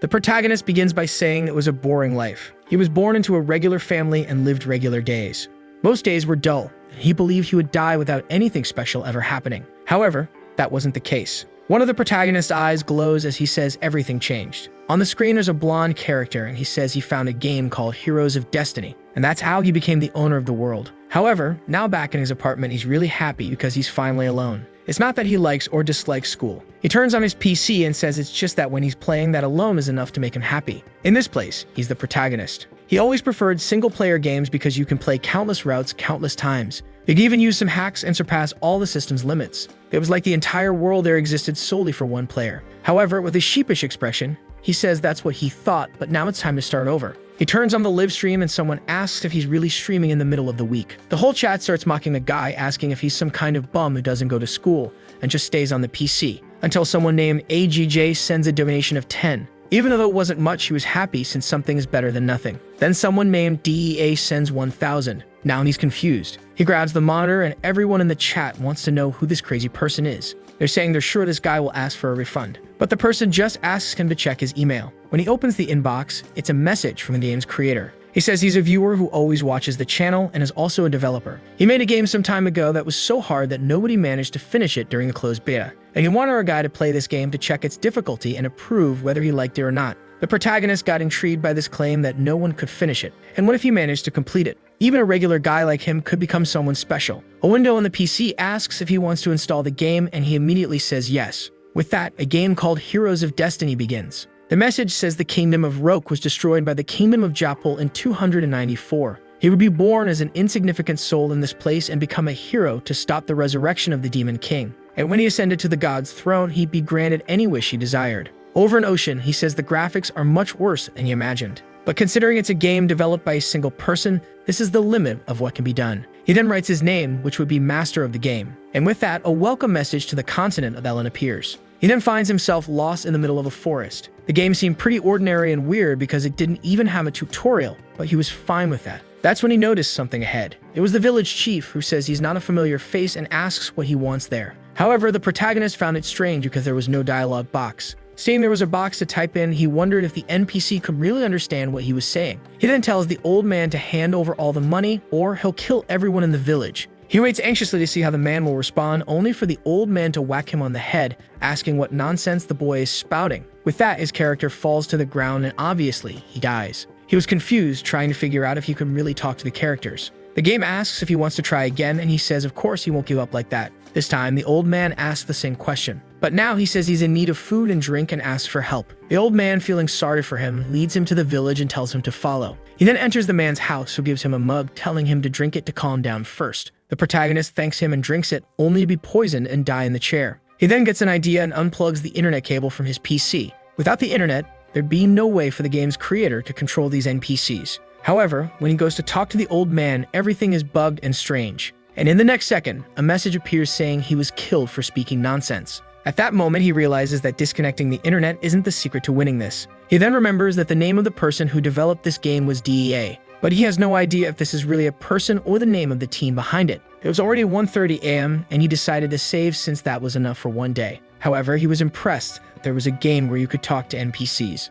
The protagonist begins by saying it was a boring life. He was born into a regular family and lived regular days. Most days were dull, and he believed he would die without anything special ever happening. However, that wasn't the case. One of the protagonist's eyes glows as he says everything changed. On the screen there's a blonde character and he says he found a game called Heroes of Destiny, and that's how he became the owner of the world. However, now back in his apartment he's really happy because he's finally alone. It's not that he likes or dislikes school. He turns on his PC and says it's just that when he's playing that alone is enough to make him happy. In this place, he's the protagonist. He always preferred single-player games because you can play countless routes countless times. You can even use some hacks and surpass all the system's limits. It was like the entire world there existed solely for one player. However, with a sheepish expression, he says that's what he thought, but now it's time to start over. He turns on the live stream and someone asks if he's really streaming in the middle of the week. The whole chat starts mocking the guy, asking if he's some kind of bum who doesn't go to school and just stays on the PC, until someone named AGJ sends a donation of 10. Even though it wasn't much, he was happy since something is better than nothing. Then someone named DEA sends 1,000. Now he's confused. He grabs the monitor and everyone in the chat wants to know who this crazy person is. They're saying they're sure this guy will ask for a refund. But the person just asks him to check his email. When he opens the inbox, it's a message from the game's creator. He says he's a viewer who always watches the channel and is also a developer. He made a game some time ago that was so hard that nobody managed to finish it during the closed beta. And he wanted our guy to play this game to check its difficulty and approve whether he liked it or not. The protagonist got intrigued by this claim that no one could finish it. And what if he managed to complete it? Even a regular guy like him could become someone special. A window on the PC asks if he wants to install the game and he immediately says yes. With that, a game called Heroes of Destiny begins. The message says the kingdom of Roke was destroyed by the kingdom of Japol in 294. He would be born as an insignificant soul in this place and become a hero to stop the resurrection of the demon king. And when he ascended to the god's throne, he'd be granted any wish he desired. Over an ocean, he says the graphics are much worse than he imagined. But considering it's a game developed by a single person, this is the limit of what can be done. He then writes his name, which would be master of the game. And with that, a welcome message to the continent of Ellen appears. He then finds himself lost in the middle of a forest. The game seemed pretty ordinary and weird because it didn't even have a tutorial, but he was fine with that. That's when he noticed something ahead. It was the village chief who says he's not a familiar face and asks what he wants there. However, the protagonist found it strange because there was no dialogue box. Seeing there was a box to type in, he wondered if the NPC could really understand what he was saying. He then tells the old man to hand over all the money or he'll kill everyone in the village. He waits anxiously to see how the man will respond, only for the old man to whack him on the head, asking what nonsense the boy is spouting. With that, his character falls to the ground and obviously, he dies. He was confused, trying to figure out if he could really talk to the characters. The game asks if he wants to try again, and he says of course he won't give up like that. This time, the old man asks the same question. But now he says he's in need of food and drink and asks for help. The old man, feeling sorry for him, leads him to the village and tells him to follow. He then enters the man's house, who gives him a mug, telling him to drink it to calm down first. The protagonist thanks him and drinks it, only to be poisoned and die in the chair. He then gets an idea and unplugs the internet cable from his PC. Without the internet, there'd be no way for the game's creator to control these NPCs. However, when he goes to talk to the old man, everything is bugged and strange. And in the next second, a message appears saying he was killed for speaking nonsense. At that moment, he realizes that disconnecting the internet isn't the secret to winning this. He then remembers that the name of the person who developed this game was DEA, but he has no idea if this is really a person or the name of the team behind it. It was already 1:30 a.m., and he decided to save since that was enough for one day. However, he was impressed that there was a game where you could talk to NPCs.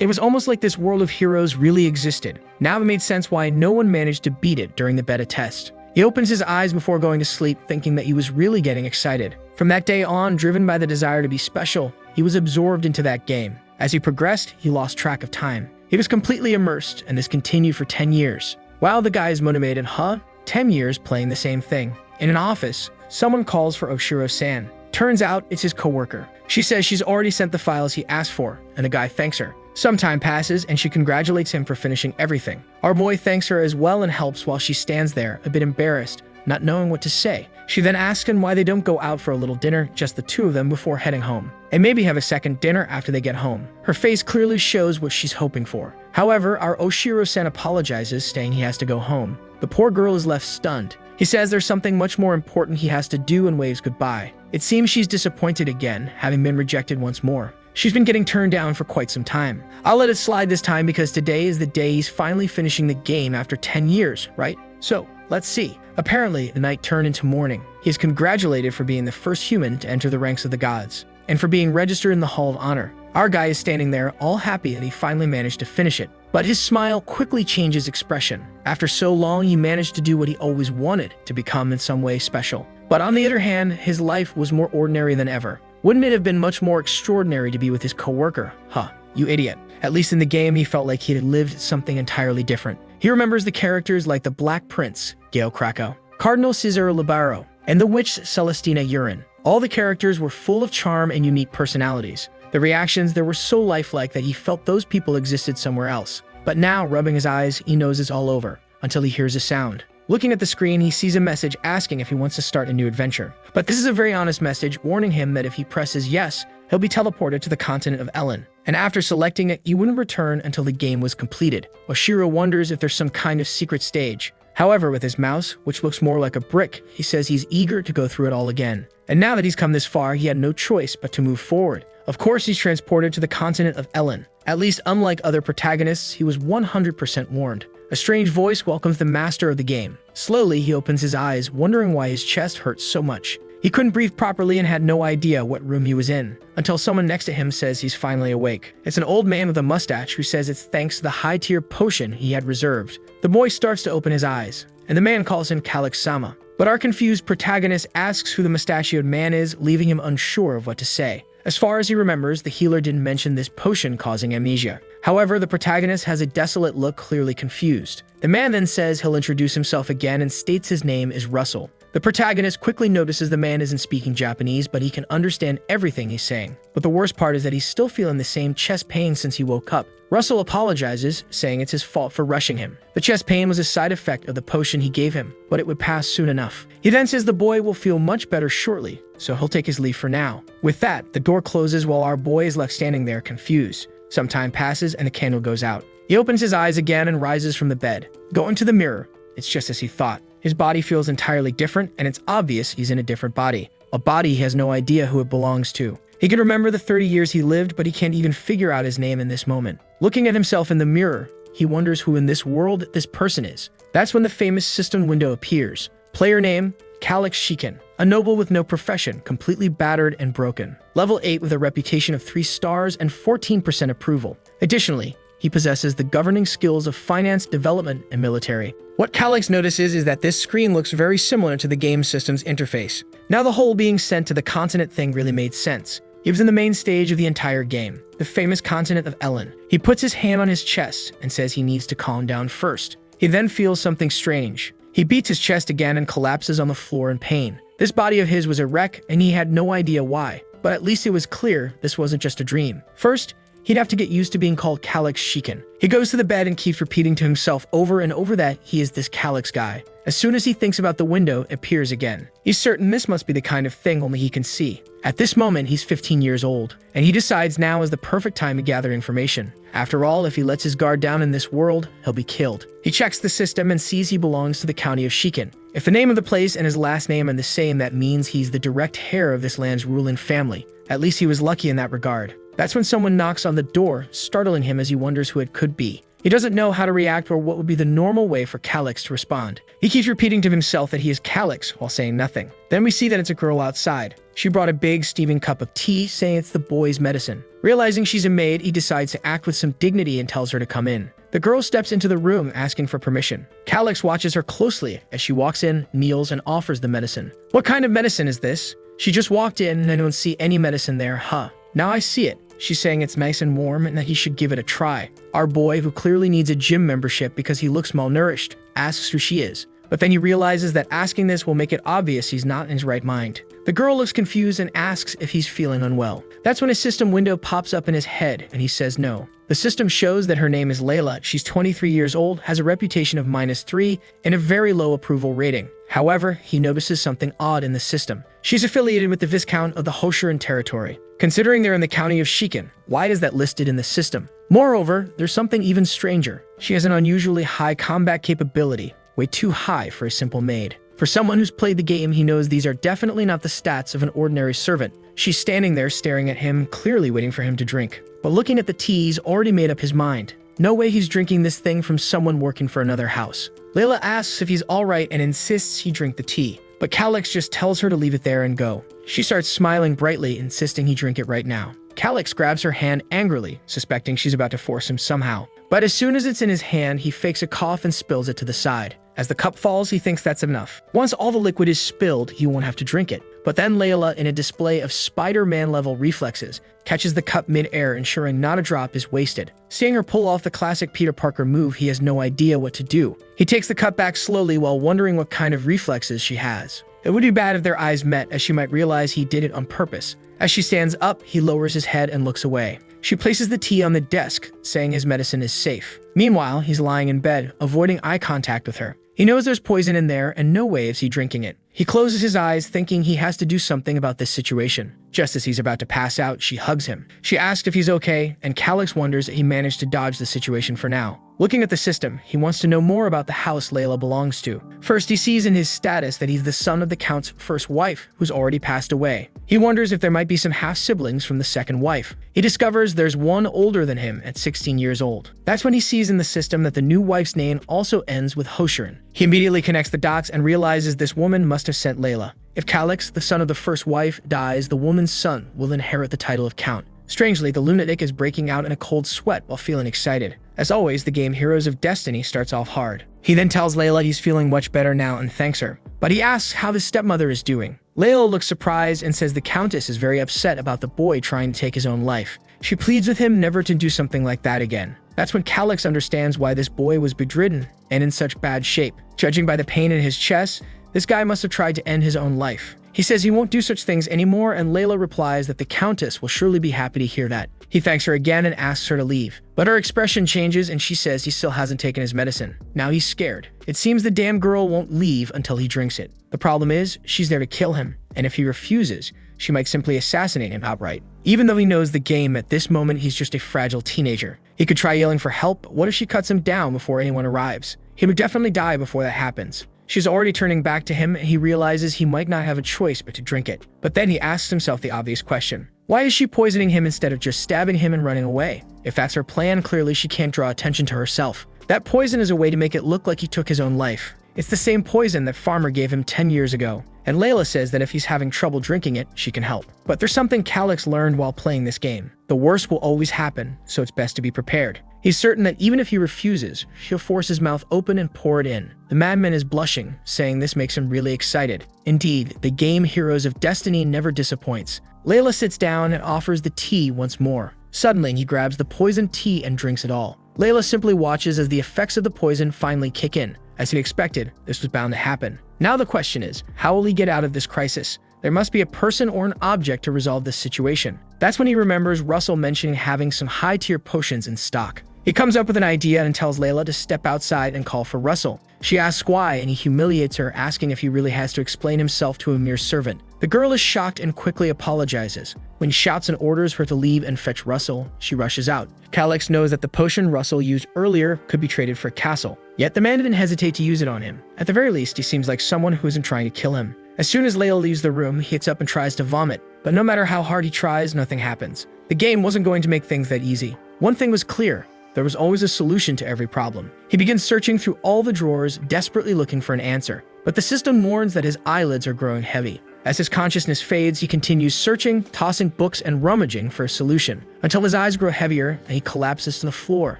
It was almost like this world of heroes really existed. Now it made sense why no one managed to beat it during the beta test. He opens his eyes before going to sleep, thinking that he was really getting excited. From that day on, driven by the desire to be special, he was absorbed into that game. As he progressed, he lost track of time. He was completely immersed, and this continued for 10 years. Wow, the guy is motivated, huh? 10 years playing the same thing. In an office, someone calls for Oshiro-san. Turns out it's his coworker. She says she's already sent the files he asked for, and the guy thanks her. Some time passes, and she congratulates him for finishing everything. Our boy thanks her as well and helps while she stands there, a bit embarrassed, not knowing what to say. She then asks him why they don't go out for a little dinner, just the two of them, before heading home, and maybe have a second dinner after they get home. Her face clearly shows what she's hoping for. However, our Oshiro-san apologizes, saying he has to go home. The poor girl is left stunned. He says there's something much more important he has to do and waves goodbye. It seems she's disappointed again, having been rejected once more. She's been getting turned down for quite some time. I'll let it slide this time because today is the day he's finally finishing the game after 10 years, right? So, let's see. Apparently, the night turned into morning. He is congratulated for being the first human to enter the ranks of the gods, and for being registered in the Hall of Honor. Our guy is standing there, all happy that he finally managed to finish it. But his smile quickly changes expression. After so long, he managed to do what he always wanted, to become in some way special. But on the other hand, his life was more ordinary than ever. Wouldn't it have been much more extraordinary to be with his coworker? Huh, you idiot. At least in the game, he felt like he had lived something entirely different. He remembers the characters like the Black Prince, Gale Krakow, Cardinal Cesar Libero, and the Witch Celestina Urin. All the characters were full of charm and unique personalities. The reactions there were so lifelike that he felt those people existed somewhere else. But now, rubbing his eyes, he knows it's all over, until he hears a sound. Looking at the screen, he sees a message asking if he wants to start a new adventure. But this is a very honest message, warning him that if he presses yes, he'll be teleported to the continent of Ellen. And after selecting it, he wouldn't return until the game was completed. Oshiro wonders if there's some kind of secret stage. However, with his mouse, which looks more like a brick, he says he's eager to go through it all again. And now that he's come this far, he had no choice but to move forward. Of course, he's transported to the continent of Ellen. At least, unlike other protagonists, he was 100% warned. A strange voice welcomes the master of the game. Slowly, he opens his eyes, wondering why his chest hurts so much. He couldn't breathe properly and had no idea what room he was in, until someone next to him says he's finally awake. It's an old man with a mustache who says it's thanks to the high-tier potion he had reserved. The boy starts to open his eyes, and the man calls him Calyx-sama. But our confused protagonist asks who the mustachioed man is, leaving him unsure of what to say. As far as he remembers, the healer didn't mention this potion causing amnesia. However, the protagonist has a desolate look, clearly confused. The man then says he'll introduce himself again and states his name is Russell. The protagonist quickly notices the man isn't speaking Japanese, but he can understand everything he's saying. But the worst part is that he's still feeling the same chest pain since he woke up. Russell apologizes, saying it's his fault for rushing him. The chest pain was a side effect of the potion he gave him, but it would pass soon enough. He then says the boy will feel much better shortly, so he'll take his leave for now. With that, the door closes while our boy is left standing there confused. Some time passes and the candle goes out. He opens his eyes again and rises from the bed. Going to the mirror, it's just as he thought. His body feels entirely different, and it's obvious he's in a different body. A body he has no idea who it belongs to. He can remember the 30 years he lived, but he can't even figure out his name in this moment. Looking at himself in the mirror, he wonders who in this world this person is. That's when the famous system window appears. Player name, Calyx Shiken. A noble with no profession, completely battered and broken. Level 8 with a reputation of 3 stars and 14% approval. Additionally, he possesses the governing skills of finance, development, and military. What Calyx notices is that this screen looks very similar to the game system's interface. Now the whole being sent to the continent thing really made sense. He was in the main stage of the entire game, the famous continent of Ellen. He puts his hand on his chest and says he needs to calm down first. He then feels something strange. He beats his chest again and collapses on the floor in pain. This body of his was a wreck and he had no idea why, but at least it was clear this wasn't just a dream. First, he'd have to get used to being called Calyx Shiken. He goes to the bed and keeps repeating to himself over and over that he is this Calyx guy. As soon as he thinks about the window, it appears again. He's certain this must be the kind of thing only he can see. At this moment, he's 15 years old, and he decides now is the perfect time to gather information. After all, if he lets his guard down in this world, he'll be killed. He checks the system and sees he belongs to the county of Shiken. If the name of the place and his last name are the same, that means he's the direct heir of this land's ruling family. At least he was lucky in that regard. That's when someone knocks on the door, startling him as he wonders who it could be. He doesn't know how to react or what would be the normal way for Calyx to respond. He keeps repeating to himself that he is Calyx while saying nothing. Then we see that it's a girl outside. She brought a big steaming cup of tea, saying it's the boy's medicine. Realizing she's a maid, he decides to act with some dignity and tells her to come in. The girl steps into the room, asking for permission. Calyx watches her closely as she walks in, kneels, and offers the medicine. What kind of medicine is this? She just walked in and I don't see any medicine there, huh? Now I see it. She's saying it's nice and warm and that he should give it a try. Our boy, who clearly needs a gym membership because he looks malnourished, asks who she is. But then he realizes that asking this will make it obvious he's not in his right mind. The girl looks confused and asks if he's feeling unwell. That's when a system window pops up in his head and he says no. The system shows that her name is Layla. She's 23 years old, has a reputation of -3, and a very low approval rating. However, he notices something odd in the system. She's affiliated with the Viscount of the Hoshiran territory. Considering they're in the county of Shiken, why is that listed in the system? Moreover, there's something even stranger. She has an unusually high combat capability, way too high for a simple maid. For someone who's played the game, he knows these are definitely not the stats of an ordinary servant. She's standing there staring at him, clearly waiting for him to drink. But looking at the tea, he's already made up his mind. No way he's drinking this thing from someone working for another house. Layla asks if he's alright and insists he drink the tea. But Calyx just tells her to leave it there and go. She starts smiling brightly, insisting he drink it right now. Calix grabs her hand angrily, suspecting she's about to force him somehow. But as soon as it's in his hand, he fakes a cough and spills it to the side. As the cup falls, he thinks that's enough. Once all the liquid is spilled, he won't have to drink it. But then Layla, in a display of Spider-Man-level reflexes, catches the cup mid-air, ensuring not a drop is wasted. Seeing her pull off the classic Peter Parker move, he has no idea what to do. He takes the cup back slowly while wondering what kind of reflexes she has. It would be bad if their eyes met, as she might realize he did it on purpose. As she stands up, he lowers his head and looks away. She places the tea on the desk, saying his medicine is safe. Meanwhile, he's lying in bed, avoiding eye contact with her. He knows there's poison in there, and no way is he drinking it. He closes his eyes, thinking he has to do something about this situation. Just as he's about to pass out, she hugs him. She asks if he's okay, and Calix wonders that he managed to dodge the situation for now. Looking at the system, he wants to know more about the house Layla belongs to. First, he sees in his status that he's the son of the Count's first wife, who's already passed away. He wonders if there might be some half-siblings from the second wife. He discovers there's one older than him at 16 years old. That's when he sees in the system that the new wife's name also ends with Hoshirin. He immediately connects the dots and realizes this woman must have sent Layla. If Calix, the son of the first wife, dies, the woman's son will inherit the title of Count. Strangely, the lunatic is breaking out in a cold sweat while feeling excited. As always, the game Heroes of Destiny starts off hard. He then tells Layla he's feeling much better now and thanks her. But he asks how his stepmother is doing. Layla looks surprised and says the Countess is very upset about the boy trying to take his own life. She pleads with him never to do something like that again. That's when Calix understands why this boy was bedridden and in such bad shape. Judging by the pain in his chest, this guy must have tried to end his own life. He says he won't do such things anymore, and Layla replies that the Countess will surely be happy to hear that. He thanks her again and asks her to leave. But her expression changes and she says he still hasn't taken his medicine. Now he's scared. It seems the damn girl won't leave until he drinks it. The problem is, she's there to kill him, and if he refuses, she might simply assassinate him outright. Even though he knows the game, at this moment he's just a fragile teenager. He could try yelling for help, but what if she cuts him down before anyone arrives? He would definitely die before that happens. She's already turning back to him, and he realizes he might not have a choice but to drink it. But then he asks himself the obvious question. Why is she poisoning him instead of just stabbing him and running away? If that's her plan, clearly she can't draw attention to herself. That poison is a way to make it look like he took his own life. It's the same poison that Farmer gave him 10 years ago. And Layla says that if he's having trouble drinking it, she can help. But there's something Calix learned while playing this game. The worst will always happen, so it's best to be prepared. He's certain that even if he refuses, she'll force his mouth open and pour it in. The madman is blushing, saying this makes him really excited. Indeed, the game Heroes of Destiny never disappoints. Layla sits down and offers the tea once more. Suddenly, he grabs the poisoned tea and drinks it all. Layla simply watches as the effects of the poison finally kick in. As he expected, this was bound to happen. Now the question is, how will he get out of this crisis? There must be a person or an object to resolve this situation. That's when he remembers Russell mentioning having some high-tier potions in stock. He comes up with an idea and tells Layla to step outside and call for Russell. She asks why, and he humiliates her, asking if he really has to explain himself to a mere servant. The girl is shocked and quickly apologizes. When he shouts and orders her to leave and fetch Russell, she rushes out. Calix knows that the potion Russell used earlier could be traded for a castle. Yet the man didn't hesitate to use it on him. At the very least, he seems like someone who isn't trying to kill him. As soon as Layla leaves the room, he gets up and tries to vomit. But no matter how hard he tries, nothing happens. The game wasn't going to make things that easy. One thing was clear. There was always a solution to every problem. He begins searching through all the drawers, desperately looking for an answer. But the system warns that his eyelids are growing heavy. As his consciousness fades, he continues searching, tossing books and rummaging for a solution, until his eyes grow heavier and he collapses to the floor.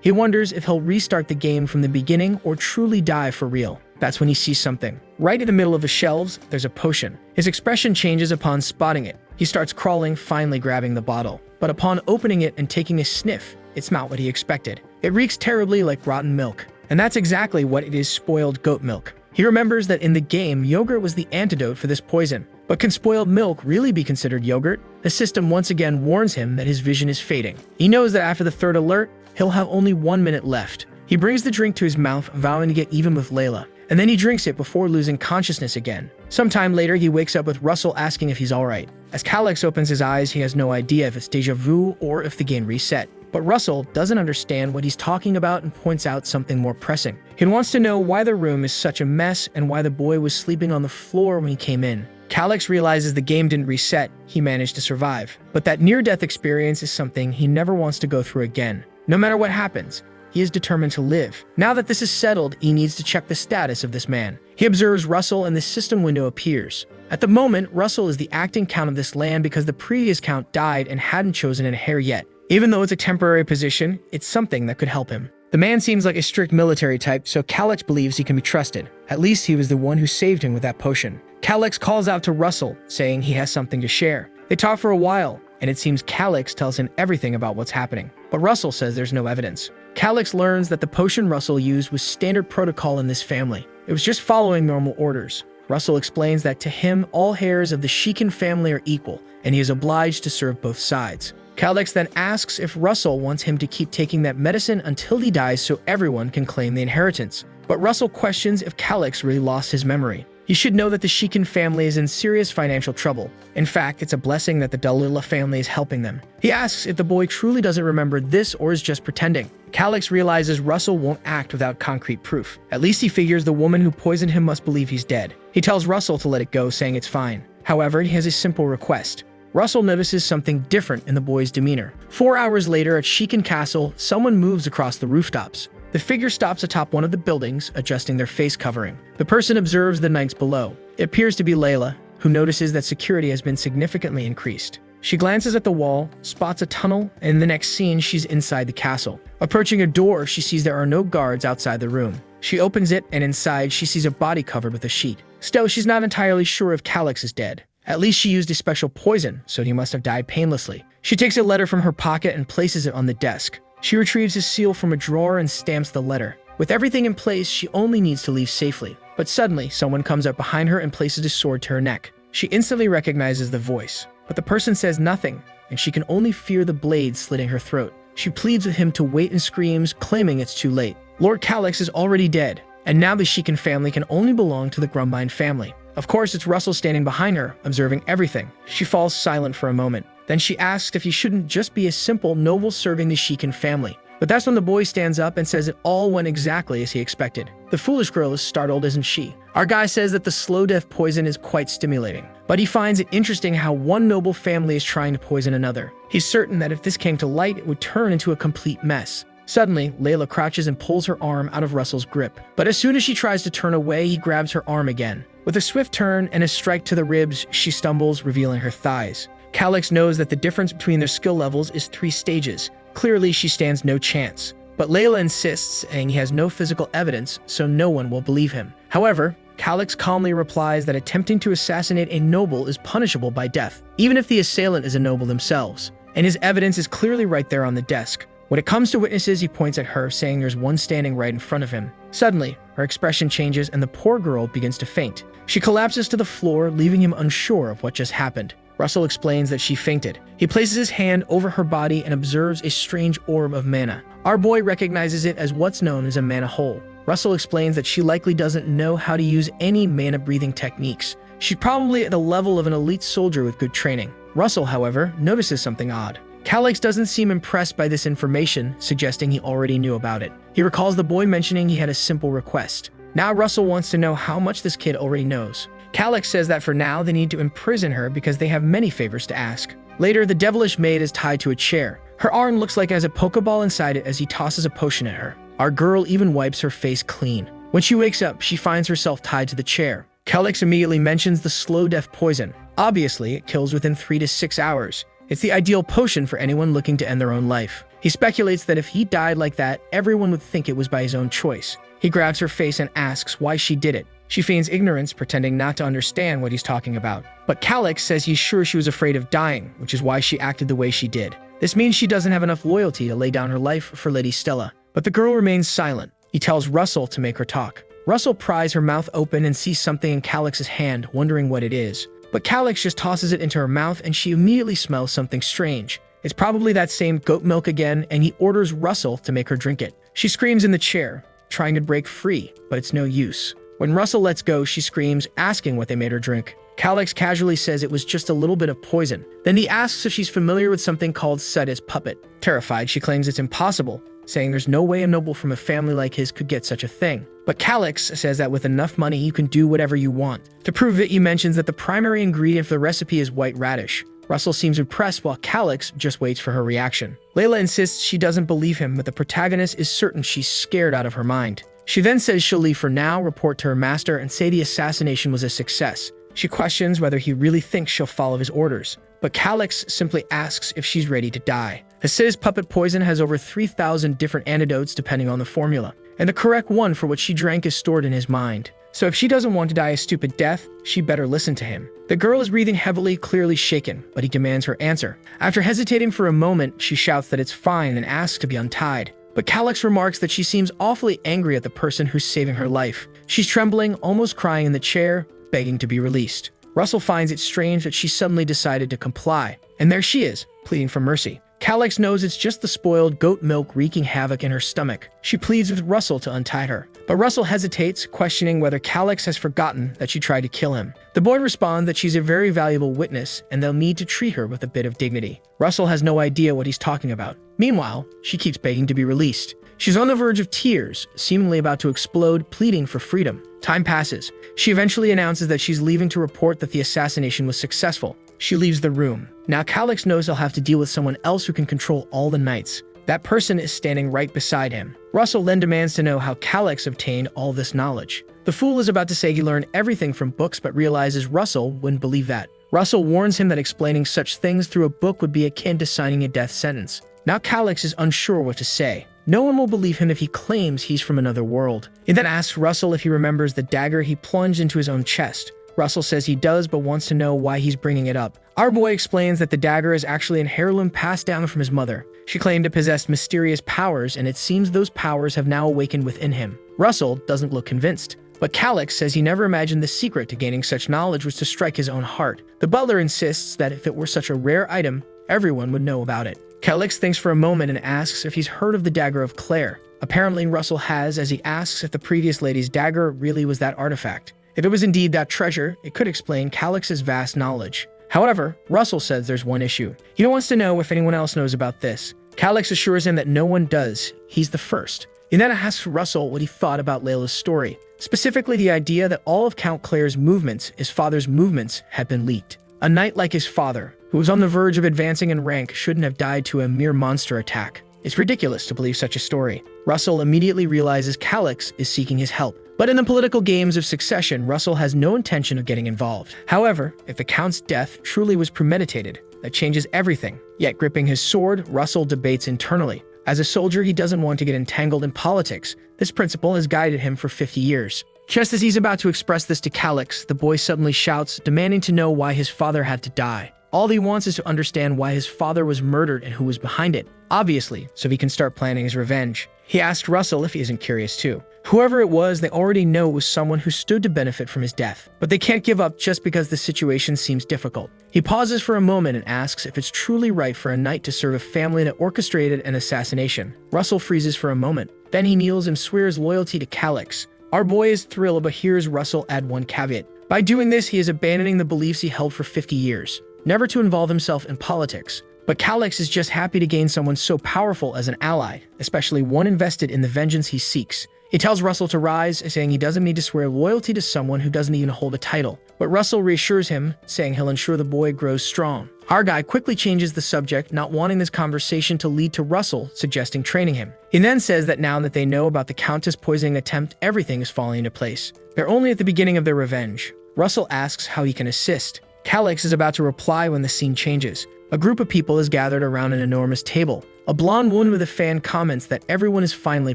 He wonders if he'll restart the game from the beginning or truly die for real. That's when he sees something. Right in the middle of the shelves, there's a potion. His expression changes upon spotting it. He starts crawling, finally grabbing the bottle. But upon opening it and taking a sniff, it's not what he expected. It reeks terribly like rotten milk. And that's exactly what it is: spoiled goat milk. He remembers that in the game, yogurt was the antidote for this poison. But can spoiled milk really be considered yogurt? The system once again warns him that his vision is fading. He knows that after the third alert, he'll have only 1 minute left. He brings the drink to his mouth, vowing to get even with Layla. And then he drinks it before losing consciousness again. Sometime later, he wakes up with Russell asking if he's alright. As Calix opens his eyes, he has no idea if it's deja vu or if the game reset. But Russell doesn't understand what he's talking about and points out something more pressing. He wants to know why the room is such a mess and why the boy was sleeping on the floor when he came in. Calix realizes the game didn't reset, he managed to survive. But that near-death experience is something he never wants to go through again. No matter what happens, he is determined to live. Now that this is settled, he needs to check the status of this man. He observes Russell and the system window appears. At the moment, Russell is the acting count of this land because the previous count died and hadn't chosen an heir yet. Even though it's a temporary position, it's something that could help him. The man seems like a strict military type, so Calyx believes he can be trusted. At least he was the one who saved him with that potion. Calyx calls out to Russell, saying he has something to share. They talk for a while, and it seems Calyx tells him everything about what's happening. But Russell says there's no evidence. Calyx learns that the potion Russell used was standard protocol in this family. It was just following normal orders. Russell explains that to him, all heirs of the Shikin family are equal, and he is obliged to serve both sides. Calyx then asks if Russell wants him to keep taking that medicine until he dies so everyone can claim the inheritance. But Russell questions if Calyx really lost his memory. He should know that the Shikin family is in serious financial trouble. In fact, it's a blessing that the Dalila family is helping them. He asks if the boy truly doesn't remember this or is just pretending. Calyx realizes Russell won't act without concrete proof. At least he figures the woman who poisoned him must believe he's dead. He tells Russell to let it go, saying it's fine. However, he has a simple request. Russell notices something different in the boy's demeanor. 4 hours later at Shikin Castle, someone moves across the rooftops. The figure stops atop one of the buildings, adjusting their face covering. The person observes the knights below. It appears to be Layla, who notices that security has been significantly increased. She glances at the wall, spots a tunnel, and in the next scene, she's inside the castle. Approaching a door, she sees there are no guards outside the room. She opens it, and inside, she sees a body covered with a sheet. Still, she's not entirely sure if Calyx is dead. At least she used a special poison, so he must have died painlessly. She takes a letter from her pocket and places it on the desk. She retrieves a seal from a drawer and stamps the letter. With everything in place, she only needs to leave safely. But suddenly, someone comes up behind her and places a sword to her neck. She instantly recognizes the voice, but the person says nothing, and she can only fear the blade slitting her throat. She pleads with him to wait and screams, claiming it's too late. Lord Calyx is already dead, and now the Shikin family can only belong to the Grumbine family. Of course, it's Russell standing behind her, observing everything. She falls silent for a moment. Then she asks if he shouldn't just be a simple noble serving the Shikin family. But that's when the boy stands up and says it all went exactly as he expected. The foolish girl is startled, isn't she? Our guy says that the slow death poison is quite stimulating, but he finds it interesting how one noble family is trying to poison another. He's certain that if this came to light, it would turn into a complete mess. Suddenly, Layla crouches and pulls her arm out of Russell's grip. But as soon as she tries to turn away, he grabs her arm again. With a swift turn and a strike to the ribs, she stumbles, revealing her thighs. Calyx knows that the difference between their skill levels is 3 stages. Clearly, she stands no chance. But Layla insists, saying he has no physical evidence, so no one will believe him. However, Calyx calmly replies that attempting to assassinate a noble is punishable by death, even if the assailant is a noble themselves. And his evidence is clearly right there on the desk. When it comes to witnesses, he points at her, saying there's one standing right in front of him. Suddenly, her expression changes and the poor girl begins to faint. She collapses to the floor, leaving him unsure of what just happened. Russell explains that she fainted. He places his hand over her body and observes a strange orb of mana. Our boy recognizes it as what's known as a mana hole. Russell explains that she likely doesn't know how to use any mana-breathing techniques. She's probably at the level of an elite soldier with good training. Russell, however, notices something odd. Calyx doesn't seem impressed by this information, suggesting he already knew about it. He recalls the boy mentioning he had a simple request. Now Russell wants to know how much this kid already knows. Calyx says that for now they need to imprison her because they have many favors to ask. Later, the devilish maid is tied to a chair. Her arm looks like it has a Pokeball inside it as he tosses a potion at her. Our girl even wipes her face clean. When she wakes up, she finds herself tied to the chair. Calyx immediately mentions the slow death poison. Obviously, it kills within 3 to 6 hours. It's the ideal potion for anyone looking to end their own life. He speculates that if he died like that, everyone would think it was by his own choice. He grabs her face and asks why she did it. She feigns ignorance, pretending not to understand what he's talking about. But Calyx says he's sure she was afraid of dying, which is why she acted the way she did. This means she doesn't have enough loyalty to lay down her life for Lady Stella. But the girl remains silent. He tells Russell to make her talk. Russell pries her mouth open and sees something in Calyx's hand, wondering what it is. But Calyx just tosses it into her mouth and she immediately smells something strange. It's probably that same goat milk again, and he orders Russell to make her drink it. She screams in the chair, trying to break free, but it's no use. When Russell lets go, she screams, asking what they made her drink. Calyx casually says it was just a little bit of poison. Then he asks if she's familiar with something called Seta's puppet. Terrified, she claims it's impossible, saying there's no way a noble from a family like his could get such a thing. But Calyx says that with enough money, you can do whatever you want. To prove it, he mentions that the primary ingredient for the recipe is white radish. Russell seems impressed while Calyx just waits for her reaction. Layla insists she doesn't believe him, but the protagonist is certain she's scared out of her mind. She then says she'll leave for now, report to her master, and say the assassination was a success. She questions whether he really thinks she'll follow his orders, but Calix simply asks if she's ready to die. Hasida's puppet poison has over 3,000 different antidotes depending on the formula, and the correct one for what she drank is stored in his mind. So if she doesn't want to die a stupid death, she better listen to him. The girl is breathing heavily, clearly shaken, but he demands her answer. After hesitating for a moment, she shouts that it's fine and asks to be untied. But Calix remarks that she seems awfully angry at the person who's saving her life. She's trembling, almost crying in the chair, begging to be released. Russell finds it strange that she suddenly decided to comply. And there she is, pleading for mercy. Calix knows it's just the spoiled goat milk wreaking havoc in her stomach. She pleads with Russell to untie her. But Russell hesitates, questioning whether Calix has forgotten that she tried to kill him. The boy responds that she's a very valuable witness and they'll need to treat her with a bit of dignity. Russell has no idea what he's talking about. Meanwhile, she keeps begging to be released. She's on the verge of tears, seemingly about to explode, pleading for freedom. Time passes. She eventually announces that she's leaving to report that the assassination was successful. She leaves the room. Now Calix knows he'll have to deal with someone else who can control all the knights. That person is standing right beside him. Russell then demands to know how Calix obtained all this knowledge. The fool is about to say he learned everything from books but realizes Russell wouldn't believe that. Russell warns him that explaining such things through a book would be akin to signing a death sentence. Now Calix is unsure what to say. No one will believe him if he claims he's from another world. He then asks Russell if he remembers the dagger he plunged into his own chest. Russell says he does but wants to know why he's bringing it up. Our boy explains that the dagger is actually an heirloom passed down from his mother. She claimed to possess mysterious powers, and it seems those powers have now awakened within him. Russell doesn't look convinced, but Calix says he never imagined the secret to gaining such knowledge was to strike his own heart. The butler insists that if it were such a rare item, everyone would know about it. Calix thinks for a moment and asks if he's heard of the dagger of Claire. Apparently Russell has, as he asks if the previous lady's dagger really was that artifact. If it was indeed that treasure, it could explain Calix's vast knowledge. However, Russell says there's one issue. He wants to know if anyone else knows about this. Calix assures him that no one does. He's the first. He then asks Russell what he thought about Layla's story, specifically the idea that all of Count Claire's movements, his father's movements, had been leaked. A knight like his father, who was on the verge of advancing in rank, shouldn't have died to a mere monster attack. It's ridiculous to believe such a story. Russell immediately realizes Calix is seeking his help. But in the political games of succession, Russell has no intention of getting involved. However, if the Count's death truly was premeditated, that changes everything. Yet gripping his sword, Russell debates internally. As a soldier, he doesn't want to get entangled in politics. This principle has guided him for 50 years. Just as he's about to express this to Calix, the boy suddenly shouts, demanding to know why his father had to die. All he wants is to understand why his father was murdered and who was behind it. Obviously, so he can start planning his revenge. He asked Russell if he isn't curious too. Whoever it was, they already know it was someone who stood to benefit from his death. But they can't give up just because the situation seems difficult. He pauses for a moment and asks if it's truly right for a knight to serve a family that orchestrated an assassination. Russell freezes for a moment. Then he kneels and swears loyalty to Calix. Our boy is thrilled but hears Russell add one caveat. By doing this, he is abandoning the beliefs he held for 50 years. Never to involve himself in politics. But Calix is just happy to gain someone so powerful as an ally, especially one invested in the vengeance he seeks. He tells Russell to rise, saying he doesn't need to swear loyalty to someone who doesn't even hold a title. But Russell reassures him, saying he'll ensure the boy grows strong. Our guy quickly changes the subject, not wanting this conversation to lead to Russell suggesting training him. He then says that now that they know about the Countess poisoning attempt, everything is falling into place. They're only at the beginning of their revenge. Russell asks how he can assist. Calix is about to reply when the scene changes. A group of people is gathered around an enormous table. A blonde woman with a fan comments that everyone is finally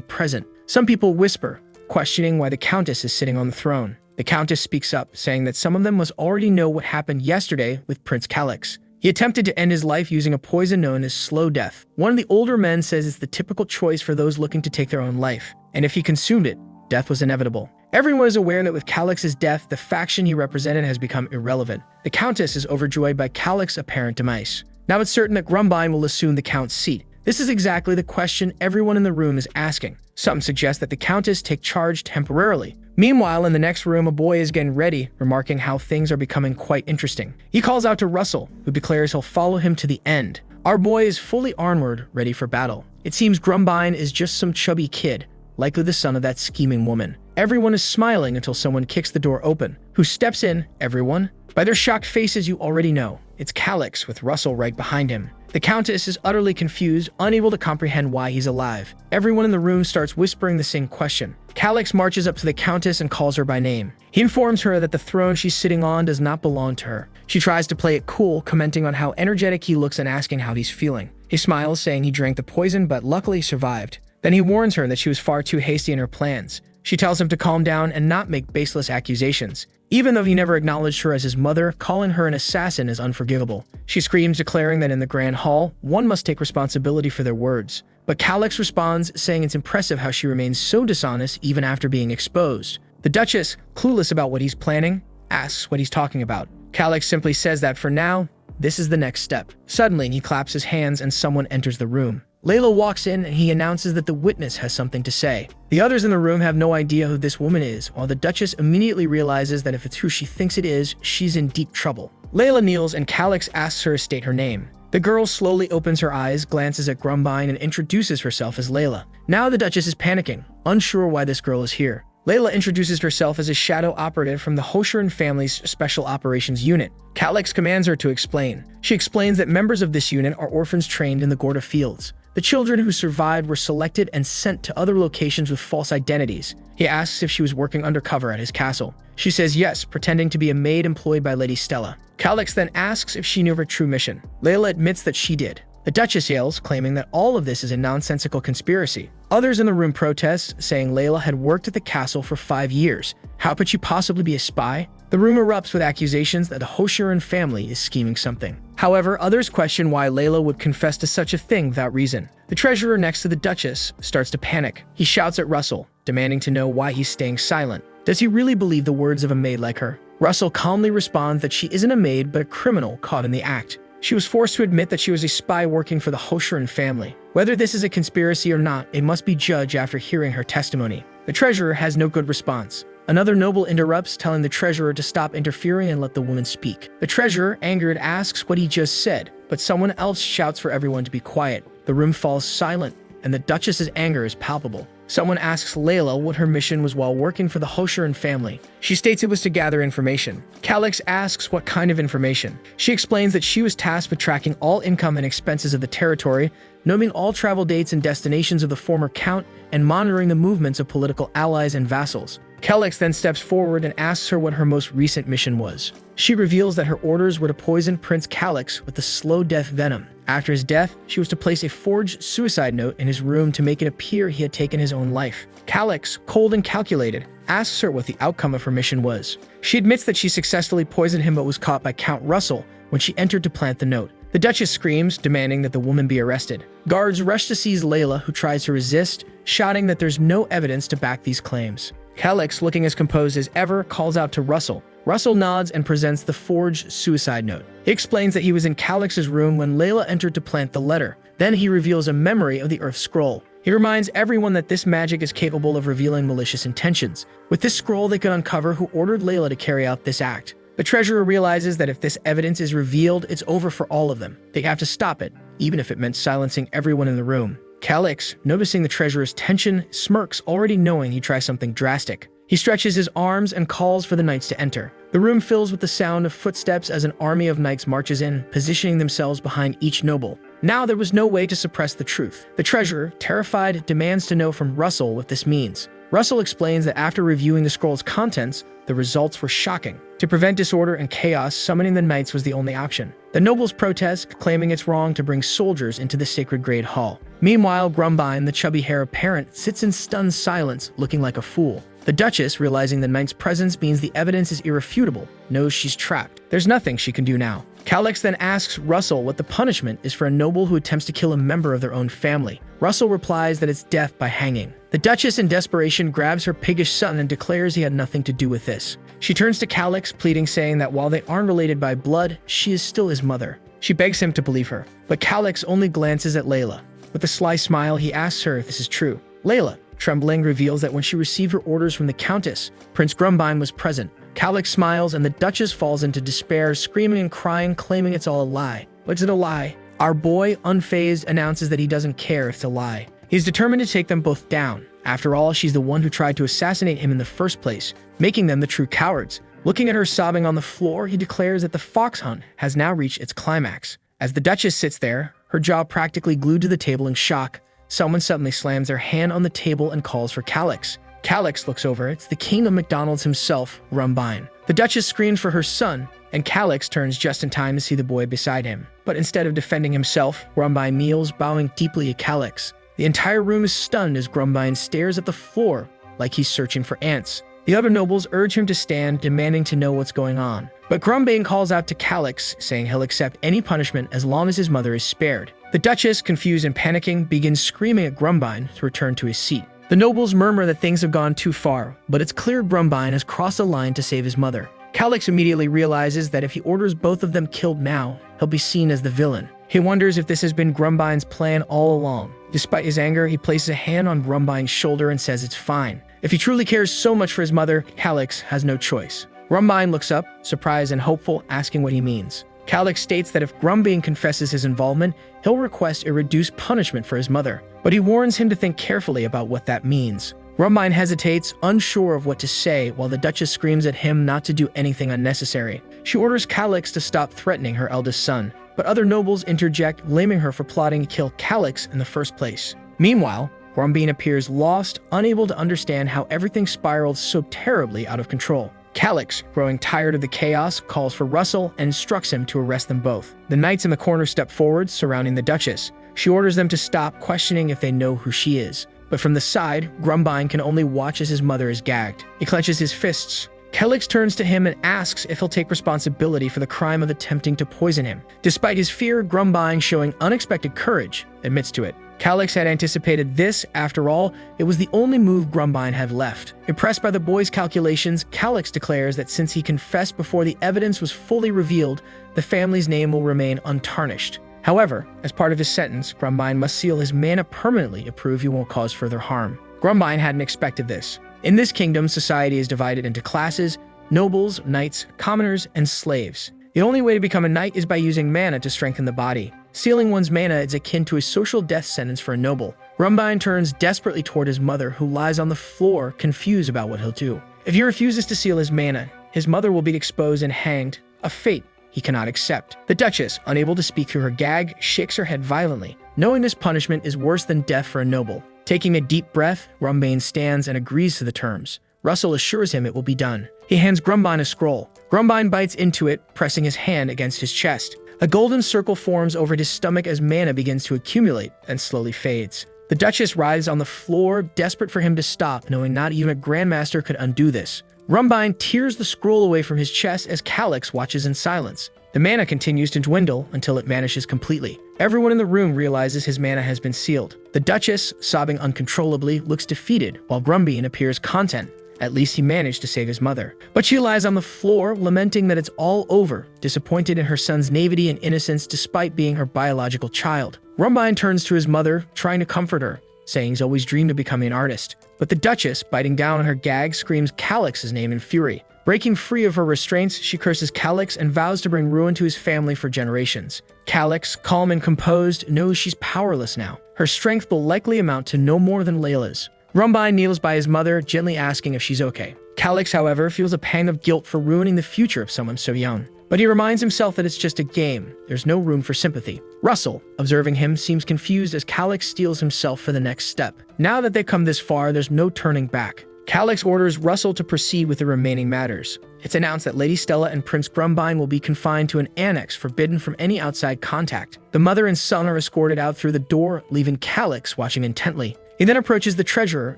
present. Some people whisper, questioning why the Countess is sitting on the throne. The Countess speaks up, saying that some of them must already know what happened yesterday with Prince Calix. He attempted to end his life using a poison known as slow death. One of the older men says it's the typical choice for those looking to take their own life, and if he consumed it, death was inevitable. Everyone is aware that with Calix's death, the faction he represented has become irrelevant. The Countess is overjoyed by Calix's apparent demise. Now it's certain that Grumbine will assume the Count's seat. This is exactly the question everyone in the room is asking. Some suggest that the Countess take charge temporarily. Meanwhile, in the next room, a boy is getting ready, remarking how things are becoming quite interesting. He calls out to Russell, who declares he'll follow him to the end. Our boy is fully armored, ready for battle. It seems Grumbine is just some chubby kid, likely the son of that scheming woman. Everyone is smiling until someone kicks the door open. Who steps in? Everyone? By their shocked faces, you already know. It's Calix, with Russell right behind him. The Countess is utterly confused, unable to comprehend why he's alive. Everyone in the room starts whispering the same question. Calix marches up to the Countess and calls her by name. He informs her that the throne she's sitting on does not belong to her. She tries to play it cool, commenting on how energetic he looks and asking how he's feeling. He smiles, saying he drank the poison but luckily survived. Then he warns her that she was far too hasty in her plans. She tells him to calm down and not make baseless accusations. Even though he never acknowledged her as his mother, calling her an assassin is unforgivable. She screams, declaring that in the Grand Hall, one must take responsibility for their words. But Calix responds, saying it's impressive how she remains so dishonest even after being exposed. The Duchess, clueless about what he's planning, asks what he's talking about. Calix simply says that for now, this is the next step. Suddenly, he claps his hands and someone enters the room. Layla walks in and he announces that the witness has something to say. The others in the room have no idea who this woman is, while the Duchess immediately realizes that if it's who she thinks it is, she's in deep trouble. Layla kneels and Calix asks her to state her name. The girl slowly opens her eyes, glances at Grumbine, and introduces herself as Layla. Now the Duchess is panicking, unsure why this girl is here. Layla introduces herself as a shadow operative from the Hoshiran family's Special Operations Unit. Calix commands her to explain. She explains that members of this unit are orphans trained in the Gorda fields. The children who survived were selected and sent to other locations with false identities. He asks if she was working undercover at his castle. She says yes, pretending to be a maid employed by Lady Stella. Calix then asks if she knew of her true mission. Layla admits that she did. The Duchess yells, claiming that all of this is a nonsensical conspiracy. Others in the room protest, saying Layla had worked at the castle for 5 years. How could she possibly be a spy? The room erupts with accusations that the Hoshiran family is scheming something. However, others question why Layla would confess to such a thing without reason. The treasurer next to the Duchess starts to panic. He shouts at Russell, demanding to know why he's staying silent. Does he really believe the words of a maid like her? Russell calmly responds that she isn't a maid but a criminal caught in the act. She was forced to admit that she was a spy working for the Hoshiran family. Whether this is a conspiracy or not, it must be judged after hearing her testimony. The treasurer has no good response. Another noble interrupts, telling the treasurer to stop interfering and let the woman speak. The treasurer, angered, asks what he just said, but someone else shouts for everyone to be quiet. The room falls silent, and the Duchess's anger is palpable. Someone asks Layla what her mission was while working for the Hoshiran family. She states it was to gather information. Calix asks what kind of information. She explains that she was tasked with tracking all income and expenses of the territory, noting all travel dates and destinations of the former count, and monitoring the movements of political allies and vassals. Calix then steps forward and asks her what her most recent mission was. She reveals that her orders were to poison Prince Calix with the slow death venom. After his death, she was to place a forged suicide note in his room to make it appear he had taken his own life. Calix, cold and calculated, asks her what the outcome of her mission was. She admits that she successfully poisoned him but was caught by Count Russell when she entered to plant the note. The Duchess screams, demanding that the woman be arrested. Guards rush to seize Layla, who tries to resist, shouting that there's no evidence to back these claims. Calix, looking as composed as ever, calls out to Russell. Russell nods and presents the forged suicide note. He explains that he was in Calix's room when Layla entered to plant the letter. Then he reveals a memory of the Earth Scroll. He reminds everyone that this magic is capable of revealing malicious intentions. With this scroll, they could uncover who ordered Layla to carry out this act. The treasurer realizes that if this evidence is revealed, it's over for all of them. They have to stop it, even if it meant silencing everyone in the room. Calix, noticing the treasurer's tension, smirks, already knowing he tries something drastic. He stretches his arms and calls for the knights to enter. The room fills with the sound of footsteps as an army of knights marches in, positioning themselves behind each noble. Now there was no way to suppress the truth. The treasurer, terrified, demands to know from Russell what this means. Russell explains that after reviewing the scroll's contents, the results were shocking. To prevent disorder and chaos, summoning the knights was the only option. The nobles protest, claiming it's wrong to bring soldiers into the sacred Great Hall. Meanwhile, Grumbine, the chubby-haired parent, sits in stunned silence, looking like a fool. The Duchess, realizing the knight's presence means the evidence is irrefutable, knows she's trapped. There's nothing she can do now. Calix then asks Russell what the punishment is for a noble who attempts to kill a member of their own family. Russell replies that it's death by hanging. The Duchess, in desperation, grabs her piggish son and declares he had nothing to do with this. She turns to Calix, pleading, saying that while they aren't related by blood, she is still his mother. She begs him to believe her, but Calix only glances at Layla. With a sly smile, he asks her if this is true. Layla, trembling, reveals that when she received her orders from the Countess, Prince Grumbine was present. Calix smiles and the Duchess falls into despair, screaming and crying, claiming it's all a lie. But it's a lie. Our boy, unfazed, announces that he doesn't care if it's a lie. He's determined to take them both down. After all, she's the one who tried to assassinate him in the first place, making them the true cowards. Looking at her sobbing on the floor, he declares that the fox hunt has now reached its climax. As the Duchess sits there, her jaw practically glued to the table in shock, someone suddenly slams their hand on the table and calls for Calix. Calix looks over. It's the king of McDonald's himself, Grumbine. The Duchess screams for her son, and Calix turns just in time to see the boy beside him. But instead of defending himself, Grumbine kneels, bowing deeply at Calix. The entire room is stunned as Grumbine stares at the floor like he's searching for ants. The other nobles urge him to stand, demanding to know what's going on. But Grumbine calls out to Calix, saying he'll accept any punishment as long as his mother is spared. The Duchess, confused and panicking, begins screaming at Grumbine to return to his seat. The nobles murmur that things have gone too far, but it's clear Grumbine has crossed a line to save his mother. Calix immediately realizes that if he orders both of them killed now, he'll be seen as the villain. He wonders if this has been Grumbine's plan all along. Despite his anger, he places a hand on Grumbine's shoulder and says it's fine. If he truly cares so much for his mother, Calix has no choice. Grumbine looks up, surprised and hopeful, asking what he means. Calix states that if Grumbine confesses his involvement, he'll request a reduced punishment for his mother, but he warns him to think carefully about what that means. Grumbine hesitates, unsure of what to say, while the Duchess screams at him not to do anything unnecessary. She orders Calix to stop threatening her eldest son, but other nobles interject, blaming her for plotting to kill Calix in the first place. Meanwhile, Grumbine appears lost, unable to understand how everything spiraled so terribly out of control. Calix, growing tired of the chaos, calls for Russell and instructs him to arrest them both. The knights in the corner step forward, surrounding the Duchess. She orders them to stop, questioning if they know who she is. But from the side, Grumbine can only watch as his mother is gagged. He clenches his fists. Calix turns to him and asks if he'll take responsibility for the crime of attempting to poison him. Despite his fear, Grumbine, showing unexpected courage, admits to it. Calix had anticipated this. After all, it was the only move Grumbine had left. Impressed by the boy's calculations, Calix declares that since he confessed before the evidence was fully revealed, the family's name will remain untarnished. However, as part of his sentence, Grumbine must seal his mana permanently to prove he won't cause further harm. Grumbine hadn't expected this. In this kingdom, society is divided into classes: nobles, knights, commoners, and slaves. The only way to become a knight is by using mana to strengthen the body. Sealing one's mana is akin to a social death sentence for a noble. Grumbine turns desperately toward his mother, who lies on the floor, confused about what he'll do. If he refuses to seal his mana, his mother will be exposed and hanged, a fate he cannot accept. The Duchess, unable to speak through her gag, shakes her head violently, knowing this punishment is worse than death for a noble. Taking a deep breath, Grumbine stands and agrees to the terms. Russell assures him it will be done. He hands Grumbine a scroll. Grumbine bites into it, pressing his hand against his chest. A golden circle forms over his stomach as mana begins to accumulate and slowly fades. The Duchess writhes on the floor, desperate for him to stop, knowing not even a Grandmaster could undo this. Grumbine tears the scroll away from his chest as Calix watches in silence. The mana continues to dwindle until it vanishes completely. Everyone in the room realizes his mana has been sealed. The Duchess, sobbing uncontrollably, looks defeated, while Grumbine appears content. At least he managed to save his mother. But she lies on the floor, lamenting that it's all over, disappointed in her son's naivety and innocence despite being her biological child. Grumbine turns to his mother, trying to comfort her, saying he's always dreamed of becoming an artist. But the Duchess, biting down on her gag, screams Calix's name in fury. Breaking free of her restraints, she curses Calix and vows to bring ruin to his family for generations. Calix, calm and composed, knows she's powerless now. Her strength will likely amount to no more than Layla's. Grumbine kneels by his mother, gently asking if she's okay. Calix, however, feels a pang of guilt for ruining the future of someone so young. But he reminds himself that it's just a game. There's no room for sympathy. Russell, observing him, seems confused as Calix steels himself for the next step. Now that they've come this far, there's no turning back. Calix orders Russell to proceed with the remaining matters. It's announced that Lady Stella and Prince Grumbine will be confined to an annex forbidden from any outside contact. The mother and son are escorted out through the door, leaving Calix watching intently. He then approaches the treasurer,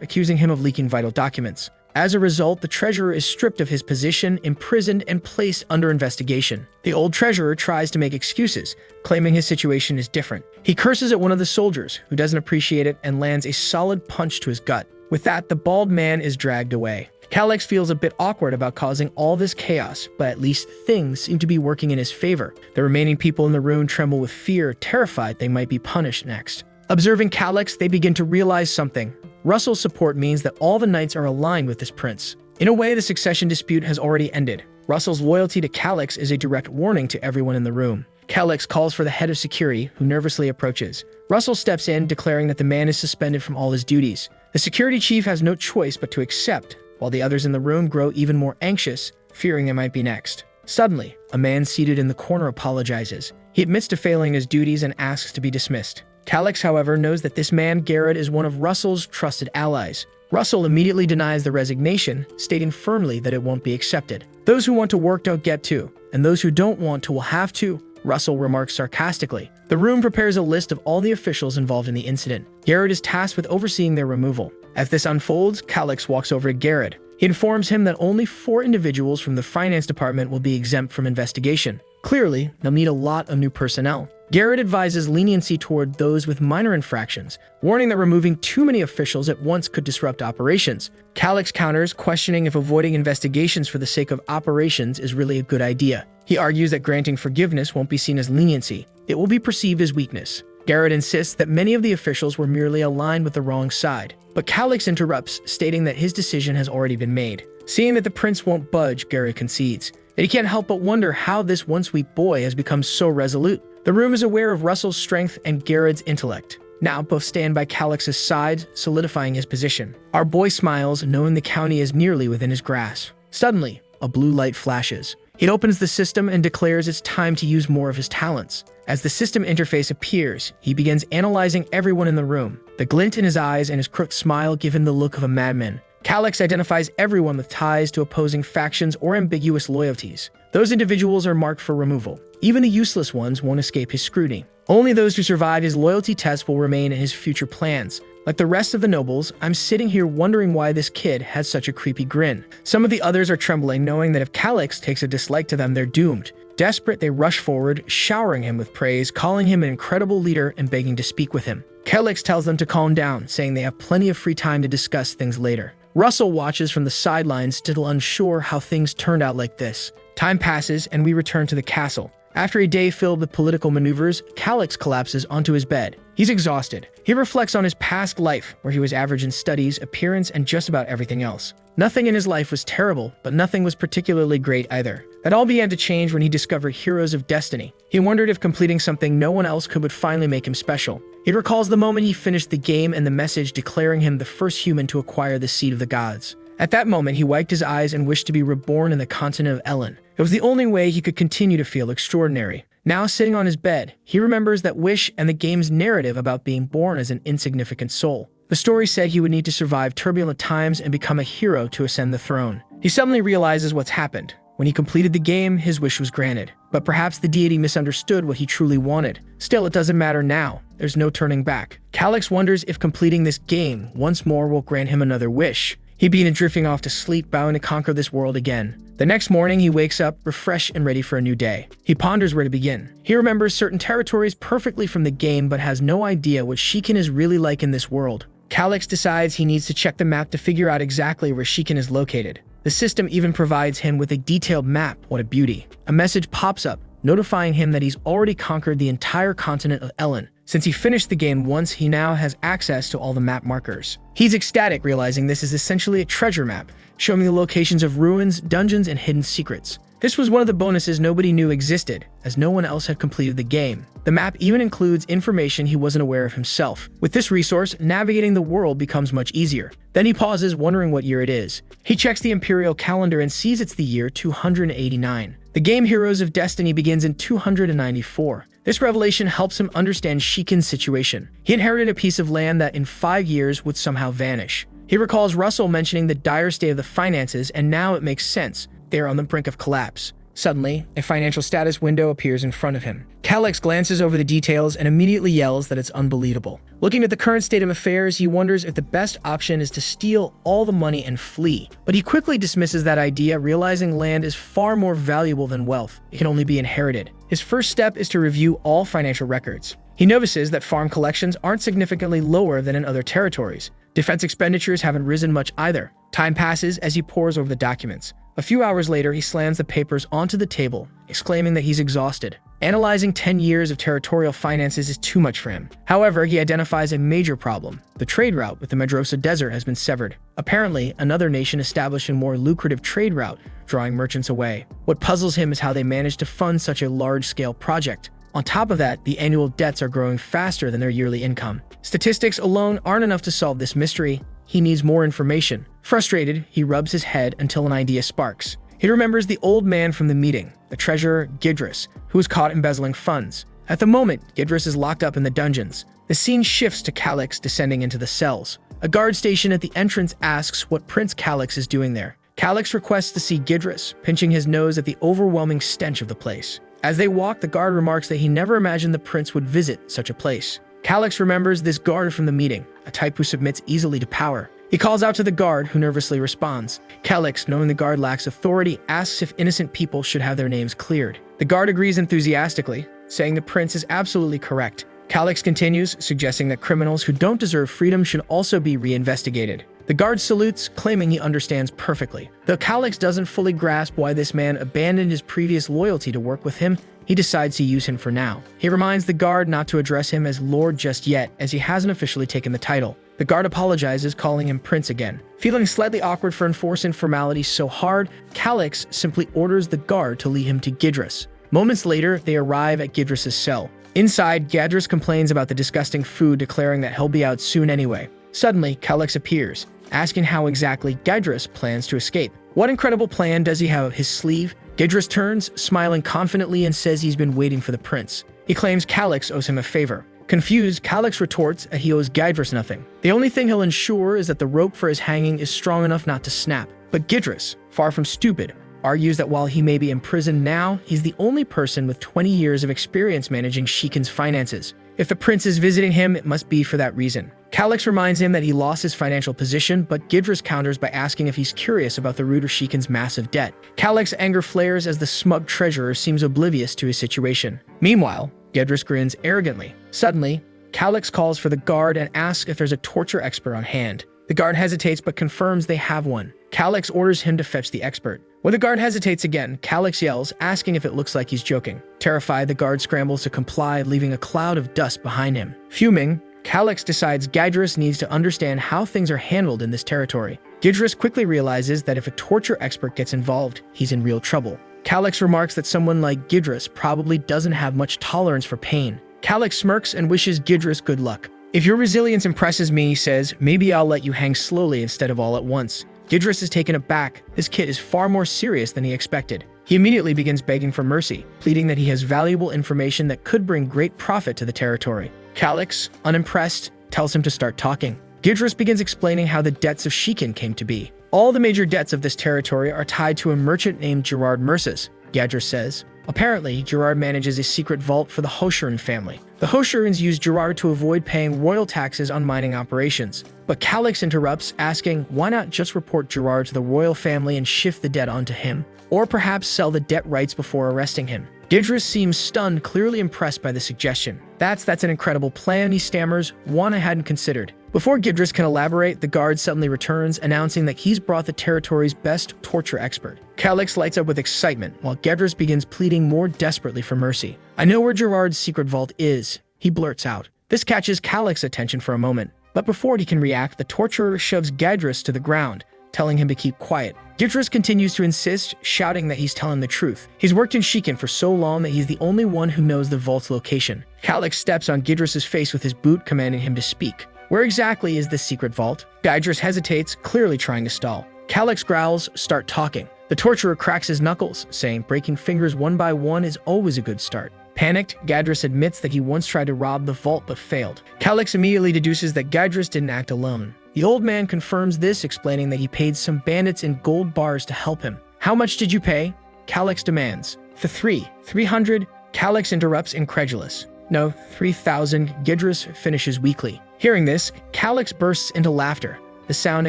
accusing him of leaking vital documents. As a result, the treasurer is stripped of his position, imprisoned, and placed under investigation. The old treasurer tries to make excuses, claiming his situation is different. He curses at one of the soldiers, who doesn't appreciate it, and lands a solid punch to his gut. With that, the bald man is dragged away. Calix feels a bit awkward about causing all this chaos, but at least things seem to be working in his favor. The remaining people in the room tremble with fear, terrified they might be punished next. Observing Calix, they begin to realize something. Russell's support means that all the knights are aligned with this prince. In a way, the succession dispute has already ended. Russell's loyalty to Calix is a direct warning to everyone in the room. Calix calls for the head of security, who nervously approaches. Russell steps in, declaring that the man is suspended from all his duties. The security chief has no choice but to accept, while the others in the room grow even more anxious, fearing they might be next. Suddenly, a man seated in the corner apologizes. He admits to failing his duties and asks to be dismissed. Calix, however, knows that this man, Garrett, is one of Russell's trusted allies. Russell immediately denies the resignation, stating firmly that it won't be accepted. Those who want to work don't get to, and those who don't want to will have to, Russell remarks sarcastically. The room prepares a list of all the officials involved in the incident. Garrett is tasked with overseeing their removal. As this unfolds, Calix walks over to Garrett. He informs him that only 4 individuals from the finance department will be exempt from investigation. Clearly, they'll need a lot of new personnel. Garrett advises leniency toward those with minor infractions, warning that removing too many officials at once could disrupt operations. Calix counters, questioning if avoiding investigations for the sake of operations is really a good idea. He argues that granting forgiveness won't be seen as leniency. It will be perceived as weakness. Garrett insists that many of the officials were merely aligned with the wrong side. But Calix interrupts, stating that his decision has already been made. Seeing that the prince won't budge, Garrett concedes. And he can't help but wonder how this once weak boy has become so resolute. The room is aware of Russell's strength and Garrett's intellect. Now both stand by Calix's side, solidifying his position. Our boy smiles, knowing the county is nearly within his grasp. Suddenly, a blue light flashes. He opens the system and declares it's time to use more of his talents. As the system interface appears, he begins analyzing everyone in the room. The glint in his eyes and his crooked smile give him the look of a madman. Calix identifies everyone with ties to opposing factions or ambiguous loyalties. Those individuals are marked for removal. Even the useless ones won't escape his scrutiny. Only those who survive his loyalty test will remain in his future plans. Like the rest of the nobles, I'm sitting here wondering why this kid has such a creepy grin. Some of the others are trembling, knowing that if Calix takes a dislike to them, they're doomed. Desperate, they rush forward, showering him with praise, calling him an incredible leader and begging to speak with him. Calix tells them to calm down, saying they have plenty of free time to discuss things later. Russell watches from the sidelines, still unsure how things turned out like this. Time passes, and we return to the castle. After a day filled with political maneuvers, Calix collapses onto his bed. He's exhausted. He reflects on his past life, where he was average in studies, appearance, and just about everything else. Nothing in his life was terrible, but nothing was particularly great either. That all began to change when he discovered Heroes of Destiny. He wondered if completing something no one else could would finally make him special. He recalls the moment he finished the game and the message declaring him the first human to acquire the Seed of the Gods. At that moment, he wiped his eyes and wished to be reborn in the continent of Ellen. It was the only way he could continue to feel extraordinary. Now sitting on his bed, he remembers that wish and the game's narrative about being born as an insignificant soul. The story said he would need to survive turbulent times and become a hero to ascend the throne. He suddenly realizes what's happened. When he completed the game, his wish was granted. But perhaps the deity misunderstood what he truly wanted. Still, it doesn't matter now. There's no turning back. Calix wonders if completing this game once more will grant him another wish. He began drifting off to sleep, vowing to conquer this world again. The next morning, he wakes up, refreshed and ready for a new day. He ponders where to begin. He remembers certain territories perfectly from the game, but has no idea what Shiken is really like in this world. Calix decides he needs to check the map to figure out exactly where Shiken is located. The system even provides him with a detailed map. What a beauty. A message pops up, notifying him that he's already conquered the entire continent of Ellen. Since he finished the game once, he now has access to all the map markers. He's ecstatic, realizing this is essentially a treasure map, showing the locations of ruins, dungeons, and hidden secrets. This was one of the bonuses nobody knew existed, as no one else had completed the game. The map even includes information he wasn't aware of himself. With this resource, navigating the world becomes much easier. Then he pauses, wondering what year it is. He checks the imperial calendar and sees it's the year 289. The game Heroes of Destiny begins in 294. This revelation helps him understand Shiken's situation. He inherited a piece of land that in 5 years would somehow vanish. He recalls Russell mentioning the dire state of the finances, and now it makes sense. They are on the brink of collapse. Suddenly, a financial status window appears in front of him. Calix glances over the details and immediately yells that it's unbelievable. Looking at the current state of affairs, he wonders if the best option is to steal all the money and flee. But he quickly dismisses that idea, realizing land is far more valuable than wealth. It can only be inherited. His first step is to review all financial records. He notices that farm collections aren't significantly lower than in other territories. Defense expenditures haven't risen much either. Time passes as he pores over the documents. A few hours later, he slams the papers onto the table, exclaiming that he's exhausted. Analyzing 10 years of territorial finances is too much for him. However, he identifies a major problem. The trade route with the Medrosa Desert has been severed. Apparently, another nation established a more lucrative trade route, drawing merchants away. What puzzles him is how they managed to fund such a large-scale project. On top of that, the annual debts are growing faster than their yearly income. Statistics alone aren't enough to solve this mystery. He needs more information. Frustrated, he rubs his head until an idea sparks. He remembers the old man from the meeting, the treasurer Gidris, who was caught embezzling funds. At the moment, Gidris is locked up in the dungeons. The scene shifts to Calix descending into the cells. A guard stationed at the entrance asks what Prince Calyx is doing there. Calyx requests to see Gidris, pinching his nose at the overwhelming stench of the place. As they walk, the guard remarks that he never imagined the prince would visit such a place. Calyx remembers this guard from the meeting, a type who submits easily to power. He calls out to the guard, who nervously responds. Calyx, knowing the guard lacks authority, asks if innocent people should have their names cleared. The guard agrees enthusiastically, saying the prince is absolutely correct. Calyx continues, suggesting that criminals who don't deserve freedom should also be reinvestigated. The guard salutes, claiming he understands perfectly. Though Calyx doesn't fully grasp why this man abandoned his previous loyalty to work with him, he decides to use him for now. He reminds the guard not to address him as Lord just yet, as he hasn't officially taken the title. The guard apologizes, calling him Prince again. Feeling slightly awkward for enforcing formalities so hard, Calyx simply orders the guard to lead him to Gidris. Moments later, they arrive at Gidris' cell. Inside, Gidris complains about the disgusting food, declaring that he'll be out soon anyway. Suddenly, Calyx appears, asking how exactly Gidris plans to escape. What incredible plan does he have up his sleeve? Gidris turns, smiling confidently, and says he's been waiting for the prince. He claims Calyx owes him a favor. Confused, Calyx retorts that he owes Gidris nothing. The only thing he'll ensure is that the rope for his hanging is strong enough not to snap. But Gidris, far from stupid, argues that while he may be imprisoned now, he's the only person with 20 years of experience managing Shikin's finances. If the prince is visiting him, it must be for that reason. Calyx reminds him that he lost his financial position, but Gidris counters by asking if he's curious about the root of Shikin's massive debt. Calyx's anger flares as the smug treasurer seems oblivious to his situation. Meanwhile, Gidris grins arrogantly. Suddenly, Calyx calls for the guard and asks if there's a torture expert on hand. The guard hesitates but confirms they have one. Calyx orders him to fetch the expert. When the guard hesitates again, Calyx yells, asking if it looks like he's joking. Terrified, the guard scrambles to comply, leaving a cloud of dust behind him. Fuming, Calyx decides Gidris needs to understand how things are handled in this territory. Gidris quickly realizes that if a torture expert gets involved, he's in real trouble. Calyx remarks that someone like Gidris probably doesn't have much tolerance for pain. Calyx smirks and wishes Gidris good luck. If your resilience impresses me, he says, maybe I'll let you hang slowly instead of all at once. Gidris is taken aback. This kid is far more serious than he expected. He immediately begins begging for mercy, pleading that he has valuable information that could bring great profit to the territory. Calyx, unimpressed, tells him to start talking. Gidris begins explaining how the debts of Shikin came to be. All the major debts of this territory are tied to a merchant named Gerard Merces, Gidris says. Apparently, Gerard manages a secret vault for the Hoshurin family. The Hoshurins use Gerard to avoid paying royal taxes on mining operations. But Calyx interrupts, asking why not just report Gerard to the royal family and shift the debt onto him? Or perhaps sell the debt rights before arresting him. Gidris seems stunned, clearly impressed by the suggestion. That's an incredible plan, he stammers, one I hadn't considered. Before Gidris can elaborate, the guard suddenly returns, announcing that he's brought the territory's best torture expert. Calyx lights up with excitement, while Gidris begins pleading more desperately for mercy. I know where Gerard's secret vault is, he blurts out. This catches Calyx's attention for a moment, but before he can react, the torturer shoves Gidris to the ground, telling him to keep quiet. Gidris continues to insist, shouting that he's telling the truth. He's worked in Shikin for so long that he's the only one who knows the vault's location. Calyx steps on Gidris' face with his boot, commanding him to speak. Where exactly is this secret vault? Gidris hesitates, clearly trying to stall. Calyx growls, start talking. The torturer cracks his knuckles, saying breaking fingers one by one is always a good start. Panicked, Gidris admits that he once tried to rob the vault but failed. Calyx immediately deduces that Gidris didn't act alone. The old man confirms this, explaining that he paid some bandits in gold bars to help him. How much did you pay? Calyx demands. 300. Calyx interrupts, incredulous. No, 3,000, Gidris finishes weakly. Hearing this, Calyx bursts into laughter, the sound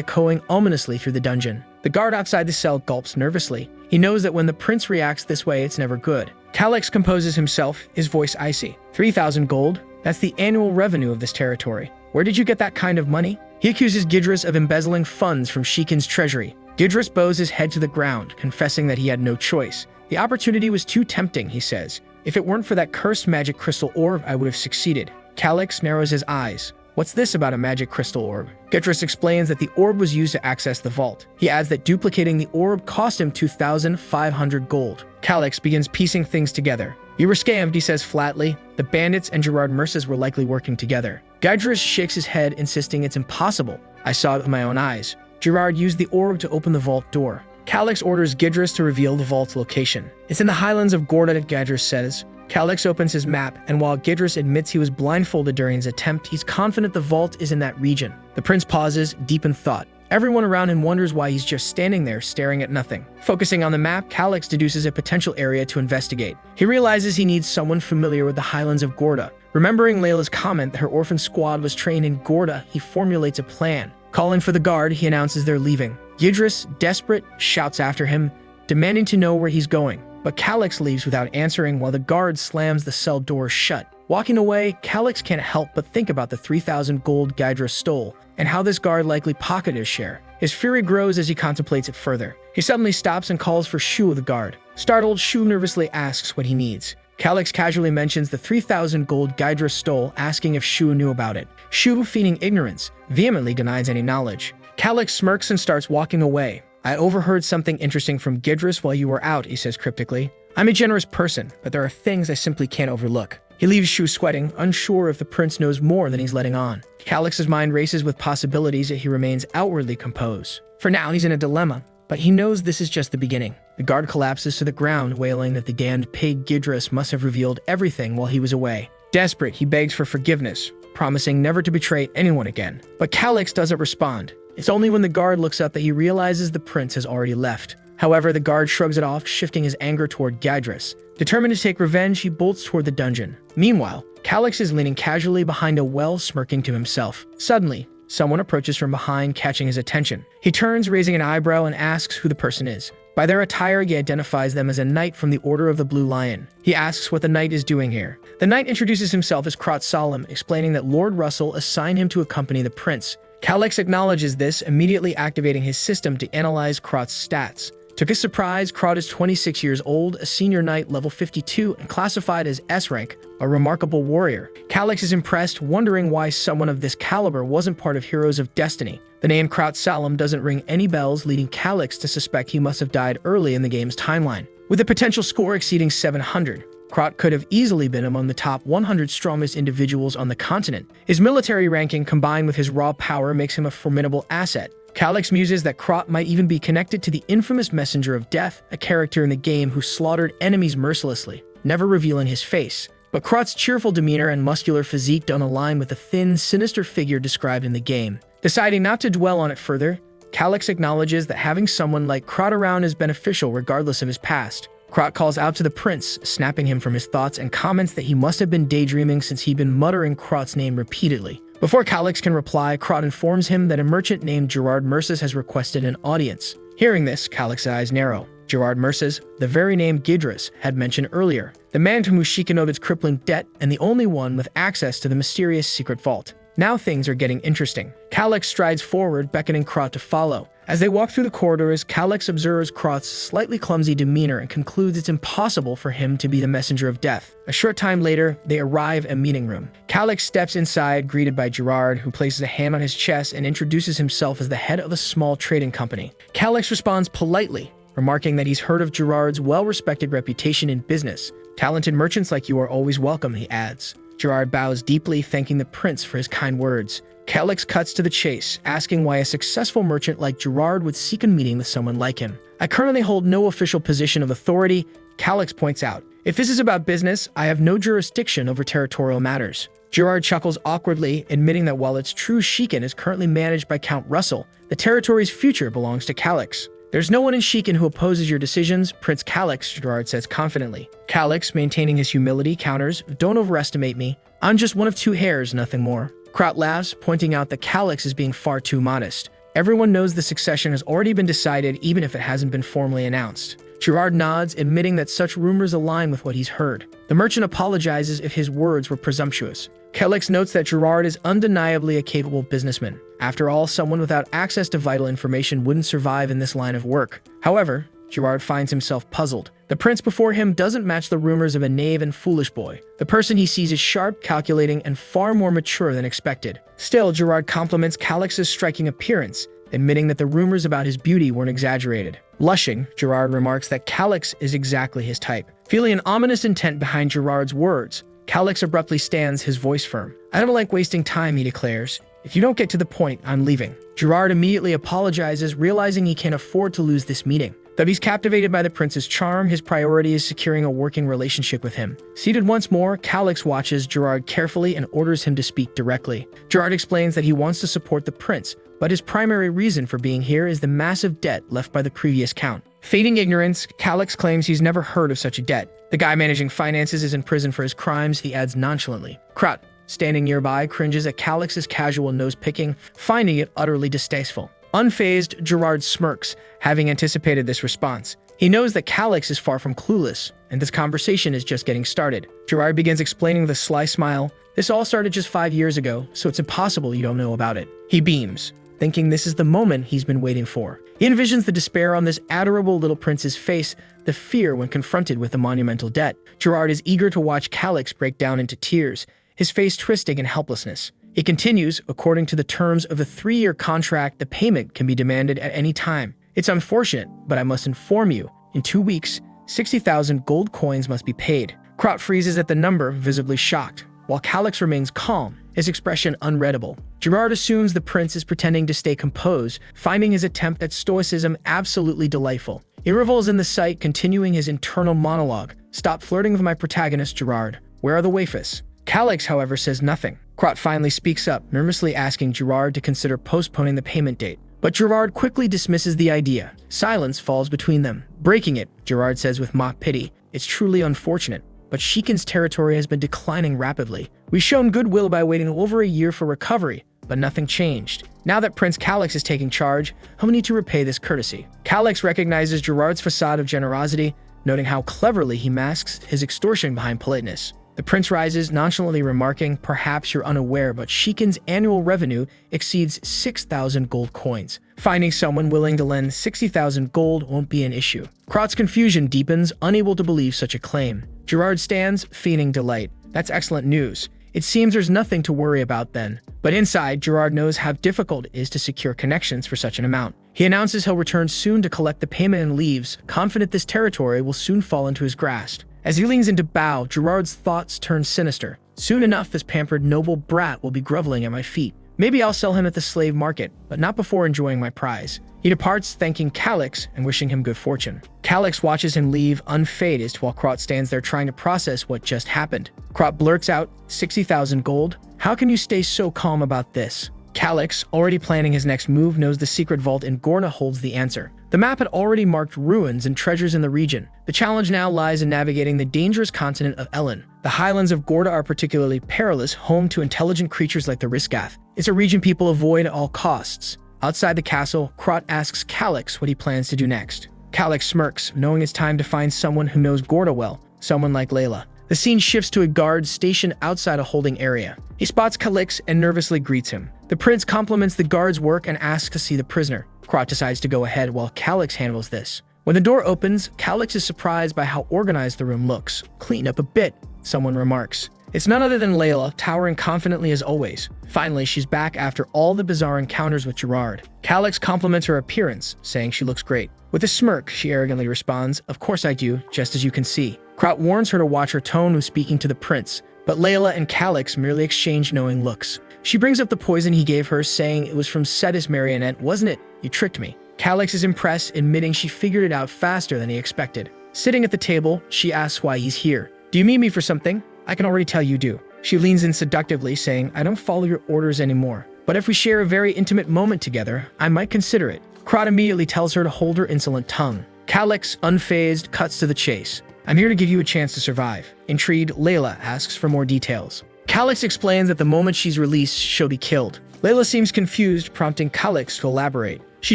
echoing ominously through the dungeon. The guard outside the cell gulps nervously. He knows that when the prince reacts this way, it's never good. Calyx composes himself, his voice icy. 3,000 gold? That's the annual revenue of this territory. Where did you get that kind of money? He accuses Gidris of embezzling funds from Shikin's treasury. Gidris bows his head to the ground, confessing that he had no choice. The opportunity was too tempting, he says. If it weren't for that cursed magic crystal orb, I would have succeeded. Calyx narrows his eyes. What's this about a magic crystal orb? Gidris explains that the orb was used to access the vault. He adds that duplicating the orb cost him 2,500 gold. Calyx begins piecing things together. You were scammed, he says flatly. The bandits and Gerard Merces were likely working together. Gidris shakes his head, insisting it's impossible. I saw it with my own eyes. Gerard used the orb to open the vault door. Calyx orders Gidris to reveal the vault's location. It's in the highlands of Gorda, Gidris says. Calix opens his map, and while Gidris admits he was blindfolded during his attempt, he's confident the vault is in that region. The prince pauses, deep in thought. Everyone around him wonders why he's just standing there, staring at nothing. Focusing on the map, Calix deduces a potential area to investigate. He realizes he needs someone familiar with the highlands of Gorda. Remembering Layla's comment that her orphan squad was trained in Gorda, he formulates a plan. Calling for the guard, he announces they're leaving. Gidris, desperate, shouts after him, demanding to know where he's going. But Calix leaves without answering while the guard slams the cell door shut. Walking away, Calix can't help but think about the 3,000 gold Gidris stole, and how this guard likely pocketed his share. His fury grows as he contemplates it further. He suddenly stops and calls for Shu, the guard. Startled, Shu nervously asks what he needs. Calix casually mentions the 3,000 gold Gidris stole, asking if Shu knew about it. Shu, feigning ignorance, vehemently denies any knowledge. Calix smirks and starts walking away. I overheard something interesting from Gidris while you were out, he says cryptically. I'm a generous person, but there are things I simply can't overlook. He leaves Shu sweating, unsure if the prince knows more than he's letting on. Calix's mind races with possibilities, yet he remains outwardly composed. For now, he's in a dilemma, but he knows this is just the beginning. The guard collapses to the ground, wailing that the damned pig Gidris must have revealed everything while he was away. Desperate, he begs for forgiveness, promising never to betray anyone again. But Calix doesn't respond. It's only when the guard looks up that he realizes the prince has already left. However, the guard shrugs it off, shifting his anger toward Gidris. Determined to take revenge, he bolts toward the dungeon. Meanwhile, Calix is leaning casually behind a well, smirking to himself. Suddenly, someone approaches from behind, catching his attention. He turns, raising an eyebrow, and asks who the person is. By their attire, he identifies them as a knight from the Order of the Blue Lion. He asks what the knight is doing here. The knight introduces himself as Krot Solemn, explaining that Lord Russell assigned him to accompany the prince. Calix acknowledges this, immediately activating his system to analyze Krot's stats. To his surprise, Krot is 26 years old, a senior knight level 52, and classified as S rank, a remarkable warrior. Calix is impressed, wondering why someone of this caliber wasn't part of Heroes of Destiny. The name Krot Solemn doesn't ring any bells, leading Calix to suspect he must have died early in the game's timeline. With a potential score exceeding 700, Krot could have easily been among the top 100 strongest individuals on the continent. His military ranking combined with his raw power makes him a formidable asset. Calix muses that Krot might even be connected to the infamous Messenger of Death, a character in the game who slaughtered enemies mercilessly, never revealing his face. But Krot's cheerful demeanor and muscular physique don't align with the thin, sinister figure described in the game. Deciding not to dwell on it further, Calix acknowledges that having someone like Krot around is beneficial regardless of his past. Krot calls out to the prince, snapping him from his thoughts, and comments that he must have been daydreaming since he'd been muttering Krot's name repeatedly. Before Calix can reply, Krot informs him that a merchant named Gerard Merces has requested an audience. Hearing this, Calix's eyes narrow. Gerard Merces, the very name Gidris had mentioned earlier, the man to whom Sheikah owed its crippling debt and the only one with access to the mysterious secret vault. Now things are getting interesting. Calix strides forward, beckoning Krot to follow. As they walk through the corridors, Calix observes Krot's slightly clumsy demeanor and concludes it's impossible for him to be the Messenger of Death. A short time later, they arrive at a meeting room. Calix steps inside, greeted by Gerard, who places a hand on his chest and introduces himself as the head of a small trading company. Calix responds politely, remarking that he's heard of Gerard's well-respected reputation in business. Talented merchants like you are always welcome, he adds. Gerard bows deeply, thanking the prince for his kind words. Calix cuts to the chase, asking why a successful merchant like Gerard would seek a meeting with someone like him. I currently hold no official position of authority, Calix points out. If this is about business, I have no jurisdiction over territorial matters. Gerard chuckles awkwardly, admitting that while it's true Sheikah is currently managed by Count Russell, the territory's future belongs to Calix. There's no one in Sheikah who opposes your decisions, Prince Calix, Gerard says confidently. Calix, maintaining his humility, counters, don't overestimate me. I'm just one of two heirs, nothing more. Krot laughs, pointing out that Calix is being far too modest. Everyone knows the succession has already been decided, even if it hasn't been formally announced. Gerard nods, admitting that such rumors align with what he's heard. The merchant apologizes if his words were presumptuous. Calix notes that Gerard is undeniably a capable businessman. After all, someone without access to vital information wouldn't survive in this line of work. However, Gerard finds himself puzzled. The prince before him doesn't match the rumors of a knave and foolish boy. The person he sees is sharp, calculating, and far more mature than expected. Still, Gerard compliments Calix's striking appearance, admitting that the rumors about his beauty weren't exaggerated. Blushing, Gerard remarks that Calix is exactly his type. Feeling an ominous intent behind Gerard's words, Calix abruptly stands, his voice firm. I don't like wasting time, he declares. If you don't get to the point, I'm leaving. Gerard immediately apologizes, realizing he can't afford to lose this meeting. Though he's captivated by the prince's charm, his priority is securing a working relationship with him. Seated once more, Calix watches Gerard carefully and orders him to speak directly. Gerard explains that he wants to support the prince, but his primary reason for being here is the massive debt left by the previous count. Feigning ignorance, Calix claims he's never heard of such a debt. The guy managing finances is in prison for his crimes, he adds nonchalantly. Krat, standing nearby, cringes at Calix's casual nose-picking, finding it utterly distasteful. Unfazed, Gerard smirks, having anticipated this response. He knows that Calix is far from clueless, and this conversation is just getting started. Gerard begins explaining with a sly smile, "This all started just 5 years ago, so it's impossible you don't know about it." He beams, thinking this is the moment he's been waiting for. He envisions the despair on this adorable little prince's face, the fear when confronted with the monumental debt. Gerard is eager to watch Calix break down into tears, his face twisting in helplessness. He continues, according to the terms of the 3-year contract, the payment can be demanded at any time. It's unfortunate, but I must inform you, in 2 weeks, 60,000 gold coins must be paid. Krat freezes at the number, visibly shocked, while Calix remains calm, his expression unreadable. Gerard assumes the prince is pretending to stay composed, finding his attempt at stoicism absolutely delightful. He revels in the sight, continuing his internal monologue. "Stop flirting with my protagonist, Gerard. Where are the wafers?" Calix, however, says nothing. Krat finally speaks up, nervously asking Gerard to consider postponing the payment date. But Gerard quickly dismisses the idea. Silence falls between them. Breaking it, Gerard says with mock pity, "It's truly unfortunate, but Shikin's territory has been declining rapidly. We've shown goodwill by waiting over a year for recovery, but nothing changed. Now that Prince Calix is taking charge, he'll need to repay this courtesy." Calix recognizes Gerard's facade of generosity, noting how cleverly he masks his extortion behind politeness. The prince rises, nonchalantly remarking, "Perhaps you're unaware, but Shikin's annual revenue exceeds 6,000 gold coins. Finding someone willing to lend 60,000 gold won't be an issue." Krat's confusion deepens, unable to believe such a claim. Gerard stands, feigning delight. "That's excellent news. It seems there's nothing to worry about then." But inside, Gerard knows how difficult it is to secure connections for such an amount. He announces he'll return soon to collect the payment and leaves, confident this territory will soon fall into his grasp. As he leans in to bow, Gerard's thoughts turn sinister. Soon enough, this pampered noble brat will be groveling at my feet. Maybe I'll sell him at the slave market, but not before enjoying my prize. He departs, thanking Calix and wishing him good fortune. Calix watches him leave, unfazed, while Krat stands there trying to process what just happened. Krat blurts out, 60,000 gold? How can you stay so calm about this?" Calix, already planning his next move, knows the secret vault in Gorna holds the answer. The map had already marked ruins and treasures in the region. The challenge now lies in navigating the dangerous continent of Elen. The highlands of Gorda are particularly perilous, home to intelligent creatures like the Riskath. It's a region people avoid at all costs. Outside the castle, Krat asks Calix what he plans to do next. Calix smirks, knowing it's time to find someone who knows Gorda well, someone like Layla. The scene shifts to a guard stationed outside a holding area. He spots Calix and nervously greets him. The prince compliments the guard's work and asks to see the prisoner. Krat decides to go ahead while Calix handles this. When the door opens, Calix is surprised by how organized the room looks. "Clean up a bit," someone remarks. It's none other than Layla, towering confidently as always. Finally, she's back after all the bizarre encounters with Gerard. Calix compliments her appearance, saying she looks great. With a smirk, she arrogantly responds, "Of course I do, just as you can see." Krat warns her to watch her tone when speaking to the prince, but Layla and Calix merely exchange knowing looks. She brings up the poison he gave her, saying it was from Cetus Marionette, wasn't it? You tricked me. Calix is impressed, admitting she figured it out faster than he expected. Sitting at the table, she asks why he's here. "Do you mean me for something? I can already tell you do." She leans in seductively, saying, "I don't follow your orders anymore. But if we share a very intimate moment together, I might consider it." Krat immediately tells her to hold her insolent tongue. Calix, unfazed, cuts to the chase. "I'm here to give you a chance to survive." Intrigued, Layla asks for more details. Calix explains that the moment she's released, she'll be killed. Layla seems confused, prompting Calix to elaborate. She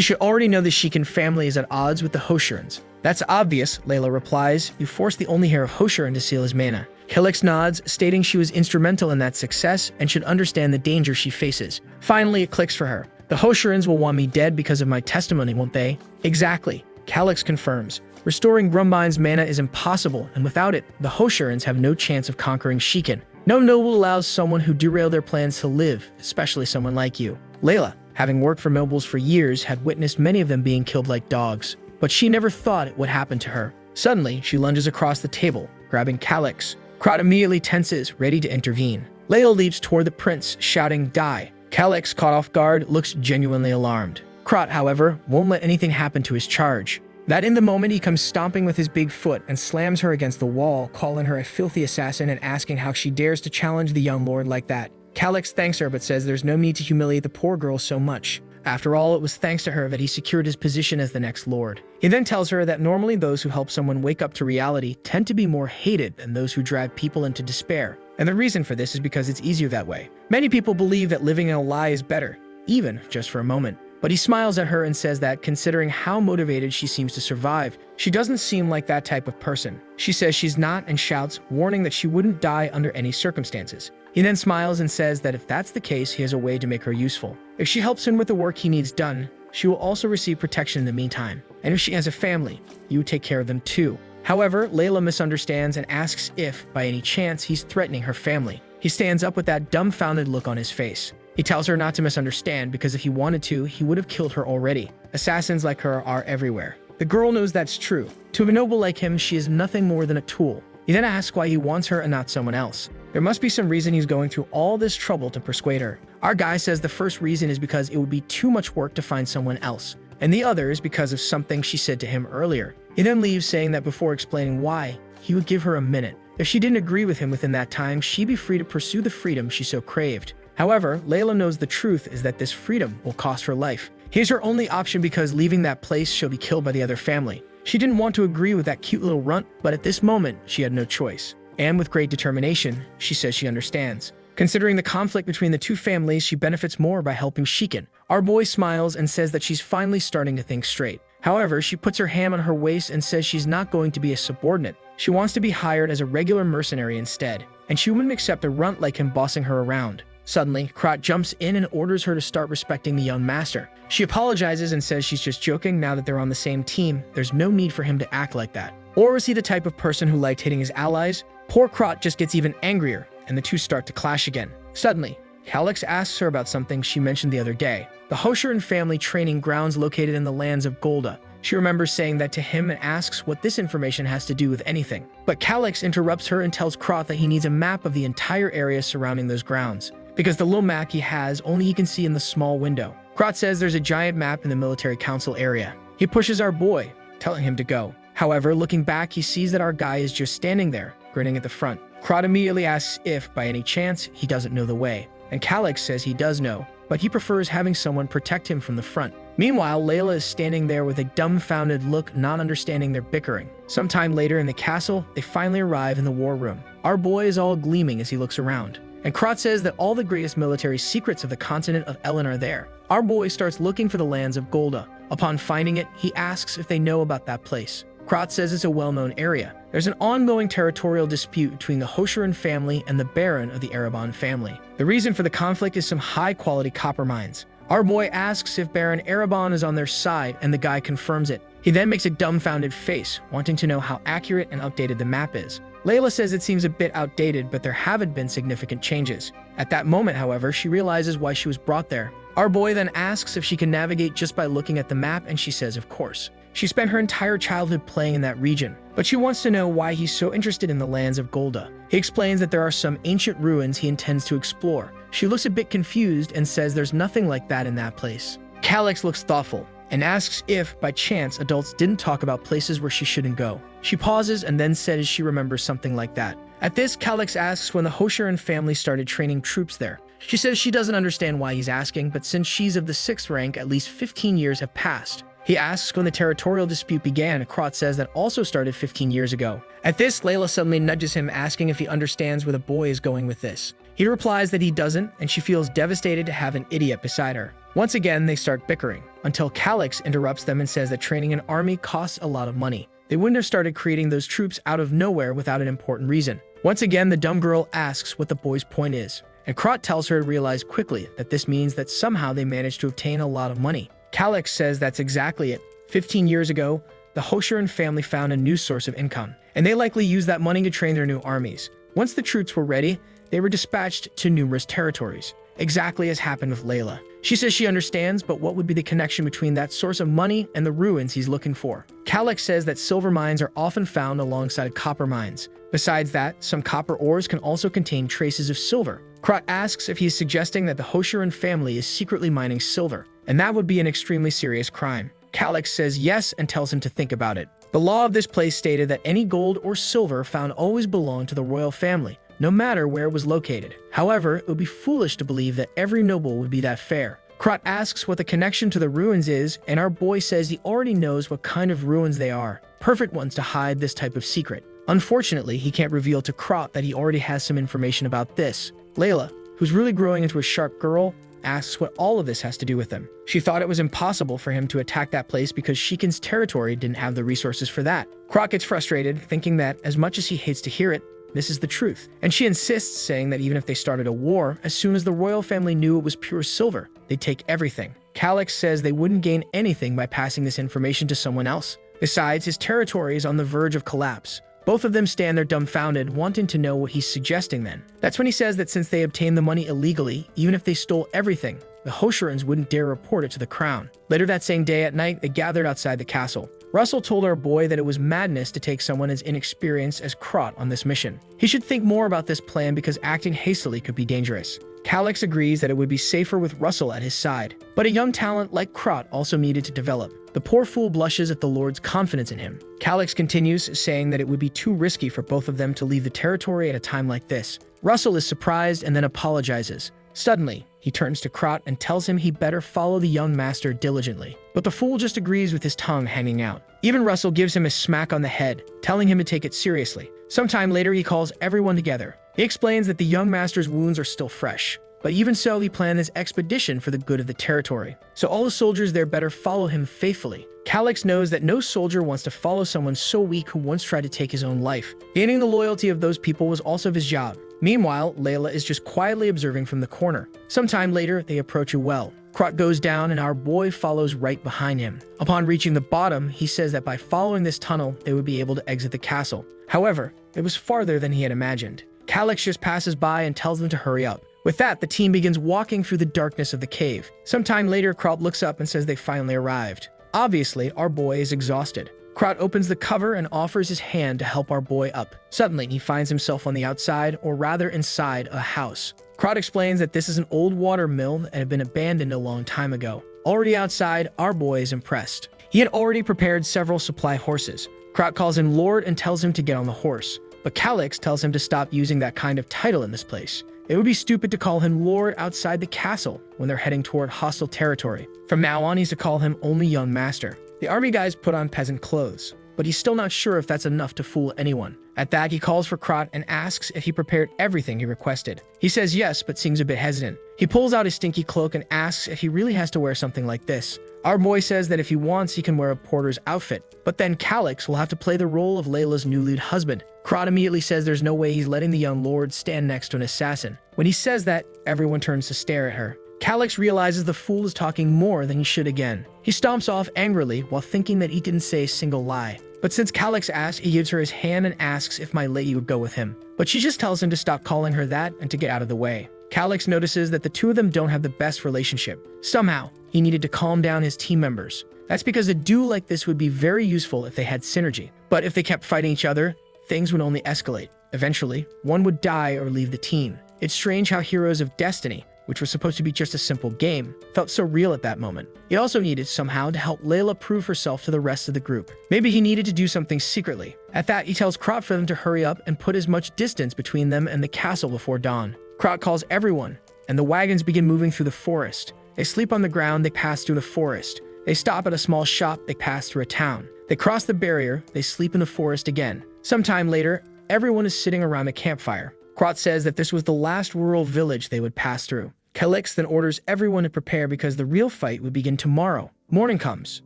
should already know the Shikin family is at odds with the Hoshirans. "That's obvious," Layla replies. "You forced the only heir of Hoshiran to seal his mana." Calix nods, stating she was instrumental in that success and should understand the danger she faces. Finally, it clicks for her. "The Hoshirans will want me dead because of my testimony, won't they?" "Exactly," Calix confirms. "Restoring Grumbein's mana is impossible, and without it, the Hoshirans have no chance of conquering Shikin. No noble allows someone who derailed their plans to live, especially someone like you." Layla, having worked for nobles for years, had witnessed many of them being killed like dogs, but she never thought it would happen to her. Suddenly, she lunges across the table, grabbing Calix. Krat immediately tenses, ready to intervene. Layla leaps toward the prince, shouting, "Die!" Calix, caught off guard, looks genuinely alarmed. Krat, however, won't let anything happen to his charge. That in the moment he comes stomping with his big foot and slams her against the wall, calling her a filthy assassin and asking how she dares to challenge the young lord like that. Calix thanks her but says there's no need to humiliate the poor girl so much. After all, it was thanks to her that he secured his position as the next lord. He then tells her that normally those who help someone wake up to reality tend to be more hated than those who drag people into despair. And the reason for this is because it's easier that way. Many people believe that living in a lie is better, even just for a moment. But he smiles at her and says that considering how motivated she seems to survive, she doesn't seem like that type of person. She says she's not and shouts, warning that she wouldn't die under any circumstances. He then smiles and says that if that's the case, he has a way to make her useful. If she helps him with the work he needs done, she will also receive protection in the meantime. And if she has a family, you would take care of them too. However, Layla misunderstands and asks if, by any chance, he's threatening her family. He stands up with that dumbfounded look on his face. He tells her not to misunderstand because if he wanted to, he would have killed her already. Assassins like her are everywhere. The girl knows that's true. To a noble like him, she is nothing more than a tool. He then asks why he wants her and not someone else. There must be some reason he's going through all this trouble to persuade her. Our guy says the first reason is because it would be too much work to find someone else, and the other is because of something she said to him earlier. He then leaves saying that before explaining why, he would give her a minute. If she didn't agree with him within that time, she'd be free to pursue the freedom she so craved. However, Layla knows the truth is that this freedom will cost her life. Here's her only option because leaving that place, she'll be killed by the other family. She didn't want to agree with that cute little runt, but at this moment, she had no choice. And with great determination, she says she understands. Considering the conflict between the two families, she benefits more by helping Shiken. Our boy smiles and says that she's finally starting to think straight. However, she puts her hand on her waist and says she's not going to be a subordinate. She wants to be hired as a regular mercenary instead, and she wouldn't accept a runt like him bossing her around. Suddenly, Krot jumps in and orders her to start respecting the young master. She apologizes and says she's just joking now that they're on the same team. There's no need for him to act like that. Or was he the type of person who liked hitting his allies? Poor Krot just gets even angrier, and the two start to clash again. Suddenly, Calix asks her about something she mentioned the other day, the Hoshiran family training grounds located in the lands of Golda. She remembers saying that to him and asks what this information has to do with anything. But Calix interrupts her and tells Krot that he needs a map of the entire area surrounding those grounds, because the little map he has only he can see in the small window. Krot says there's a giant map in the military council area. He pushes our boy, telling him to go. However, looking back, he sees that our guy is just standing there, grinning at the front. Krot immediately asks if, by any chance, he doesn't know the way. And Calix says he does know, but he prefers having someone protect him from the front. Meanwhile, Layla is standing there with a dumbfounded look, not understanding their bickering. Sometime later in the castle, they finally arrive in the war room. Our boy is all gleaming as he looks around. And Krot says that all the greatest military secrets of the continent of Elen are there. Our boy starts looking for the lands of Golda. Upon finding it, he asks if they know about that place. Krot says it's a well-known area. There's an ongoing territorial dispute between the Hoshiran family and the Baron of the Ereban family. The reason for the conflict is some high-quality copper mines. Our boy asks if Baron Ereban is on their side, and the guy confirms it. He then makes a dumbfounded face, wanting to know how accurate and updated the map is. Layla says it seems a bit outdated, but there haven't been significant changes. At that moment, however, she realizes why she was brought there. Our boy then asks if she can navigate just by looking at the map, and she says of course. She spent her entire childhood playing in that region, but she wants to know why he's so interested in the lands of Golda. He explains that there are some ancient ruins he intends to explore. She looks a bit confused and says there's nothing like that in that place. Calix looks thoughtful and asks if, by chance, adults didn't talk about places where she shouldn't go. She pauses and then says she remembers something like that. At this, Calix asks when the Hoshiran family started training troops there. She says she doesn't understand why he's asking, but since she's of the 6th rank, at least 15 years have passed. He asks when the territorial dispute began. Krot says that also started 15 years ago. At this, Layla suddenly nudges him, asking if he understands where the boy is going with this. He replies that he doesn't, and she feels devastated to have an idiot beside her. Once again, they start bickering, until Calix interrupts them and says that training an army costs a lot of money. They wouldn't have started creating those troops out of nowhere without an important reason. Once again, the dumb girl asks what the boy's point is, and Krot tells her to realize quickly that this means that somehow they managed to obtain a lot of money. Calix says that's exactly it. 15 years ago, the Hoshiran family found a new source of income, and they likely used that money to train their new armies. Once the troops were ready, they were dispatched to numerous territories, exactly as happened with Layla. She says she understands, but what would be the connection between that source of money and the ruins he's looking for? Calix says that silver mines are often found alongside copper mines. Besides that, some copper ores can also contain traces of silver. Krot asks if he's suggesting that the Hoshiran family is secretly mining silver, and that would be an extremely serious crime. Calix says yes and tells him to think about it. The law of this place stated that any gold or silver found always belonged to the royal family, no matter where it was located. However, it would be foolish to believe that every noble would be that fair. Krot asks what the connection to the ruins is, and our boy says he already knows what kind of ruins they are. Perfect ones to hide this type of secret. Unfortunately, he can't reveal to Krot that he already has some information about this. Layla, who's really growing into a sharp girl, asks what all of this has to do with him. She thought it was impossible for him to attack that place because Shikin's territory didn't have the resources for that. Krot gets frustrated, thinking that, as much as he hates to hear it, this is the truth. And she insists, saying that even if they started a war, as soon as the royal family knew it was pure silver, they'd take everything. Calix says they wouldn't gain anything by passing this information to someone else. Besides, his territory is on the verge of collapse. Both of them stand there dumbfounded, wanting to know what he's suggesting then. That's when he says that since they obtained the money illegally, even if they stole everything, the Hoshirans wouldn't dare report it to the crown. Later that same day at night, they gathered outside the castle. Russell told our boy that it was madness to take someone as inexperienced as Krot on this mission. He should think more about this plan because acting hastily could be dangerous. Calix agrees that it would be safer with Russell at his side, but a young talent like Krot also needed to develop. The poor fool blushes at the Lord's confidence in him. Calix continues, saying that it would be too risky for both of them to leave the territory at a time like this. Russell is surprised and then apologizes. Suddenly, he turns to Krot and tells him he better follow the young master diligently. But the fool just agrees with his tongue hanging out. Even Russell gives him a smack on the head, telling him to take it seriously. Sometime later, he calls everyone together. He explains that the young master's wounds are still fresh. But even so, he planned this expedition for the good of the territory. So all the soldiers there better follow him faithfully. Calix knows that no soldier wants to follow someone so weak who once tried to take his own life. Gaining the loyalty of those people was also his job. Meanwhile, Layla is just quietly observing from the corner. Sometime later, they approach a well. Krot goes down and our boy follows right behind him. Upon reaching the bottom, he says that by following this tunnel, they would be able to exit the castle. However, it was farther than he had imagined. Calix just passes by and tells them to hurry up. With that, the team begins walking through the darkness of the cave. Sometime later, Krot looks up and says they finally arrived. Obviously, our boy is exhausted. Krot opens the cover and offers his hand to help our boy up. Suddenly, he finds himself on the outside, or rather inside, a house. Krot explains that this is an old water mill that had been abandoned a long time ago. Already outside, our boy is impressed. He had already prepared several supply horses. Krot calls him Lord and tells him to get on the horse. But Calix tells him to stop using that kind of title in this place. It would be stupid to call him Lord outside the castle when they're heading toward hostile territory. From now on, he's to call him only Young Master. The army guys put on peasant clothes, but he's still not sure if that's enough to fool anyone. At that, he calls for Krot and asks if he prepared everything he requested. He says yes, but seems a bit hesitant. He pulls out his stinky cloak and asks if he really has to wear something like this. Our boy says that if he wants, he can wear a porter's outfit, but then Calix will have to play the role of Layla's newly husband. Krot immediately says there's no way he's letting the young lord stand next to an assassin. When he says that, everyone turns to stare at her. Calix realizes the fool is talking more than he should again. He stomps off angrily while thinking that he didn't say a single lie. But since Calix asked, he gives her his hand and asks if my lady would go with him. But she just tells him to stop calling her that and to get out of the way. Calix notices that the two of them don't have the best relationship. Somehow, he needed to calm down his team members. That's because a duo like this would be very useful if they had synergy. But if they kept fighting each other, things would only escalate. Eventually, one would die or leave the team. It's strange how Heroes of Destiny, which was supposed to be just a simple game, felt so real at that moment. He also needed somehow to help Layla prove herself to the rest of the group. Maybe he needed to do something secretly. At that, he tells Krot for them to hurry up and put as much distance between them and the castle before dawn. Krot calls everyone, and the wagons begin moving through the forest. They sleep on the ground, they pass through the forest. They stop at a small shop, they pass through a town. They cross the barrier, they sleep in the forest again. Sometime later, everyone is sitting around a campfire. Krot says that this was the last rural village they would pass through. Calix then orders everyone to prepare because the real fight would begin tomorrow. Morning comes.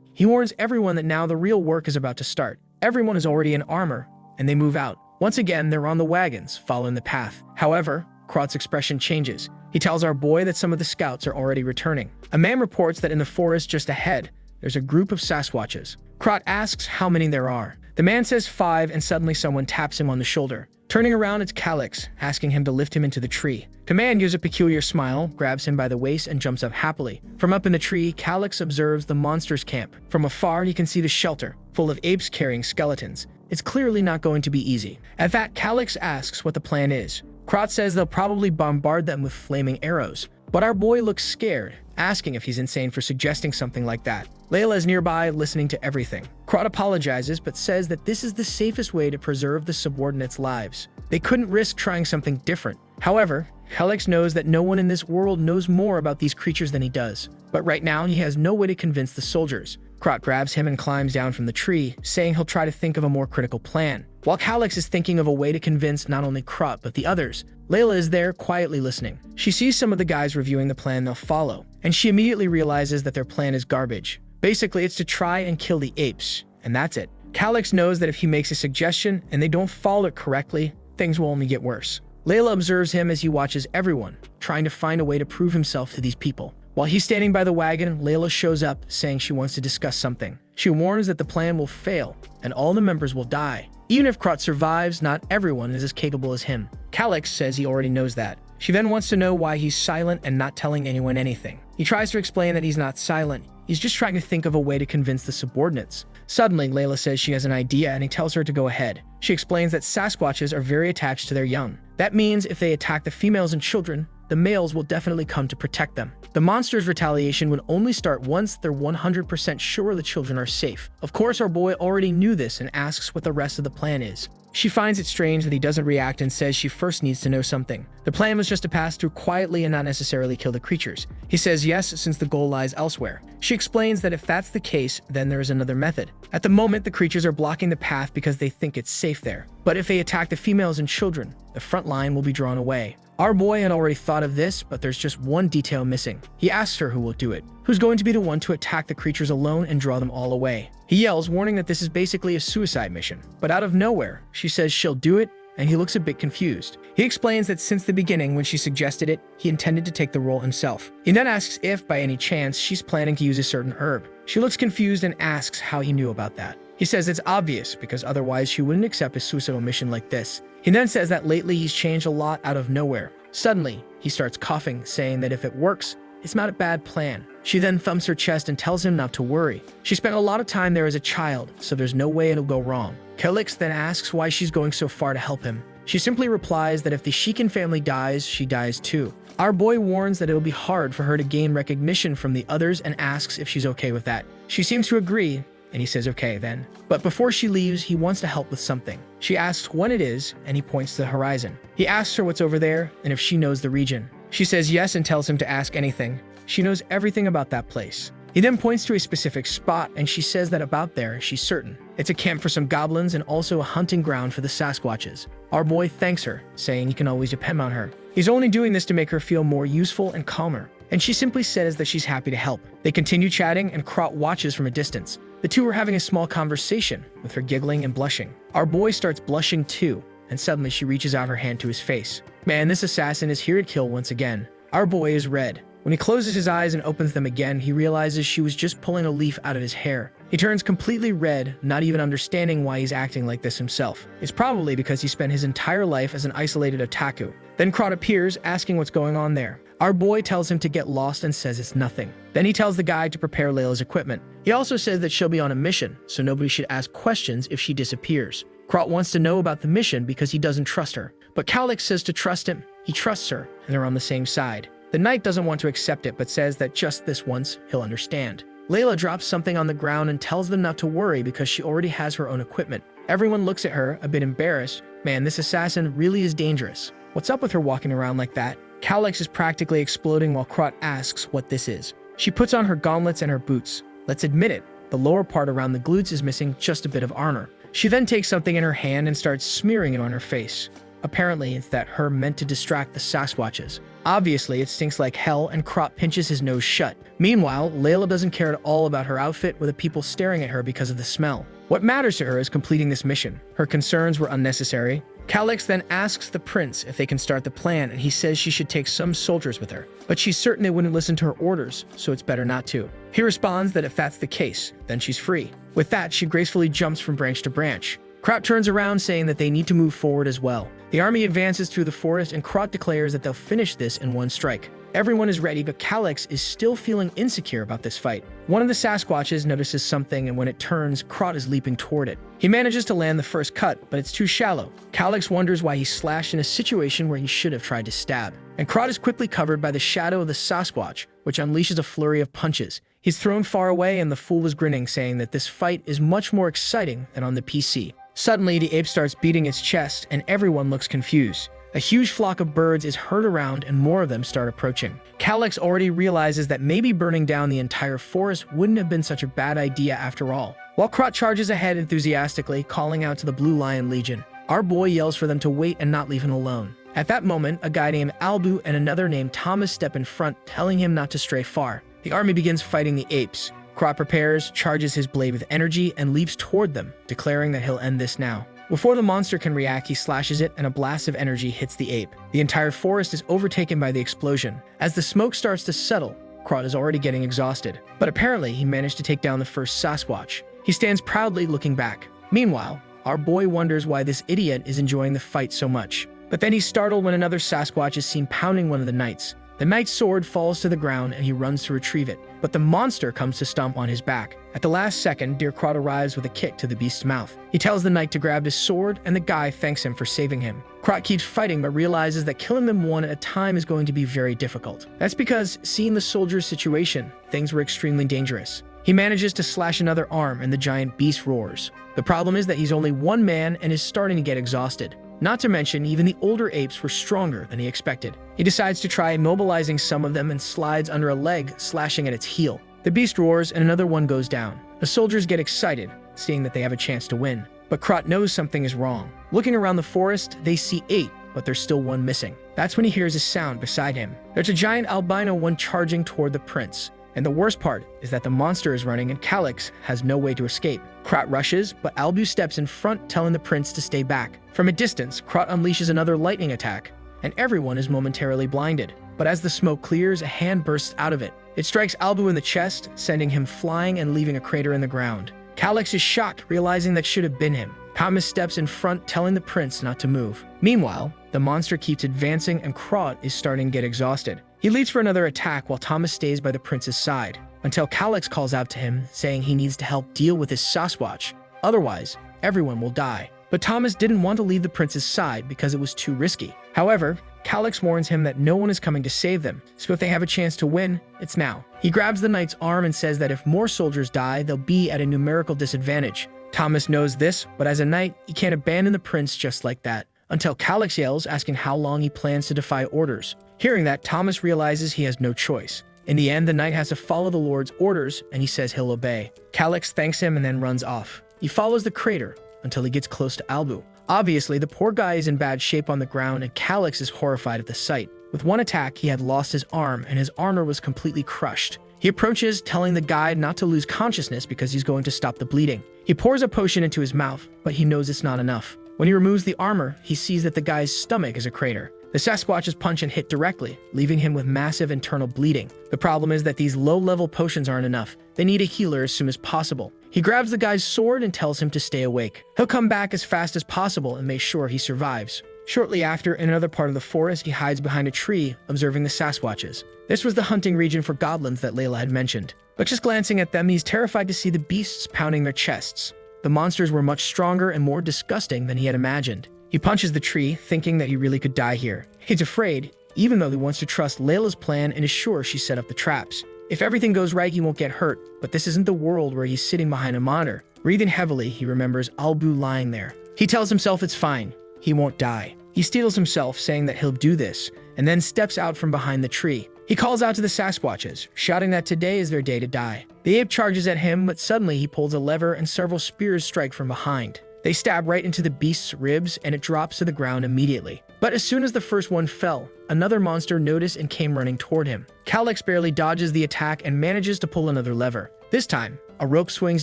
He warns everyone that now the real work is about to start. Everyone is already in armor, and they move out. Once again, they're on the wagons, following the path. However, Krot's expression changes. He tells our boy that some of the scouts are already returning. A man reports that in the forest just ahead, there's a group of Sasquatches. Krot asks how many there are. The man says 5, and suddenly someone taps him on the shoulder. Turning around, it's Calix, asking him to lift him into the tree. The man gives a peculiar smile, grabs him by the waist, and jumps up happily. From up in the tree, Calix observes the monster's camp. From afar, he can see the shelter, full of apes carrying skeletons. It's clearly not going to be easy. At that, Calix asks what the plan is. Krot says they'll probably bombard them with flaming arrows. But our boy looks scared, asking if he's insane for suggesting something like that. Layla is nearby, listening to everything. Krat apologizes, but says that this is the safest way to preserve the subordinates' lives. They couldn't risk trying something different. However, Calyx knows that no one in this world knows more about these creatures than he does. But right now, he has no way to convince the soldiers. Krat grabs him and climbs down from the tree, saying he'll try to think of a more critical plan. While Calyx is thinking of a way to convince not only Krat but the others, Layla is there quietly listening. She sees some of the guys reviewing the plan they'll follow, and she immediately realizes that their plan is garbage. Basically, it's to try and kill the apes, and that's it. Calyx knows that if he makes a suggestion and they don't follow it correctly, things will only get worse. Layla observes him as he watches everyone, trying to find a way to prove himself to these people. While he's standing by the wagon, Layla shows up, saying she wants to discuss something. She warns that the plan will fail, and all the members will die. Even if Krat survives, not everyone is as capable as him. Calyx says he already knows that. She then wants to know why he's silent and not telling anyone anything. He tries to explain that he's not silent. He's just trying to think of a way to convince the subordinates. Suddenly, Layla says she has an idea and he tells her to go ahead. She explains that Sasquatches are very attached to their young. That means if they attack the females and children, the males will definitely come to protect them. The monster's retaliation would only start once they're 100% sure the children are safe. Of course, our boy already knew this and asks what the rest of the plan is. She finds it strange that he doesn't react and says she first needs to know something. The plan was just to pass through quietly and not necessarily kill the creatures. He says yes, since the goal lies elsewhere. She explains that if that's the case, then there is another method. At the moment, the creatures are blocking the path because they think it's safe there. But if they attack the females and children, the front line will be drawn away. Our boy had already thought of this, but there's just one detail missing. He asks her who will do it. Who's going to be the one to attack the creatures alone and draw them all away? He yells, warning that this is basically a suicide mission. But out of nowhere, she says she'll do it, and he looks a bit confused. He explains that since the beginning, when she suggested it, he intended to take the role himself. He then asks if, by any chance, she's planning to use a certain herb. She looks confused and asks how he knew about that. He says it's obvious, because otherwise she wouldn't accept a suicidal mission like this. He then says that lately he's changed a lot out of nowhere. Suddenly, he starts coughing, saying that if it works, it's not a bad plan. She then thumps her chest and tells him not to worry. She spent a lot of time there as a child, so there's no way it'll go wrong. Calyx then asks why she's going so far to help him. She simply replies that if the Shikin family dies, she dies too. Our boy warns that it'll be hard for her to gain recognition from the others and asks if she's okay with that. She seems to agree, and he says okay then. But before she leaves, he wants to help with something. She asks when it is, and he points to the horizon. He asks her what's over there and if she knows the region. She says yes and tells him to ask anything. She knows everything about that place. He then points to a specific spot, and she says that about there, she's certain. It's a camp for some goblins and also a hunting ground for the Sasquatches. Our boy thanks her, saying he can always depend on her. He's only doing this to make her feel more useful and calmer, and she simply says that she's happy to help. They continue chatting, and Krat watches from a distance. The two are having a small conversation, with her giggling and blushing. Our boy starts blushing too, and suddenly she reaches out her hand to his face. Man, this assassin is here to kill once again. Our boy is red. When he closes his eyes and opens them again, he realizes she was just pulling a leaf out of his hair. He turns completely red, not even understanding why he's acting like this himself. It's probably because he spent his entire life as an isolated otaku. Then Krat appears, asking what's going on there. Our boy tells him to get lost and says it's nothing. Then he tells the guy to prepare Layla's equipment. He also says that she'll be on a mission, so nobody should ask questions if she disappears. Krat wants to know about the mission because he doesn't trust her. But Calyx says to trust him. He trusts her, and they're on the same side. The knight doesn't want to accept it, but says that just this once, he'll understand. Layla drops something on the ground and tells them not to worry because she already has her own equipment. Everyone looks at her, a bit embarrassed. Man, this assassin really is dangerous. What's up with her walking around like that? Calyx is practically exploding while Krat asks what this is. She puts on her gauntlets and her boots. Let's admit it, the lower part around the glutes is missing just a bit of armor. She then takes something in her hand and starts smearing it on her face. Apparently, it's that herb meant to distract the Sasquatches. Obviously, it stinks like hell, and Krat pinches his nose shut. Meanwhile, Layla doesn't care at all about her outfit, with the people staring at her because of the smell. What matters to her is completing this mission. Her concerns were unnecessary. Calyx then asks the prince if they can start the plan, and he says she should take some soldiers with her. But she's certain they wouldn't listen to her orders, so it's better not to. He responds that if that's the case, then she's free. With that, she gracefully jumps from branch to branch. Krat turns around, saying that they need to move forward as well. The army advances through the forest, and Krat declares that they'll finish this in one strike. Everyone is ready, but Calyx is still feeling insecure about this fight. One of the Sasquatches notices something, and when it turns, Krat is leaping toward it. He manages to land the first cut, but it's too shallow. Calyx wonders why he slashed in a situation where he should have tried to stab. and Krat is quickly covered by the shadow of the Sasquatch, which unleashes a flurry of punches. He's thrown far away, and the fool was grinning, saying that this fight is much more exciting than on the PC. Suddenly, the ape starts beating its chest, and everyone looks confused. A huge flock of birds is heard around, and more of them start approaching. Calyx already realizes that maybe burning down the entire forest wouldn't have been such a bad idea after all. While Krat charges ahead enthusiastically, calling out to the Blue Lion Legion, our boy yells for them to wait and not leave him alone. At that moment, a guy named Albu and another named Thomas step in front, telling him not to stray far. The army begins fighting the apes. Krat prepares, charges his blade with energy, and leaps toward them, declaring that he'll end this now. Before the monster can react, he slashes it, and a blast of energy hits the ape. The entire forest is overtaken by the explosion. As the smoke starts to settle, Krat is already getting exhausted. But apparently, he managed to take down the first Sasquatch. He stands proudly looking back. Meanwhile, our boy wonders why this idiot is enjoying the fight so much. But then he's startled when another Sasquatch is seen pounding one of the knights. The knight's sword falls to the ground and he runs to retrieve it, but the monster comes to stomp on his back. At the last second, Dear Krat arrives with a kick to the beast's mouth. He tells the knight to grab his sword, and the guy thanks him for saving him. Krat keeps fighting but realizes that killing them one at a time is going to be very difficult. That's because, seeing the soldier's situation, things were extremely dangerous. He manages to slash another arm and the giant beast roars. The problem is that he's only one man and is starting to get exhausted. Not to mention, even the older apes were stronger than he expected. He decides to try immobilizing some of them and slides under a leg, slashing at its heel. The beast roars and another one goes down. The soldiers get excited, seeing that they have a chance to win. But Krat knows something is wrong. Looking around the forest, they see 8, but there's still one missing. That's when he hears a sound beside him. There's a giant albino one charging toward the prince. And the worst part is that the monster is running and Calyx has no way to escape. Krat rushes, but Albu steps in front, telling the prince to stay back. From a distance, Krat unleashes another lightning attack, and everyone is momentarily blinded. But as the smoke clears, a hand bursts out of it. It strikes Albu in the chest, sending him flying and leaving a crater in the ground. Calyx is shocked, realizing that should have been him. Thomas steps in front, telling the prince not to move. Meanwhile, the monster keeps advancing and Krat is starting to get exhausted. He leaps for another attack while Thomas stays by the prince's side, until Calyx calls out to him, saying he needs to help deal with his Sasquatch. Otherwise, everyone will die. But Thomas didn't want to leave the prince's side because it was too risky. However, Calyx warns him that no one is coming to save them, so if they have a chance to win, it's now. He grabs the knight's arm and says that if more soldiers die, they'll be at a numerical disadvantage. Thomas knows this, but as a knight, he can't abandon the prince just like that, until Calyx yells, asking how long he plans to defy orders. Hearing that, Thomas realizes he has no choice. In the end, the knight has to follow the Lord's orders, and he says he'll obey. Calyx thanks him and then runs off. He follows the crater until he gets close to Albu. Obviously, the poor guy is in bad shape on the ground, and Calyx is horrified at the sight. With one attack, he had lost his arm, and his armor was completely crushed. He approaches, telling the guide not to lose consciousness because he's going to stop the bleeding. He pours a potion into his mouth, but he knows it's not enough. When he removes the armor, he sees that the guy's stomach is a crater. The Sasquatches punch and hit directly, leaving him with massive internal bleeding. The problem is that these low-level potions aren't enough. They need a healer as soon as possible. He grabs the guy's sword and tells him to stay awake. He'll come back as fast as possible and make sure he survives. Shortly after, in another part of the forest, he hides behind a tree, observing the Sasquatches. This was the hunting region for goblins that Layla had mentioned. But just glancing at them, he's terrified to see the beasts pounding their chests. The monsters were much stronger and more disgusting than he had imagined. He punches the tree, thinking that he really could die here. He's afraid, even though he wants to trust Layla's plan and is sure she set up the traps. If everything goes right, he won't get hurt, but this isn't the world where he's sitting behind a monitor. Breathing heavily, he remembers Albu lying there. He tells himself it's fine. He won't die. He steels himself, saying that he'll do this, and then steps out from behind the tree. He calls out to the Sasquatches, shouting that today is their day to die. The ape charges at him, but suddenly he pulls a lever and several spears strike from behind. They stab right into the beast's ribs, and it drops to the ground immediately. But as soon as the first one fell, another monster noticed and came running toward him. Calyx barely dodges the attack and manages to pull another lever. This time, a rope swings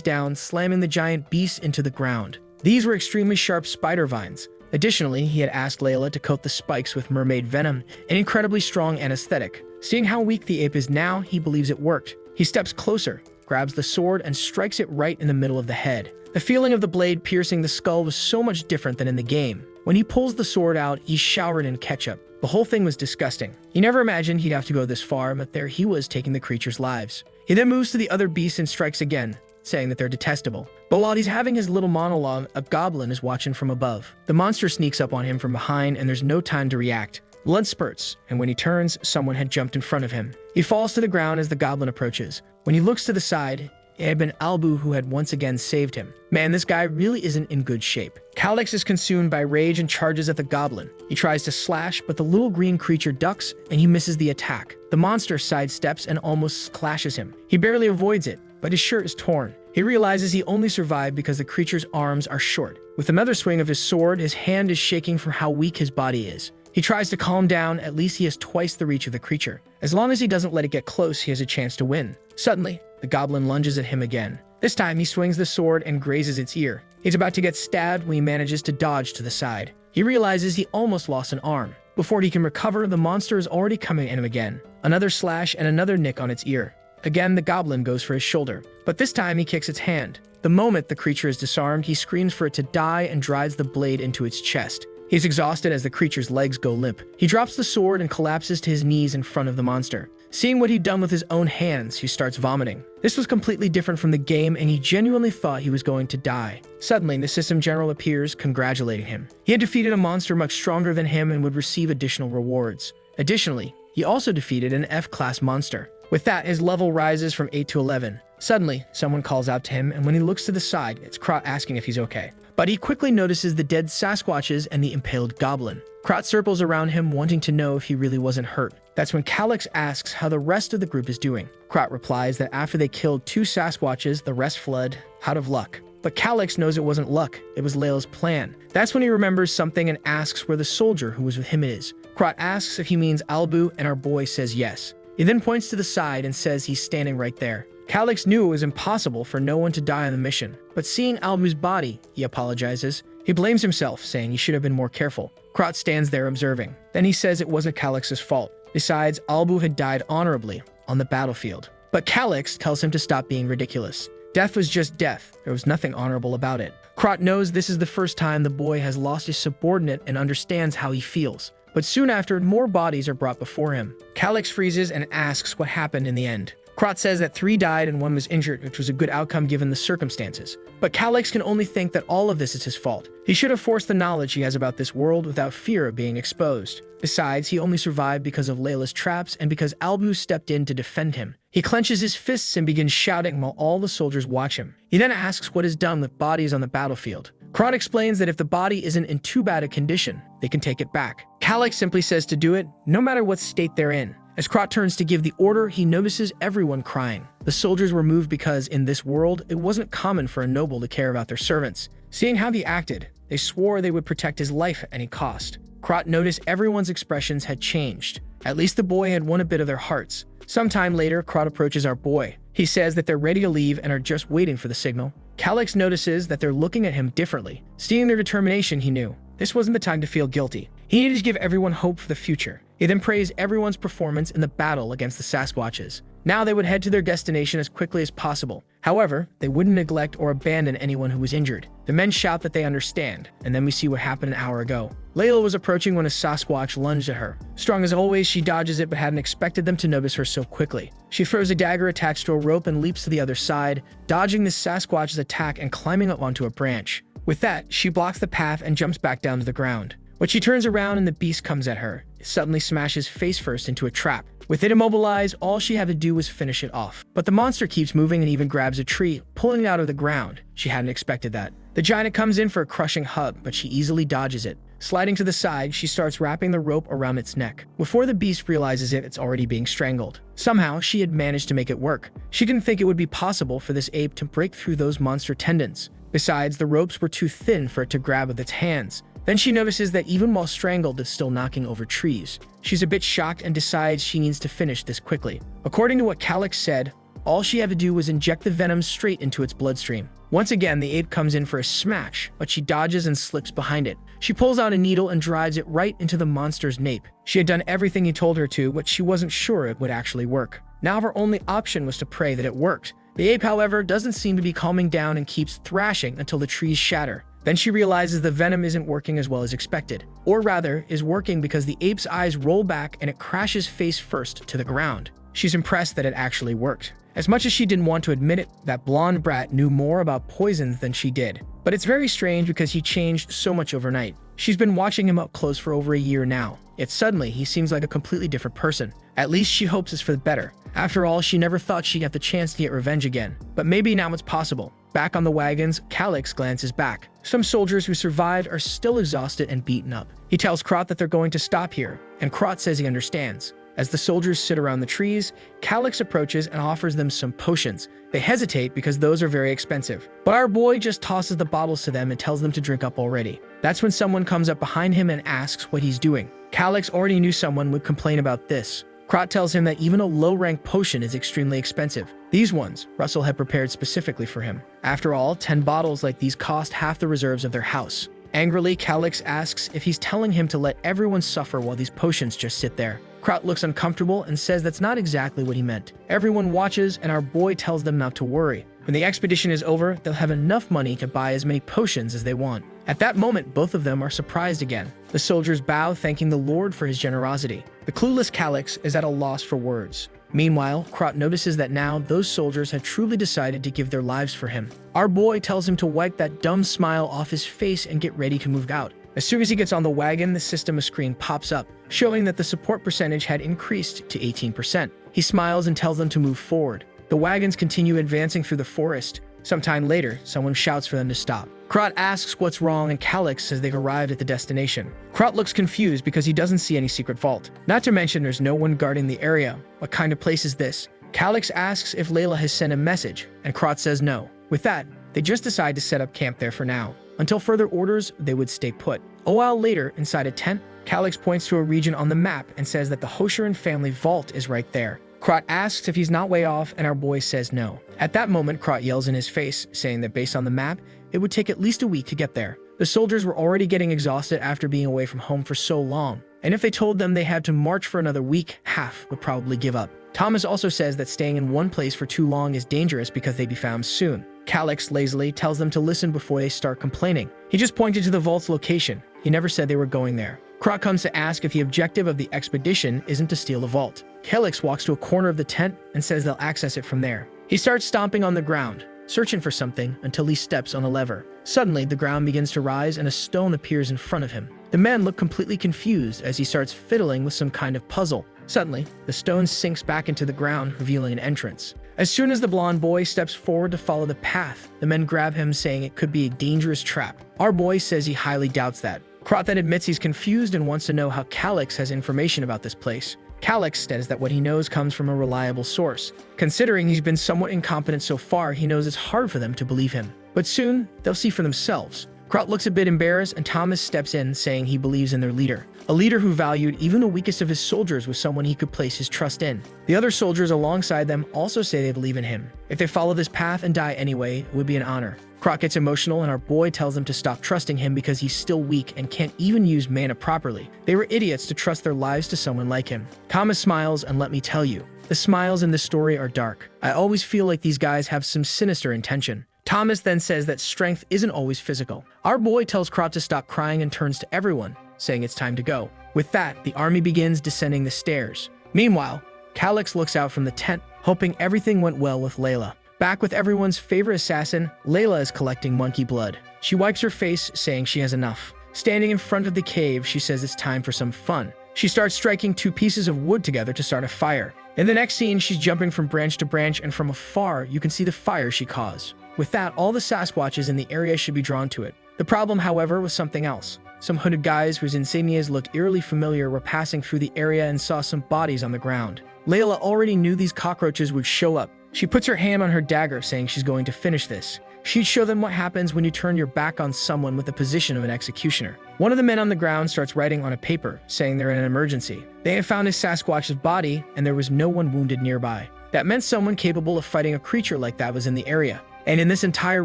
down, slamming the giant beast into the ground. These were extremely sharp spider vines. Additionally, he had asked Layla to coat the spikes with mermaid venom, an incredibly strong anesthetic. Seeing how weak the ape is now, he believes it worked. He steps closer, grabs the sword, and strikes it right in the middle of the head. The feeling of the blade piercing the skull was so much different than in the game. When he pulls the sword out, he's showered in ketchup. The whole thing was disgusting. He never imagined he'd have to go this far, but there he was taking the creatures' lives. He then moves to the other beasts and strikes again, saying that they're detestable. But while he's having his little monologue, a goblin is watching from above. The monster sneaks up on him from behind, and there's no time to react. Blood spurts, and when he turns, someone had jumped in front of him. He falls to the ground as the goblin approaches. When he looks to the side, it had been Albu who had once again saved him. Man, this guy really isn't in good shape. Calix is consumed by rage and charges at the goblin. He tries to slash, but the little green creature ducks, and he misses the attack. The monster sidesteps and almost clashes him. He barely avoids it, but his shirt is torn. He realizes he only survived because the creature's arms are short. With another swing of his sword, his hand is shaking from how weak his body is. He tries to calm down, at least he has twice the reach of the creature. As long as he doesn't let it get close, he has a chance to win. Suddenly, the goblin lunges at him again. This time, he swings the sword and grazes its ear. He's about to get stabbed when he manages to dodge to the side. He realizes he almost lost an arm. Before he can recover, the monster is already coming at him again. Another slash and another nick on its ear. Again, the goblin goes for his shoulder, but this time he kicks its hand. The moment the creature is disarmed, he screams for it to die and drives the blade into its chest. He's exhausted as the creature's legs go limp. He drops the sword and collapses to his knees in front of the monster. Seeing what he'd done with his own hands, he starts vomiting. This was completely different from the game, and he genuinely thought he was going to die. Suddenly, the system general appears, congratulating him. He had defeated a monster much stronger than him and would receive additional rewards. Additionally, he also defeated an F-class monster. With that, his level rises from 8 to 11. Suddenly, someone calls out to him, and when he looks to the side, it's Krot asking if he's okay. But he quickly notices the dead Sasquatches and the impaled goblin. Krot circles around him, wanting to know if he really wasn't hurt. That's when Calix asks how the rest of the group is doing. Krot replies that after they killed 2 Sasquatches, the rest fled out of luck. But Calix knows it wasn't luck, it was Layla's plan. That's when he remembers something and asks where the soldier who was with him is. Krot asks if he means Albu, and our boy says yes. He then points to the side and says he's standing right there. Calix knew it was impossible for no one to die on the mission, but seeing Albu's body, he apologizes. He blames himself, saying he should have been more careful. Krot stands there observing. Then he says it wasn't Calix's fault. Besides, Albu had died honorably on the battlefield. But Calix tells him to stop being ridiculous. Death was just death. There was nothing honorable about it. Krot knows this is the first time the boy has lost his subordinate and understands how he feels. But soon after, more bodies are brought before him. Calix freezes and asks what happened in the end. Krot says that 3 died and 1 was injured, which was a good outcome given the circumstances. But Calix can only think that all of this is his fault. He should have forced the knowledge he has about this world without fear of being exposed. Besides, he only survived because of Layla's traps and because Albu stepped in to defend him. He clenches his fists and begins shouting while all the soldiers watch him. He then asks what is done with bodies on the battlefield. Krot explains that if the body isn't in too bad a condition, they can take it back. Calix simply says to do it, no matter what state they're in. As Krot turns to give the order, he notices everyone crying. The soldiers were moved because, in this world, it wasn't common for a noble to care about their servants. Seeing how he acted, they swore they would protect his life at any cost. Krot noticed everyone's expressions had changed. At least the boy had won a bit of their hearts. Sometime later, Krot approaches our boy. He says that they're ready to leave and are just waiting for the signal. Calix notices that they're looking at him differently. Seeing their determination, he knew this wasn't the time to feel guilty. He needed to give everyone hope for the future. He then praised everyone's performance in the battle against the Sasquatches. Now they would head to their destination as quickly as possible. However, they wouldn't neglect or abandon anyone who was injured. The men shout that they understand, and then we see what happened an hour ago. Layla was approaching when a Sasquatch lunged at her. Strong as always, she dodges it but hadn't expected them to notice her so quickly. She throws a dagger attached to a rope and leaps to the other side, dodging the Sasquatch's attack and climbing up onto a branch. With that, she blocks the path and jumps back down to the ground. When she turns around and the beast comes at her, it suddenly smashes face first into a trap. With it immobilized, all she had to do was finish it off. But the monster keeps moving and even grabs a tree, pulling it out of the ground. She hadn't expected that. The giant comes in for a crushing hug, but she easily dodges it. Sliding to the side, she starts wrapping the rope around its neck. Before the beast realizes it, it's already being strangled. Somehow, she had managed to make it work. She didn't think it would be possible for this ape to break through those monster tendons. Besides, the ropes were too thin for it to grab with its hands. Then she notices that even while strangled, it's still knocking over trees. She's a bit shocked and decides she needs to finish this quickly. According to what Calix said, all she had to do was inject the venom straight into its bloodstream. Once again, the ape comes in for a smash, but she dodges and slips behind it. She pulls out a needle and drives it right into the monster's nape. She had done everything he told her to, but she wasn't sure it would actually work. Now her only option was to pray that it worked. The ape, however, doesn't seem to be calming down and keeps thrashing until the trees shatter. Then she realizes the venom isn't working as well as expected. Or rather, is working because the ape's eyes roll back and it crashes face first to the ground. She's impressed that it actually worked. As much as she didn't want to admit it, that blonde brat knew more about poisons than she did. But it's very strange because he changed so much overnight. She's been watching him up close for over a year now, yet suddenly he seems like a completely different person. At least she hopes it's for the better. After all, she never thought she'd have the chance to get revenge again. But maybe now it's possible. Back on the wagons, Calix glances back. Some soldiers who survived are still exhausted and beaten up. He tells Krot that they're going to stop here, and Krot says he understands. As the soldiers sit around the trees, Calix approaches and offers them some potions. They hesitate because those are very expensive. But our boy just tosses the bottles to them and tells them to drink up already. That's when someone comes up behind him and asks what he's doing. Calix already knew someone would complain about this. Krot tells him that even a low-rank potion is extremely expensive. These ones, Russell had prepared specifically for him. After all, 10 bottles like these cost half the reserves of their house. Angrily, Calix asks if he's telling him to let everyone suffer while these potions just sit there. Krot looks uncomfortable and says that's not exactly what he meant. Everyone watches, and our boy tells them not to worry. When the expedition is over, they'll have enough money to buy as many potions as they want. At that moment, both of them are surprised again. The soldiers bow, thanking the Lord for his generosity. The clueless Calix is at a loss for words. Meanwhile, Krot notices that now those soldiers have truly decided to give their lives for him. Our boy tells him to wipe that dumb smile off his face and get ready to move out. As soon as he gets on the wagon, the system screen pops up, showing that the support percentage had increased to 18%. He smiles and tells them to move forward. The wagons continue advancing through the forest. Sometime later, someone shouts for them to stop. Krot asks what's wrong, and Calix says they've arrived at the destination. Krot looks confused because he doesn't see any secret vault. Not to mention there's no one guarding the area. What kind of place is this? Calix asks if Layla has sent a message, and Krot says no. With that, they just decide to set up camp there for now. Until further orders, they would stay put. A while later, inside a tent, Calix points to a region on the map and says that the Hoshiran family vault is right there. Krot asks if he's not way off, and our boy says no. At that moment, Krot yells in his face, saying that based on the map, it would take at least a week to get there. The soldiers were already getting exhausted after being away from home for so long, and if they told them they had to march for another week, half would probably give up. Thomas also says that staying in one place for too long is dangerous because they'd be found soon. Calix lazily tells them to listen before they start complaining. He just pointed to the vault's location. He never said they were going there. Krot comes to ask if the objective of the expedition isn't to steal the vault. Calix walks to a corner of the tent and says they'll access it from there. He starts stomping on the ground, searching for something until he steps on a lever. Suddenly, the ground begins to rise and a stone appears in front of him. The men look completely confused as he starts fiddling with some kind of puzzle. Suddenly, the stone sinks back into the ground, revealing an entrance. As soon as the blonde boy steps forward to follow the path, the men grab him, saying it could be a dangerous trap. Our boy says he highly doubts that. Krot then admits he's confused and wants to know how Calix has information about this place. Calix says that what he knows comes from a reliable source. Considering he's been somewhat incompetent so far, he knows it's hard for them to believe him. But soon, they'll see for themselves. Krot looks a bit embarrassed, and Thomas steps in, saying he believes in their leader. A leader who valued even the weakest of his soldiers was someone he could place his trust in. The other soldiers alongside them also say they believe in him. If they follow this path and die anyway, it would be an honor. Krot gets emotional, and our boy tells them to stop trusting him because he's still weak and can't even use mana properly. They were idiots to trust their lives to someone like him. Thomas smiles, and let me tell you, the smiles in this story are dark. I always feel like these guys have some sinister intention. Thomas then says that strength isn't always physical. Our boy tells Krot to stop crying and turns to everyone, saying it's time to go. With that, the army begins descending the stairs. Meanwhile, Calix looks out from the tent, hoping everything went well with Layla. Back with everyone's favorite assassin, Layla is collecting monkey blood. She wipes her face, saying she has enough. Standing in front of the cave, she says it's time for some fun. She starts striking 2 pieces of wood together to start a fire. In the next scene, she's jumping from branch to branch, and from afar, you can see the fire she caused. With that, all the Sasquatches in the area should be drawn to it. The problem, however, was something else. Some hooded guys whose insignias looked eerily familiar were passing through the area and saw some bodies on the ground. Layla already knew these cockroaches would show up. She puts her hand on her dagger, saying she's going to finish this. She'd show them what happens when you turn your back on someone with the position of an executioner. One of the men on the ground starts writing on a paper, saying they're in an emergency. They have found a Sasquatch's body, and there was no one wounded nearby. That meant someone capable of fighting a creature like that was in the area. And in this entire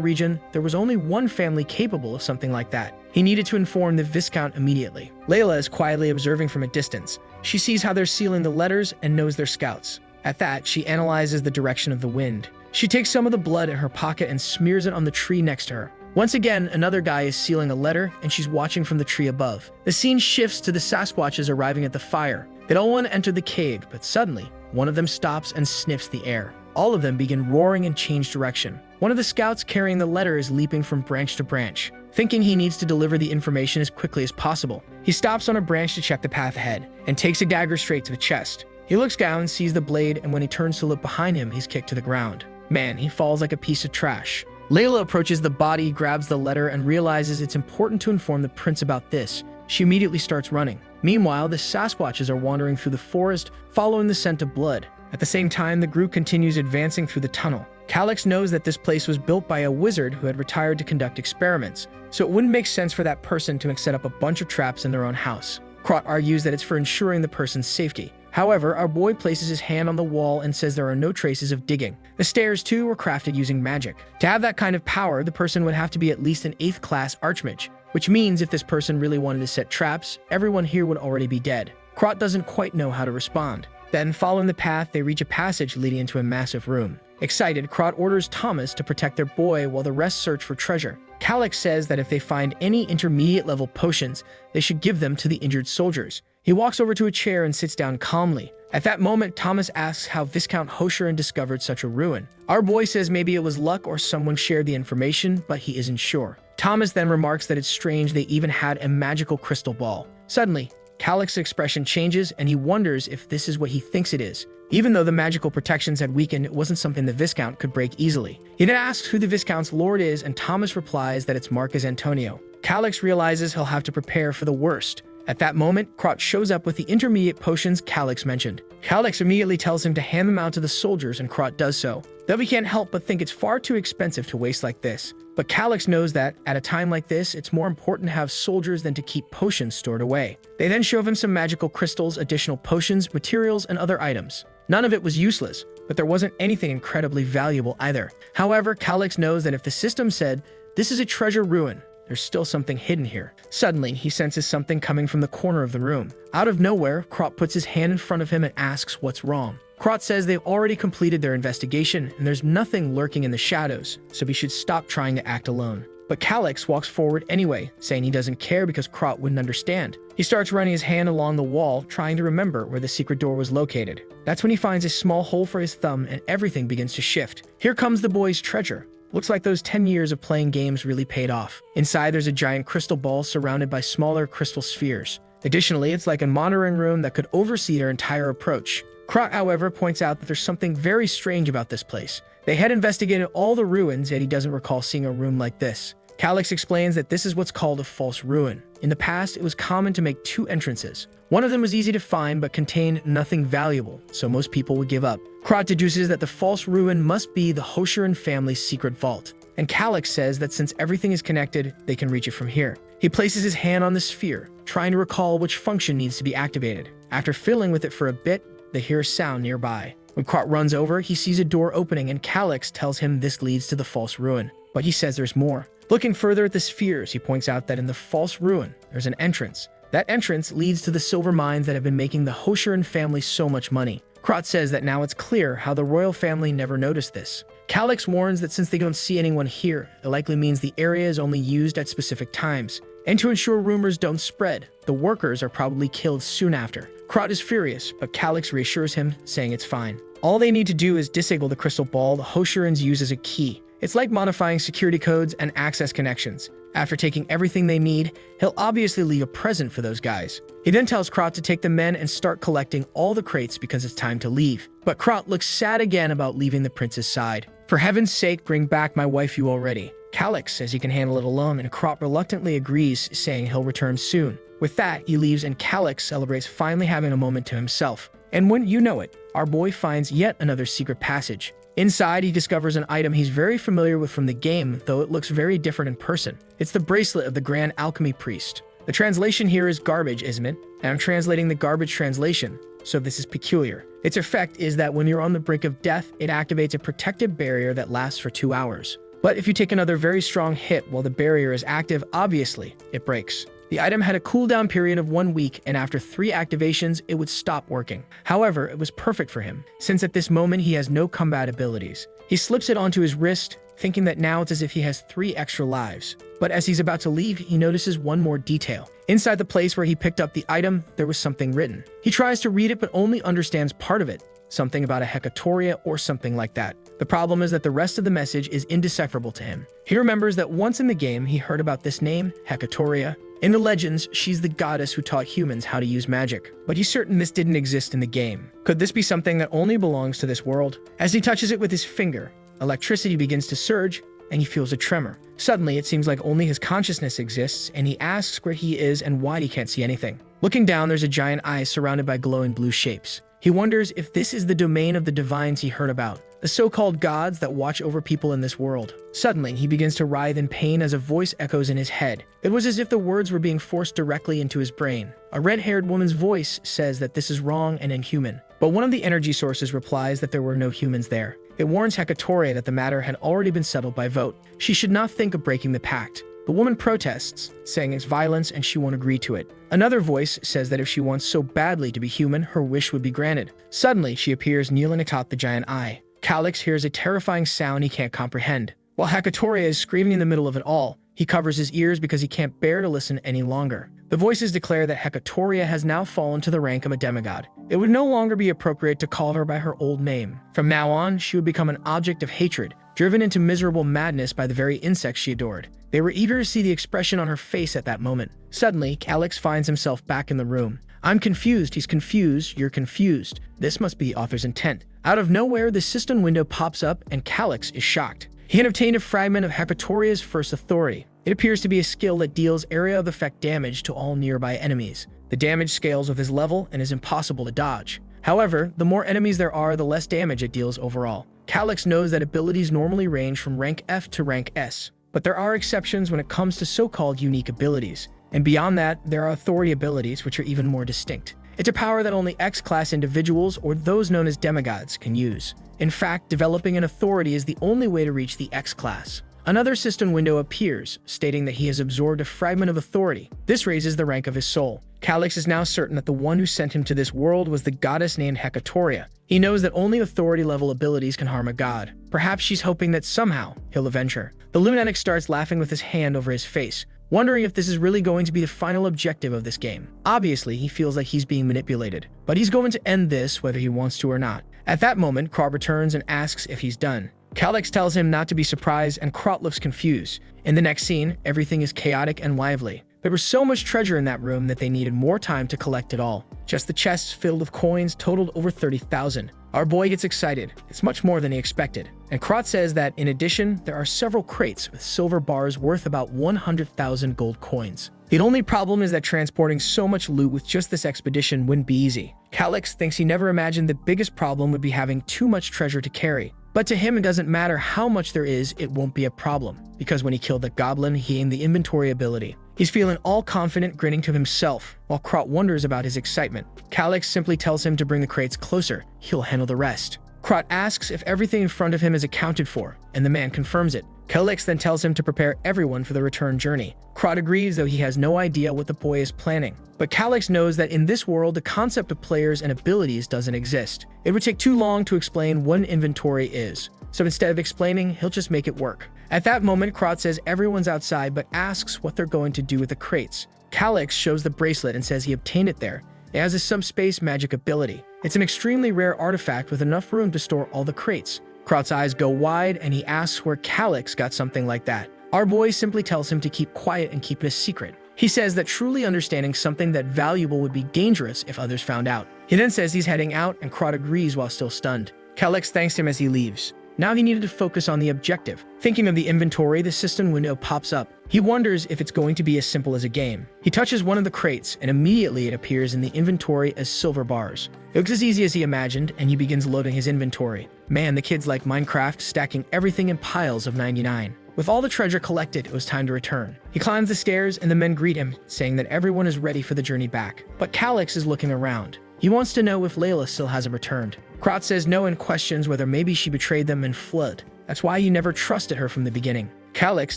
region, there was only one family capable of something like that. He needed to inform the Viscount immediately. Layla is quietly observing from a distance. She sees how they're sealing the letters and knows they're scouts. At that, she analyzes the direction of the wind. She takes some of the blood in her pocket and smears it on the tree next to her. Once again, another guy is sealing a letter, and she's watching from the tree above. The scene shifts to the Sasquatches arriving at the fire. They don't want to enter the cave, but suddenly, one of them stops and sniffs the air. All of them begin roaring and change direction. One of the scouts carrying the letter is leaping from branch to branch, thinking he needs to deliver the information as quickly as possible. He stops on a branch to check the path ahead and takes a dagger straight to the chest. He looks down, sees the blade, and when he turns to look behind him, he's kicked to the ground. Man, he falls like a piece of trash. Layla approaches the body, grabs the letter, and realizes it's important to inform the prince about this. She immediately starts running. Meanwhile, the Sasquatches are wandering through the forest, following the scent of blood. At the same time, the group continues advancing through the tunnel. Calyx knows that this place was built by a wizard who had retired to conduct experiments, so it wouldn't make sense for that person to set up a bunch of traps in their own house. Krot argues that it's for ensuring the person's safety. However, our boy places his hand on the wall and says there are no traces of digging. The stairs, too, were crafted using magic. To have that kind of power, the person would have to be at least an 8th class archmage, which means if this person really wanted to set traps, everyone here would already be dead. Krot doesn't quite know how to respond. Then, following the path, they reach a passage leading into a massive room. Excited, Krot orders Thomas to protect their boy while the rest search for treasure. Calyx says that if they find any intermediate-level potions, they should give them to the injured soldiers. He walks over to a chair and sits down calmly. At that moment, Thomas asks how Viscount Hosheran discovered such a ruin. Our boy says maybe it was luck or someone shared the information, but he isn't sure. Thomas then remarks that it's strange they even had a magical crystal ball. Suddenly, Calyx's expression changes and he wonders if this is what he thinks it is. Even though the magical protections had weakened, it wasn't something the Viscount could break easily. He then asks who the Viscount's lord is and Thomas replies that it's Marcus Antonio. Calyx realizes he'll have to prepare for the worst. At that moment, Krot shows up with the intermediate potions Calyx mentioned. Calyx immediately tells him to hand them out to the soldiers and Krot does so. Though he can't help but think it's far too expensive to waste like this. But Calyx knows that, at a time like this, it's more important to have soldiers than to keep potions stored away. They then show him some magical crystals, additional potions, materials, and other items. None of it was useless, but there wasn't anything incredibly valuable either. However, Calyx knows that if the system said, "This is a treasure ruin," there's still something hidden here. Suddenly, he senses something coming from the corner of the room. Out of nowhere, Krot puts his hand in front of him and asks what's wrong. Krot says they've already completed their investigation and there's nothing lurking in the shadows, so he should stop trying to act alone. But Calyx walks forward anyway, saying he doesn't care because Krot wouldn't understand. He starts running his hand along the wall, trying to remember where the secret door was located. That's when he finds a small hole for his thumb and everything begins to shift. Here comes the boy's treasure. Looks like those 10 years of playing games really paid off. Inside, there's a giant crystal ball surrounded by smaller crystal spheres. Additionally, it's like a monitoring room that could oversee their entire approach. Krot, however, points out that there's something very strange about this place. They had investigated all the ruins, yet he doesn't recall seeing a room like this. Calyx explains that this is what's called a false ruin. In the past, it was common to make 2 entrances. One of them was easy to find but contained nothing valuable, so most people would give up. Krot deduces that the false ruin must be the Hosheran family's secret vault, and Calyx says that since everything is connected, they can reach it from here. He places his hand on the sphere, trying to recall which function needs to be activated. After fiddling with it for a bit, they hear a sound nearby. When Krot runs over, he sees a door opening and Calyx tells him this leads to the false ruin, but he says there's more. Looking further at the spheres, he points out that in the false ruin, there's an entrance. That entrance leads to the silver mines that have been making the Hosheran family so much money. Krot says that now it's clear how the royal family never noticed this. Calyx warns that since they don't see anyone here, it likely means the area is only used at specific times. And to ensure rumors don't spread, the workers are probably killed soon after. Krot is furious, but Calyx reassures him, saying it's fine. All they need to do is disable the crystal ball the Hosherans use as a key. It's like modifying security codes and access connections. After taking everything they need, he'll obviously leave a present for those guys. He then tells Krot to take the men and start collecting all the crates because it's time to leave. But Krot looks sad again about leaving the prince's side. For heaven's sake, bring back my waifu already. Calyx says he can handle it alone, and Krot reluctantly agrees, saying he'll return soon. With that, he leaves and Calyx celebrates finally having a moment to himself. And wouldn't you know it, our boy finds yet another secret passage. Inside, he discovers an item he's very familiar with from the game, though it looks very different in person. It's the bracelet of the Grand Alchemy Priest. The translation here is garbage, isn't it? And I'm translating the garbage translation, so this is peculiar. Its effect is that when you're on the brink of death, it activates a protective barrier that lasts for 2 hours. But if you take another very strong hit while the barrier is active, obviously, it breaks. The item had a cooldown period of 1 week, and after 3 activations, it would stop working. However, it was perfect for him, since at this moment he has no combat abilities. He slips it onto his wrist, thinking that now it's as if he has 3 extra lives. But as he's about to leave, he notices one more detail. Inside the place where he picked up the item, there was something written. He tries to read it but only understands part of it, something about a Hecatoria or something like that. The problem is that the rest of the message is indecipherable to him. He remembers that once in the game, he heard about this name, Hecatoria. In the legends, she's the goddess who taught humans how to use magic. But he's certain this didn't exist in the game. Could this be something that only belongs to this world? As he touches it with his finger, electricity begins to surge, and he feels a tremor. Suddenly, it seems like only his consciousness exists, and he asks where he is and why he can't see anything. Looking down, there's a giant eye surrounded by glowing blue shapes. He wonders if this is the domain of the divines he heard about, the so-called gods that watch over people in this world. Suddenly, he begins to writhe in pain as a voice echoes in his head. It was as if the words were being forced directly into his brain. A red-haired woman's voice says that this is wrong and inhuman. But one of the energy sources replies that there were no humans there. It warns Hecatoria that the matter had already been settled by vote. She should not think of breaking the pact. The woman protests, saying it's violence and she won't agree to it. Another voice says that if she wants so badly to be human, her wish would be granted. Suddenly, she appears kneeling atop the giant eye. Calix hears a terrifying sound he can't comprehend. While Hecatoria is screaming in the middle of it all, he covers his ears because he can't bear to listen any longer. The voices declare that Hecatoria has now fallen to the rank of a demigod. It would no longer be appropriate to call her by her old name. From now on, she would become an object of hatred, driven into miserable madness by the very insects she adored. They were eager to see the expression on her face at that moment. Suddenly, Calix finds himself back in the room. I'm confused, he's confused, you're confused. This must be the author's intent. Out of nowhere, the cistern window pops up and Calix is shocked. He had obtained a fragment of Hecatoria's first authority. It appears to be a skill that deals area of effect damage to all nearby enemies. The damage scales with his level and is impossible to dodge. However, the more enemies there are, the less damage it deals overall. Calix knows that abilities normally range from rank F to rank S, but there are exceptions when it comes to so-called unique abilities. And beyond that, there are authority abilities which are even more distinct. It's a power that only X-class individuals or those known as demigods can use. In fact, developing an authority is the only way to reach the X-class. Another cistern window appears, stating that he has absorbed a fragment of authority. This raises the rank of his soul. Calix is now certain that the one who sent him to this world was the goddess named Hecatoria. He knows that only authority-level abilities can harm a god. Perhaps she's hoping that somehow he'll avenge her. The lunatic starts laughing with his hand over his face, wondering if this is really going to be the final objective of this game. Obviously, he feels like he's being manipulated, but he's going to end this whether he wants to or not. At that moment, Krot returns and asks if he's done. Calix tells him not to be surprised, and Krot looks confused. In the next scene, everything is chaotic and lively. There was so much treasure in that room that they needed more time to collect it all. Just the chests filled with coins totaled over 30,000. Our boy gets excited. It's much more than he expected. And Krot says that, in addition, there are several crates with silver bars worth about 100,000 gold coins. The only problem is that transporting so much loot with just this expedition wouldn't be easy. Calix thinks he never imagined the biggest problem would be having too much treasure to carry. But to him, it doesn't matter how much there is, it won't be a problem. Because when he killed the goblin, he aimed the inventory ability. He's feeling all confident, grinning to himself, while Krot wonders about his excitement. Calix simply tells him to bring the crates closer. He'll handle the rest. Krot asks if everything in front of him is accounted for, and the man confirms it. Calix then tells him to prepare everyone for the return journey. Krot agrees, though he has no idea what the boy is planning. But Calix knows that in this world, the concept of players and abilities doesn't exist. It would take too long to explain what an inventory is. So instead of explaining, he'll just make it work. At that moment, Krot says everyone's outside but asks what they're going to do with the crates. Calix shows the bracelet and says he obtained it there. It has a subspace magic ability. It's an extremely rare artifact with enough room to store all the crates. Krot's eyes go wide and he asks where Calix got something like that. Our boy simply tells him to keep quiet and keep it a secret. He says that truly understanding something that valuable would be dangerous if others found out. He then says he's heading out and Krot agrees while still stunned. Calix thanks him as he leaves. Now he needed to focus on the objective. Thinking of the inventory, the cistern window pops up. He wonders if it's going to be as simple as a game. He touches one of the crates, and immediately it appears in the inventory as silver bars. It looks as easy as he imagined, and he begins loading his inventory. Man, the kid's like Minecraft, stacking everything in piles of 99. With all the treasure collected, it was time to return. He climbs the stairs, and the men greet him, saying that everyone is ready for the journey back. But Calix is looking around. He wants to know if Layla still hasn't returned. Krot says no and questions whether maybe she betrayed them and fled. That's why he never trusted her from the beginning. Calix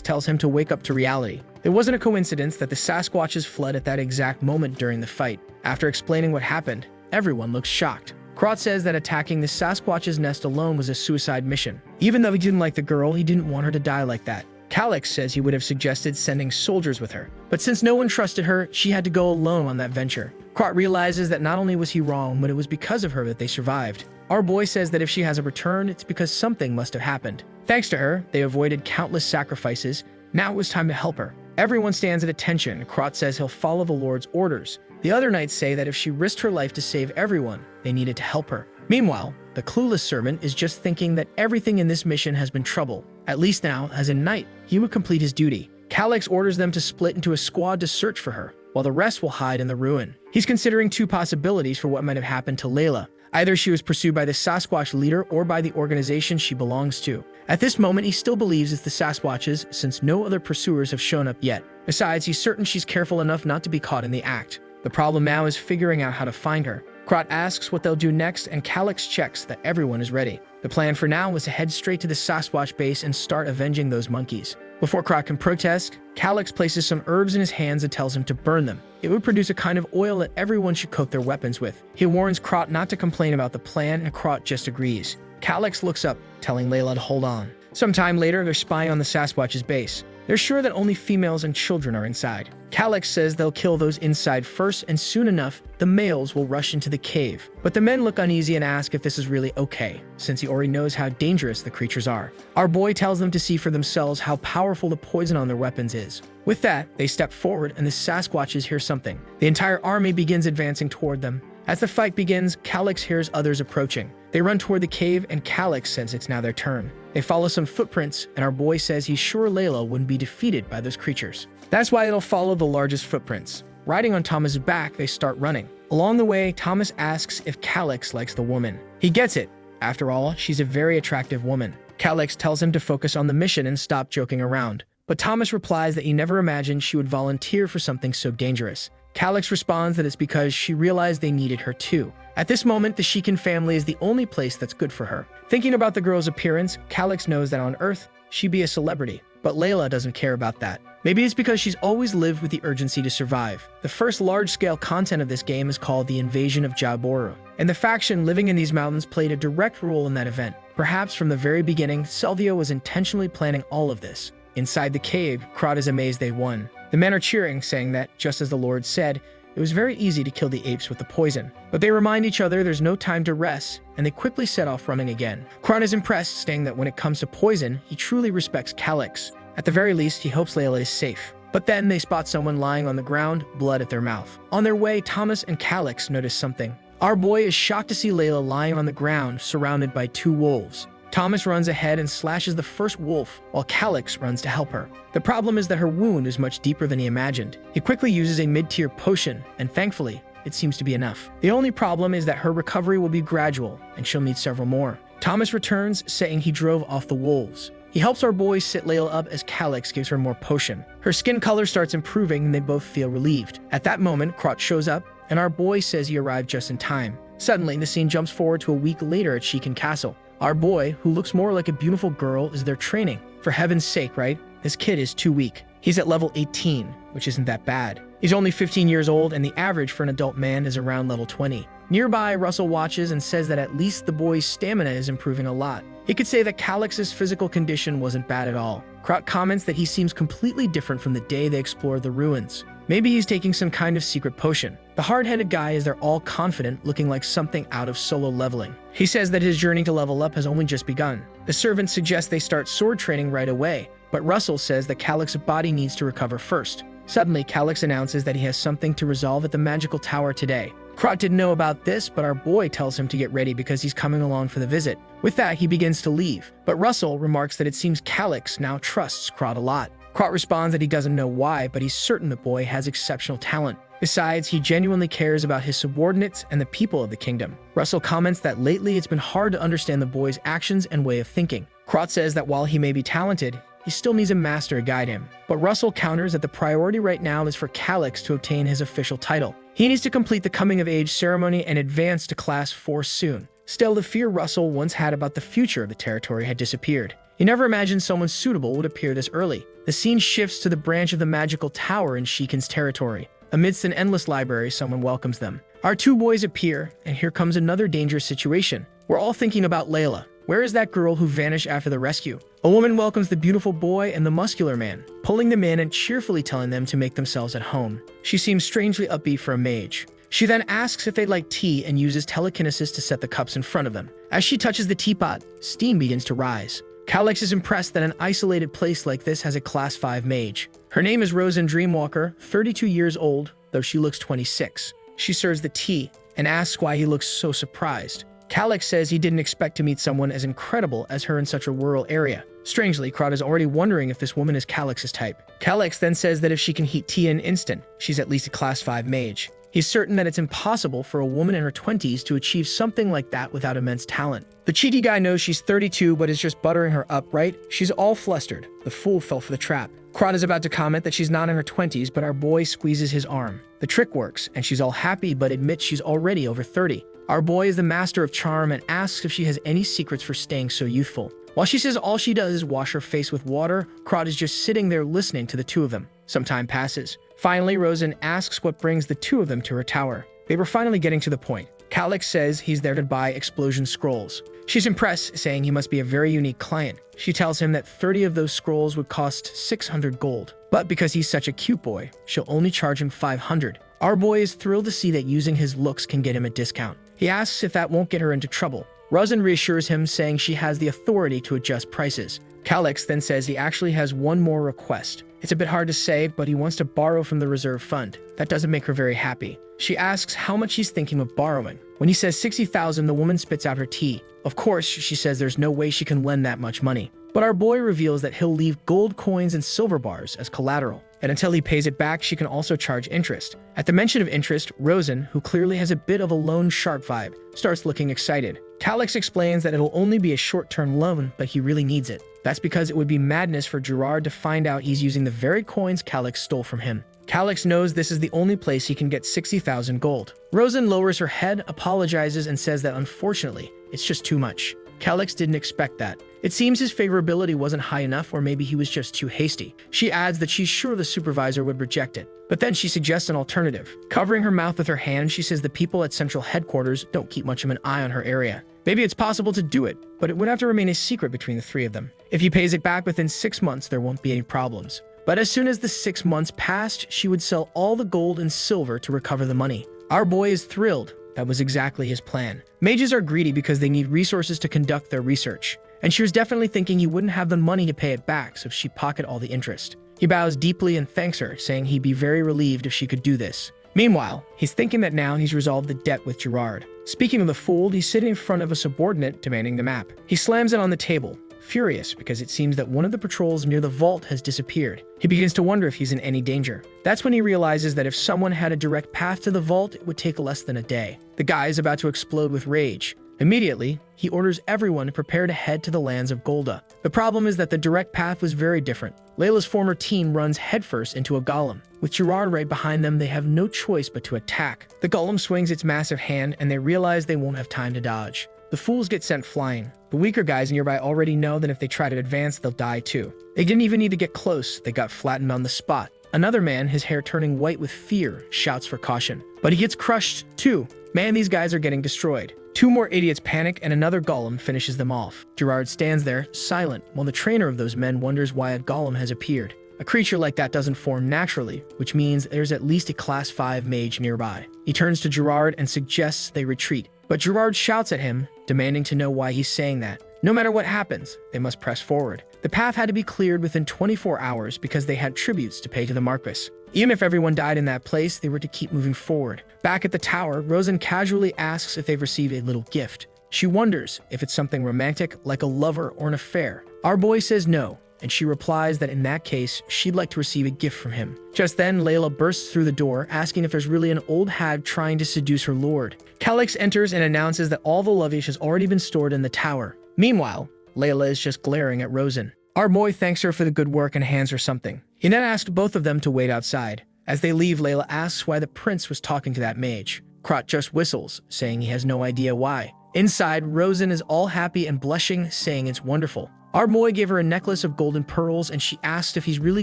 tells him to wake up to reality. It wasn't a coincidence that the Sasquatches fled at that exact moment during the fight. After explaining what happened, everyone looks shocked. Krot says that attacking the Sasquatch's nest alone was a suicide mission. Even though he didn't like the girl, he didn't want her to die like that. Calix says he would have suggested sending soldiers with her. But since no one trusted her, she had to go alone on that venture. Krot realizes that not only was he wrong, but it was because of her that they survived. Our boy says that if she hasn't returned, it's because something must have happened. Thanks to her, they avoided countless sacrifices. Now it was time to help her. Everyone stands at attention. Krot says he'll follow the Lord's orders. The other knights say that if she risked her life to save everyone, they needed to help her. Meanwhile, the clueless servant is just thinking that everything in this mission has been trouble. At least now, as a knight, he would complete his duty. Calyx orders them to split into a squad to search for her, while the rest will hide in the ruin. He's considering two possibilities for what might have happened to Layla. Either she was pursued by the Sasquatch leader or by the organization she belongs to. At this moment, he still believes it's the Sasquatches since no other pursuers have shown up yet. Besides, he's certain she's careful enough not to be caught in the act. The problem now is figuring out how to find her. Krot asks what they'll do next, and Calyx checks that everyone is ready. The plan for now was to head straight to the Sasquatch base and start avenging those monkeys. Before Krot can protest, Calyx places some herbs in his hands and tells him to burn them. It would produce a kind of oil that everyone should coat their weapons with. He warns Krot not to complain about the plan, and Krot just agrees. Calyx looks up, telling Layla to hold on. Sometime later, they're spying on the Sasquatch's base. They're sure that only females and children are inside. Calyx says they'll kill those inside first, and soon enough, the males will rush into the cave. But the men look uneasy and ask if this is really okay, since he already knows how dangerous the creatures are. Our boy tells them to see for themselves how powerful the poison on their weapons is. With that, they step forward and the Sasquatches hear something. The entire army begins advancing toward them. As the fight begins, Calyx hears others approaching. They run toward the cave, and Calyx says it's now their turn. They follow some footprints, and our boy says he's sure Layla wouldn't be defeated by those creatures. That's why they'll follow the largest footprints. Riding on Thomas's back, they start running. Along the way, Thomas asks if Calyx likes the woman. He gets it. After all, she's a very attractive woman. Calyx tells him to focus on the mission and stop joking around. But Thomas replies that he never imagined she would volunteer for something so dangerous. Calyx responds that it's because she realized they needed her too. At this moment, the Shekin family is the only place that's good for her. Thinking about the girl's appearance, Calyx knows that on Earth, she'd be a celebrity. But Layla doesn't care about that. Maybe it's because she's always lived with the urgency to survive. The first large-scale content of this game is called the Invasion of Bharwu, and the faction living in these mountains played a direct role in that event. Perhaps from the very beginning, Selvia was intentionally planning all of this. Inside the cave, Krot is amazed they won. The men are cheering, saying that, just as the Lord said, it was very easy to kill the apes with the poison. But they remind each other there's no time to rest, and they quickly set off running again. Krot is impressed, saying that when it comes to poison, he truly respects Calyx. At the very least, he hopes Layla is safe. But then they spot someone lying on the ground, blood at their mouth. On their way, Thomas and Calyx notice something. Our boy is shocked to see Layla lying on the ground, surrounded by two wolves. Thomas runs ahead and slashes the first wolf, while Calyx runs to help her. The problem is that her wound is much deeper than he imagined. He quickly uses a mid-tier potion, and thankfully, it seems to be enough. The only problem is that her recovery will be gradual, and she'll need several more. Thomas returns, saying he drove off the wolves. He helps our boy sit Layla up as Calyx gives her more potion. Her skin color starts improving, and they both feel relieved. At that moment, Krot shows up, and our boy says he arrived just in time. Suddenly, the scene jumps forward to a week later at Shekin Castle. Our boy, who looks more like a beautiful girl, is there training. For heaven's sake, right? This kid is too weak. He's at level 18, which isn't that bad. He's only 15 years old, and the average for an adult man is around level 20. Nearby, Russell watches and says that at least the boy's stamina is improving a lot. He could say that Calyx's physical condition wasn't bad at all. Krot comments that he seems completely different from the day they explored the ruins. Maybe he's taking some kind of secret potion. The hard-headed guy is there all confident, looking like something out of Solo Leveling. He says that his journey to level up has only just begun. The servant suggests they start sword training right away, but Russell says that Calyx's body needs to recover first. Suddenly, Calyx announces that he has something to resolve at the magical tower today. Krot didn't know about this, but our boy tells him to get ready because he's coming along for the visit. With that, he begins to leave, but Russell remarks that it seems Calyx now trusts Krot a lot. Krot responds that he doesn't know why, but he's certain the boy has exceptional talent. Besides, he genuinely cares about his subordinates and the people of the kingdom. Russell comments that lately it's been hard to understand the boy's actions and way of thinking. Krot says that while he may be talented, he still needs a master to guide him. But Russell counters that the priority right now is for Calyx to obtain his official title. He needs to complete the coming-of-age ceremony and advance to Class 4 soon. Still, the fear Russell once had about the future of the territory had disappeared. He never imagined someone suitable would appear this early. The scene shifts to the branch of the magical tower in Shekin's territory. Amidst an endless library, someone welcomes them. Our two boys appear, and here comes another dangerous situation. We're all thinking about Layla. Where is that girl who vanished after the rescue? A woman welcomes the beautiful boy and the muscular man, pulling them in and cheerfully telling them to make themselves at home. She seems strangely upbeat for a mage. She then asks if they'd like tea and uses telekinesis to set the cups in front of them. As she touches the teapot, steam begins to rise. Calix is impressed that an isolated place like this has a Class 5 mage. Her name is Rosen Dreamwalker, 32 years old, though she looks 26. She serves the tea and asks why he looks so surprised. Calix says he didn't expect to meet someone as incredible as her in such a rural area. Strangely, Krot is already wondering if this woman is Calix's type. Calix then says that if she can heat tea in an instant, she's at least a Class 5 mage. He's certain that it's impossible for a woman in her 20s to achieve something like that without immense talent. The cheaty guy knows she's 32 but is just buttering her up, right? She's all flustered. The fool fell for the trap. Krot is about to comment that she's not in her 20s, but our boy squeezes his arm. The trick works, and she's all happy but admits she's already over 30. Our boy is the master of charm and asks if she has any secrets for staying so youthful. While she says all she does is wash her face with water, Krot is just sitting there listening to the two of them. Some time passes. Finally, Rosen asks what brings the two of them to her tower. They were finally getting to the point. Calix says he's there to buy explosion scrolls. She's impressed, saying he must be a very unique client. She tells him that 30 of those scrolls would cost 600 gold. But because he's such a cute boy, she'll only charge him 500. Our boy is thrilled to see that using his looks can get him a discount. He asks if that won't get her into trouble. Rosen reassures him, saying she has the authority to adjust prices. Calix then says he actually has one more request. It's a bit hard to say, but he wants to borrow from the reserve fund. That doesn't make her very happy. She asks how much he's thinking of borrowing. When he says 60,000, the woman spits out her tea. Of course, she says there's no way she can lend that much money. But our boy reveals that he'll leave gold coins and silver bars as collateral. And until he pays it back, she can also charge interest. At the mention of interest, Rosen, who clearly has a bit of a loan shark vibe, starts looking excited. Calix explains that it'll only be a short-term loan, but he really needs it. That's because it would be madness for Gerard to find out he's using the very coins Calix stole from him. Calix knows this is the only place he can get 60,000 gold. Rosen lowers her head, apologizes, and says that unfortunately, it's just too much. Calix didn't expect that. It seems his favorability wasn't high enough, or maybe he was just too hasty. She adds that she's sure the supervisor would reject it. But then she suggests an alternative. Covering her mouth with her hand, she says the people at Central Headquarters don't keep much of an eye on her area. Maybe it's possible to do it, but it would have to remain a secret between the three of them. If he pays it back within 6 months, there won't be any problems. But as soon as the 6 months passed, she would sell all the gold and silver to recover the money. Our boy is thrilled. That was exactly his plan. Mages are greedy because they need resources to conduct their research. And she was definitely thinking he wouldn't have the money to pay it back, so she'd pocket all the interest. He bows deeply and thanks her, saying he'd be very relieved if she could do this. Meanwhile, he's thinking that now he's resolved the debt with Gerard. Speaking of the fool, he's sitting in front of a subordinate demanding the map. He slams it on the table, furious because it seems that one of the patrols near the vault has disappeared. He begins to wonder if he's in any danger. That's when he realizes that if someone had a direct path to the vault, it would take less than a day. The guy is about to explode with rage. Immediately, he orders everyone to prepare to head to the lands of Golda. The problem is that the direct path was very different. Layla's former team runs headfirst into a golem. With Gerard right behind them, they have no choice but to attack. The golem swings its massive hand, and they realize they won't have time to dodge. The fools get sent flying. The weaker guys nearby already know that if they try to advance, they'll die too. They didn't even need to get close, they got flattened on the spot. Another man, his hair turning white with fear, shouts for caution. But he gets crushed too. Man, these guys are getting destroyed. 2 more idiots panic, and another golem finishes them off. Gerard stands there, silent, while the trainer of those men wonders why a golem has appeared. A creature like that doesn't form naturally, which means there's at least a Class 5 mage nearby. He turns to Gerard and suggests they retreat, but Gerard shouts at him, demanding to know why he's saying that. No matter what happens, they must press forward. The path had to be cleared within 24 hours because they had tributes to pay to the Marquis. Even if everyone died in that place, they were to keep moving forward. Back at the tower, Rosen casually asks if they've received a little gift. She wonders if it's something romantic, like a lover or an affair. Our boy says no, and she replies that in that case, she'd like to receive a gift from him. Just then, Layla bursts through the door, asking if there's really an old hag trying to seduce her lord. Calix enters and announces that all the luggage has already been stored in the tower. Meanwhile, Layla is just glaring at Rosen. Our boy thanks her for the good work and hands her something. He then asks both of them to wait outside. As they leave, Layla asks why the prince was talking to that mage. Krot just whistles, saying he has no idea why. Inside, Rosen is all happy and blushing, saying it's wonderful. Our boy gave her a necklace of golden pearls, and she asked if he's really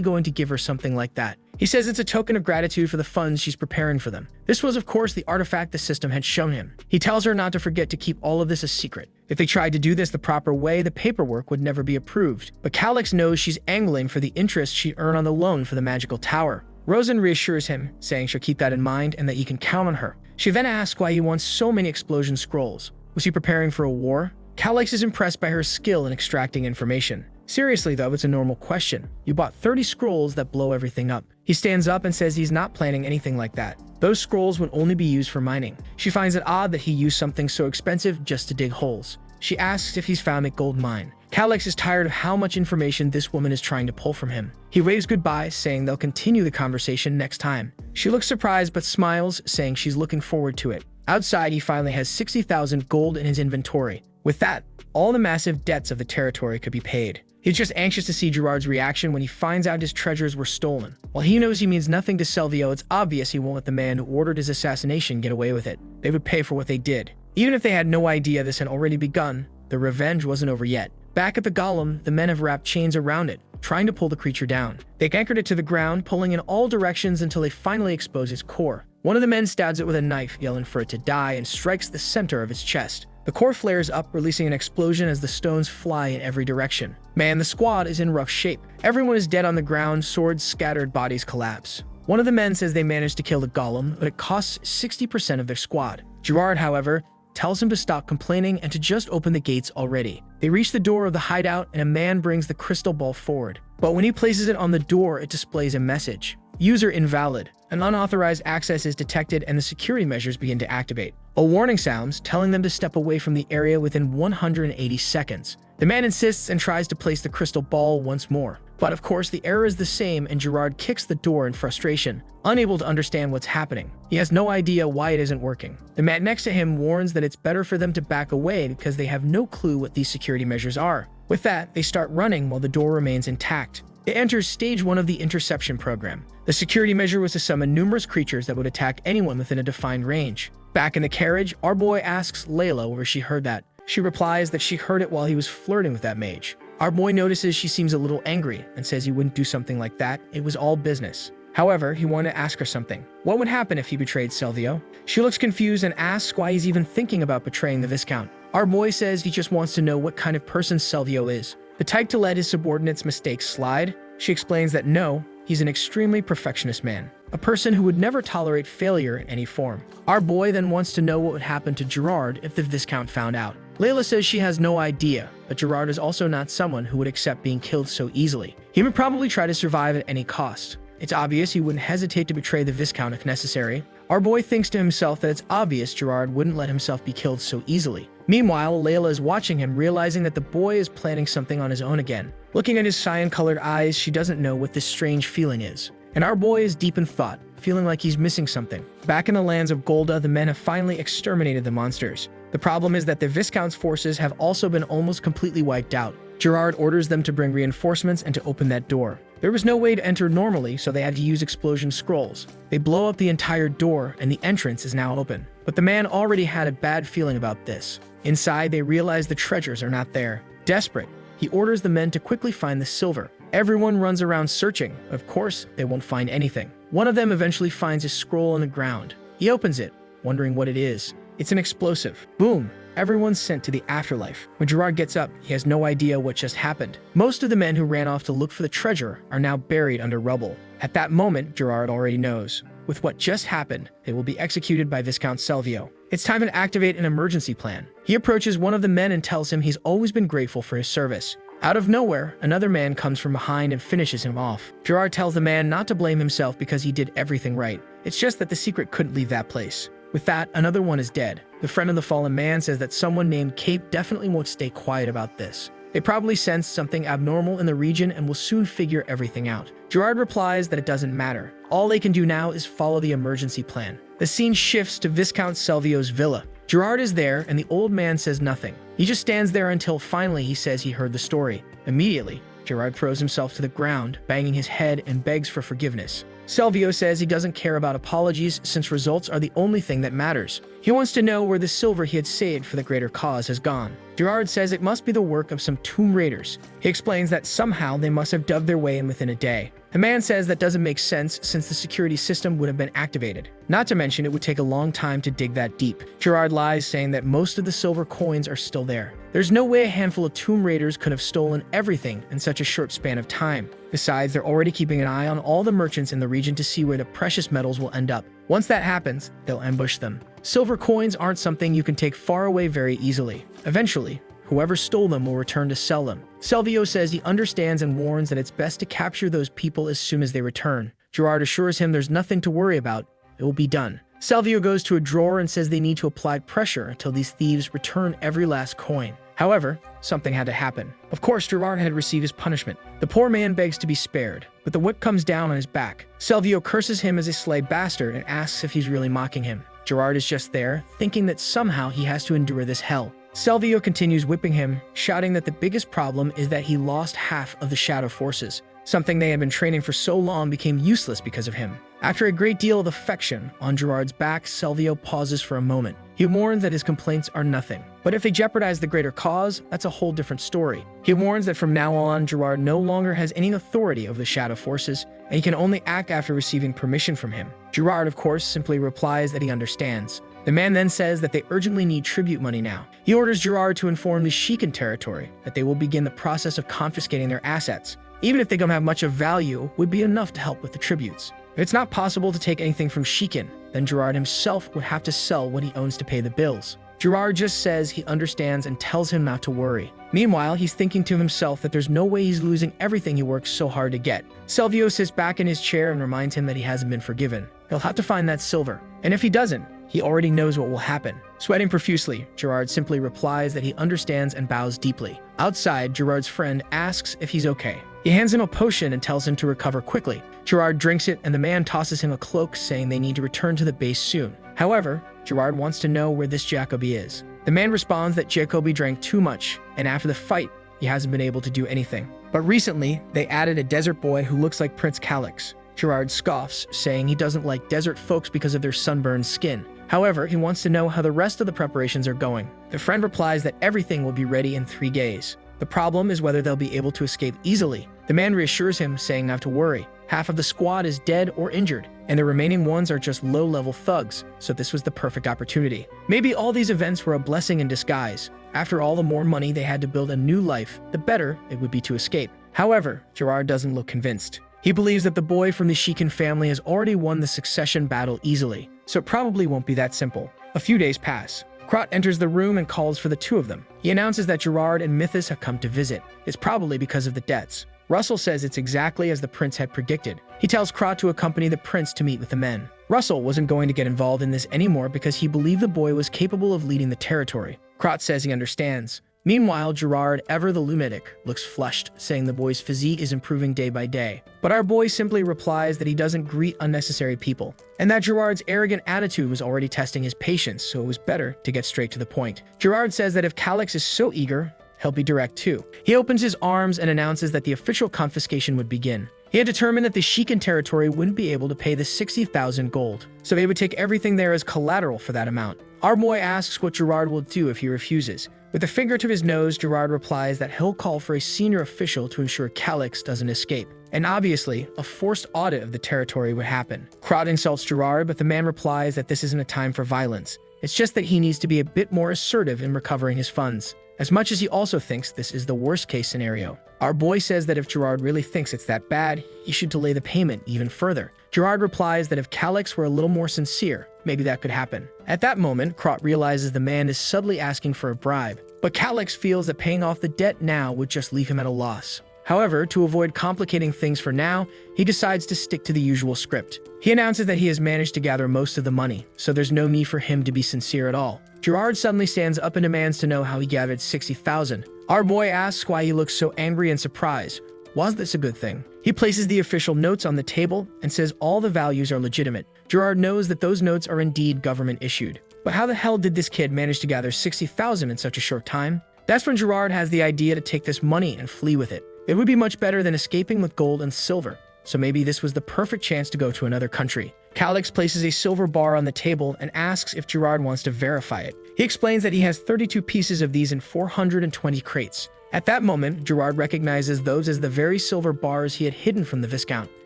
going to give her something like that. He says it's a token of gratitude for the funds she's preparing for them. This was, of course, the artifact the system had shown him. He tells her not to forget to keep all of this a secret. If they tried to do this the proper way, the paperwork would never be approved. But Calix knows she's angling for the interest she'd earn on the loan for the magical tower. Rosen reassures him, saying she'll keep that in mind and that he can count on her. She then asks why he wants so many explosion scrolls. Was he preparing for a war? Calix is impressed by her skill in extracting information. Seriously though, it's a normal question. You bought 30 scrolls that blow everything up. He stands up and says he's not planning anything like that. Those scrolls would only be used for mining. She finds it odd that he used something so expensive just to dig holes. She asks if he's found a gold mine. Calix is tired of how much information this woman is trying to pull from him. He waves goodbye, saying they'll continue the conversation next time. She looks surprised but smiles, saying she's looking forward to it. Outside, he finally has 60,000 gold in his inventory. With that, all the massive debts of the territory could be paid. He's just anxious to see Gerard's reaction when he finds out his treasures were stolen. While he knows he means nothing to Selvio, it's obvious he won't let the man who ordered his assassination get away with it. They would pay for what they did. Even if they had no idea this had already begun, the revenge wasn't over yet. Back at the golem, the men have wrapped chains around it, trying to pull the creature down. They anchored it to the ground, pulling in all directions until they finally expose its core. One of the men stabs it with a knife, yelling for it to die, and strikes the center of its chest. The core flares up, releasing an explosion as the stones fly in every direction. Man, the squad is in rough shape. Everyone is dead on the ground, swords scattered, bodies collapse. One of the men says they managed to kill the golem, but it costs 60% of their squad. Gerard, however, tells him to stop complaining and to just open the gates already. They reach the door of the hideout and a man brings the crystal ball forward. But when he places it on the door, it displays a message. User invalid. An unauthorized access is detected and the security measures begin to activate. A warning sounds, telling them to step away from the area within 180 seconds. The man insists and tries to place the crystal ball once more. But of course, the error is the same and Gerard kicks the door in frustration, unable to understand what's happening. He has no idea why it isn't working. The man next to him warns that it's better for them to back away because they have no clue what these security measures are. With that, they start running while the door remains intact. It enters stage 1 of the interception program. The security measure was to summon numerous creatures that would attack anyone within a defined range. Back in the carriage, our boy asks Layla where she heard that. She replies that she heard it while he was flirting with that mage. Our boy notices she seems a little angry and says he wouldn't do something like that. It was all business. However, he wanted to ask her something. What would happen if he betrayed Selvio? She looks confused and asks why he's even thinking about betraying the Viscount. Our boy says he just wants to know what kind of person Selvio is. The type to let his subordinates' mistakes slide? She explains that no, he's an extremely perfectionist man. A person who would never tolerate failure in any form. Our boy then wants to know what would happen to Gerard if the Viscount found out. Layla says she has no idea, but Gerard is also not someone who would accept being killed so easily. He would probably try to survive at any cost. It's obvious he wouldn't hesitate to betray the Viscount if necessary. Our boy thinks to himself that it's obvious Gerard wouldn't let himself be killed so easily. Meanwhile, Layla is watching him, realizing that the boy is planning something on his own again. Looking at his cyan-colored eyes, she doesn't know what this strange feeling is. And our boy is deep in thought, feeling like he's missing something. Back in the lands of Golda, the men have finally exterminated the monsters. The problem is that the Viscount's forces have also been almost completely wiped out. Gerard orders them to bring reinforcements and to open that door. There was no way to enter normally, so they had to use explosion scrolls. They blow up the entire door, and the entrance is now open. But the man already had a bad feeling about this. Inside, they realize the treasures are not there. Desperate, he orders the men to quickly find the silver. Everyone runs around searching. Of course, they won't find anything. One of them eventually finds a scroll on the ground. He opens it, wondering what it is. It's an explosive. Boom! Everyone's sent to the afterlife. When Gerard gets up, he has no idea what just happened. Most of the men who ran off to look for the treasure are now buried under rubble. At that moment, Gerard already knows. With what just happened, they will be executed by Viscount Selvio. It's time to activate an emergency plan. He approaches one of the men and tells him he's always been grateful for his service. Out of nowhere, another man comes from behind and finishes him off. Gerard tells the man not to blame himself because he did everything right. It's just that the secret couldn't leave that place. With that, another one is dead. The friend of the fallen man says that someone named Cape definitely won't stay quiet about this. They probably sense something abnormal in the region and will soon figure everything out. Gerard replies that it doesn't matter. All they can do now is follow the emergency plan. The scene shifts to Viscount Selvio's villa. Gerard is there and the old man says nothing. He just stands there until finally he says he heard the story. Immediately, Gerard throws himself to the ground, banging his head and begs for forgiveness. Selvio says he doesn't care about apologies since results are the only thing that matters. He wants to know where the silver he had saved for the greater cause has gone. Gerard says it must be the work of some tomb raiders. He explains that somehow they must have dug their way in within a day. The man says that doesn't make sense since the security system would have been activated. Not to mention it would take a long time to dig that deep. Gerard lies, saying that most of the silver coins are still there. There's no way a handful of tomb raiders could have stolen everything in such a short span of time. Besides, they're already keeping an eye on all the merchants in the region to see where the precious metals will end up. Once that happens, they'll ambush them. Silver coins aren't something you can take far away very easily. Eventually, whoever stole them will return to sell them. Salvio says he understands and warns that it's best to capture those people as soon as they return. Gerard assures him there's nothing to worry about. It will be done. Salvio goes to a drawer and says they need to apply pressure until these thieves return every last coin. However, something had to happen. Of course, Gerard had received his punishment. The poor man begs to be spared, but the whip comes down on his back. Salvio curses him as a slay bastard and asks if he's really mocking him. Gerard is just there, thinking that somehow he has to endure this hell. Salvio continues whipping him, shouting that the biggest problem is that he lost half of the shadow forces. Something they had been training for so long became useless because of him. After a great deal of affection on Gerard's back, Salvio pauses for a moment. He warns that his complaints are nothing. But if they jeopardize the greater cause, that's a whole different story. He warns that from now on, Gerard no longer has any authority over the shadow forces, and he can only act after receiving permission from him. Gerard, of course, simply replies that he understands. The man then says that they urgently need tribute money now. He orders Gerard to inform the Shikan territory that they will begin the process of confiscating their assets. Even if they don't have much of value, would be enough to help with the tributes. If it's not possible to take anything from Shikan, then Gerard himself would have to sell what he owns to pay the bills. Gerard just says he understands and tells him not to worry. Meanwhile, he's thinking to himself that there's no way he's losing everything he worked so hard to get. Salvio sits back in his chair and reminds him that he hasn't been forgiven. He'll have to find that silver. And if he doesn't, he already knows what will happen. Sweating profusely, Gerard simply replies that he understands and bows deeply. Outside, Gerard's friend asks if he's okay. He hands him a potion and tells him to recover quickly. Gerard drinks it, and the man tosses him a cloak, saying they need to return to the base soon. However, Gerard wants to know where this Jacoby is. The man responds that Jacoby drank too much, and after the fight, he hasn't been able to do anything. But recently, they added a desert boy who looks like Prince Calix. Gerard scoffs, saying he doesn't like desert folks because of their sunburned skin. However, he wants to know how the rest of the preparations are going. The friend replies that everything will be ready in 3 days. The problem is whether they'll be able to escape easily. The man reassures him, saying not to worry. Half of the squad is dead or injured, and the remaining ones are just low-level thugs, so this was the perfect opportunity. Maybe all these events were a blessing in disguise. After all, the more money they had to build a new life, the better it would be to escape. However, Gerard doesn't look convinced. He believes that the boy from the Shikan family has already won the succession battle easily, so it probably won't be that simple. A few days pass. Krot enters the room and calls for the two of them. He announces that Gerard and Mythos have come to visit. It's probably because of the debts. Russell says it's exactly as the prince had predicted. He tells Krot to accompany the prince to meet with the men. Russell wasn't going to get involved in this anymore because he believed the boy was capable of leading the territory. Krot says he understands. Meanwhile, Gerard, ever the lunatic, looks flushed, saying the boy's physique is improving day by day. But our boy simply replies that he doesn't greet unnecessary people, and that Gerard's arrogant attitude was already testing his patience, so it was better to get straight to the point. Gerard says that if Calix is so eager, he'll be direct too. He opens his arms and announces that the official confiscation would begin. He had determined that the Shikan territory wouldn't be able to pay the 60,000 gold, so they would take everything there as collateral for that amount. Our boy asks what Gerard will do if he refuses. With a finger to his nose, Gerard replies that he'll call for a senior official to ensure Calix doesn't escape. And obviously, a forced audit of the territory would happen. Krot insults Gerard, but the man replies that this isn't a time for violence. It's just that he needs to be a bit more assertive in recovering his funds, as much as he also thinks this is the worst-case scenario. Our boy says that if Gerard really thinks it's that bad, he should delay the payment even further. Gerard replies that if Calix were a little more sincere, maybe that could happen. At that moment, Krot realizes the man is subtly asking for a bribe, but Calix feels that paying off the debt now would just leave him at a loss. However, to avoid complicating things for now, he decides to stick to the usual script. He announces that he has managed to gather most of the money, so there's no need for him to be sincere at all. Gerard suddenly stands up and demands to know how he gathered 60,000. Our boy asks why he looks so angry and surprised. Was this a good thing? He places the official notes on the table and says all the values are legitimate. Gerard knows that those notes are indeed government issued. But how the hell did this kid manage to gather 60,000 in such a short time? That's when Gerard has the idea to take this money and flee with it. It would be much better than escaping with gold and silver, so maybe this was the perfect chance to go to another country. Calix places a silver bar on the table and asks if Gerard wants to verify it. He explains that he has 32 pieces of these in 420 crates. At that moment, Gerard recognizes those as the very silver bars he had hidden from the Viscount.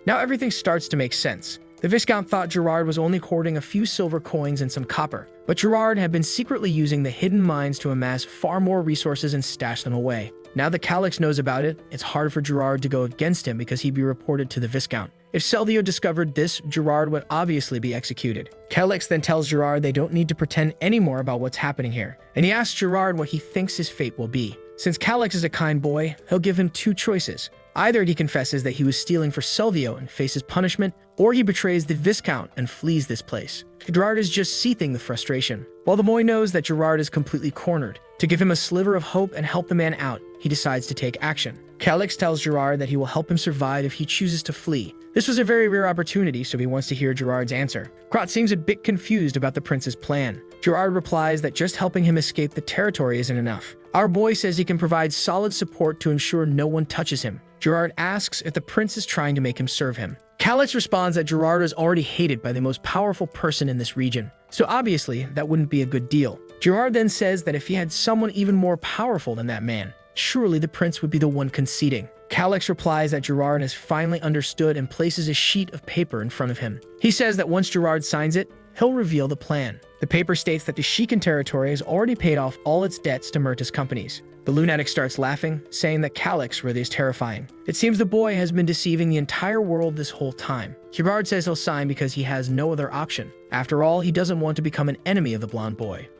Now everything starts to make sense. The Viscount thought Gerard was only hoarding a few silver coins and some copper, but Gerard had been secretly using the hidden mines to amass far more resources and stash them away. Now that Calix knows about it, it's hard for Gerard to go against him because he'd be reported to the Viscount. If Selvio discovered this, Gerard would obviously be executed. Calix then tells Gerard they don't need to pretend anymore about what's happening here, and he asks Gerard what he thinks his fate will be. Since Calix is a kind boy, he'll give him two choices. Either he confesses that he was stealing for Selvio and faces punishment, or he betrays the Viscount and flees this place. Gerard is just seething with frustration, while the boy knows that Gerard is completely cornered. To give him a sliver of hope and help the man out, he decides to take action. Calix tells Gerard that he will help him survive if he chooses to flee. This was a very rare opportunity, so he wants to hear Gerard's answer. Krat seems a bit confused about the prince's plan. Gerard replies that just helping him escape the territory isn't enough. Our boy says he can provide solid support to ensure no one touches him. Gerard asks if the prince is trying to make him serve him. Calix responds that Gerard is already hated by the most powerful person in this region, so obviously that wouldn't be a good deal. Gerard then says that if he had someone even more powerful than that man, surely the prince would be the one conceding. Calix replies that Gerard has finally understood and places a sheet of paper in front of him. He says that once Gerard signs it, he'll reveal the plan. The paper states that the Shikan territory has already paid off all its debts to Myrta's companies. The lunatic starts laughing, saying that Calix really is terrifying. It seems the boy has been deceiving the entire world this whole time. Gerard says he'll sign because he has no other option. After all, he doesn't want to become an enemy of the blonde boy.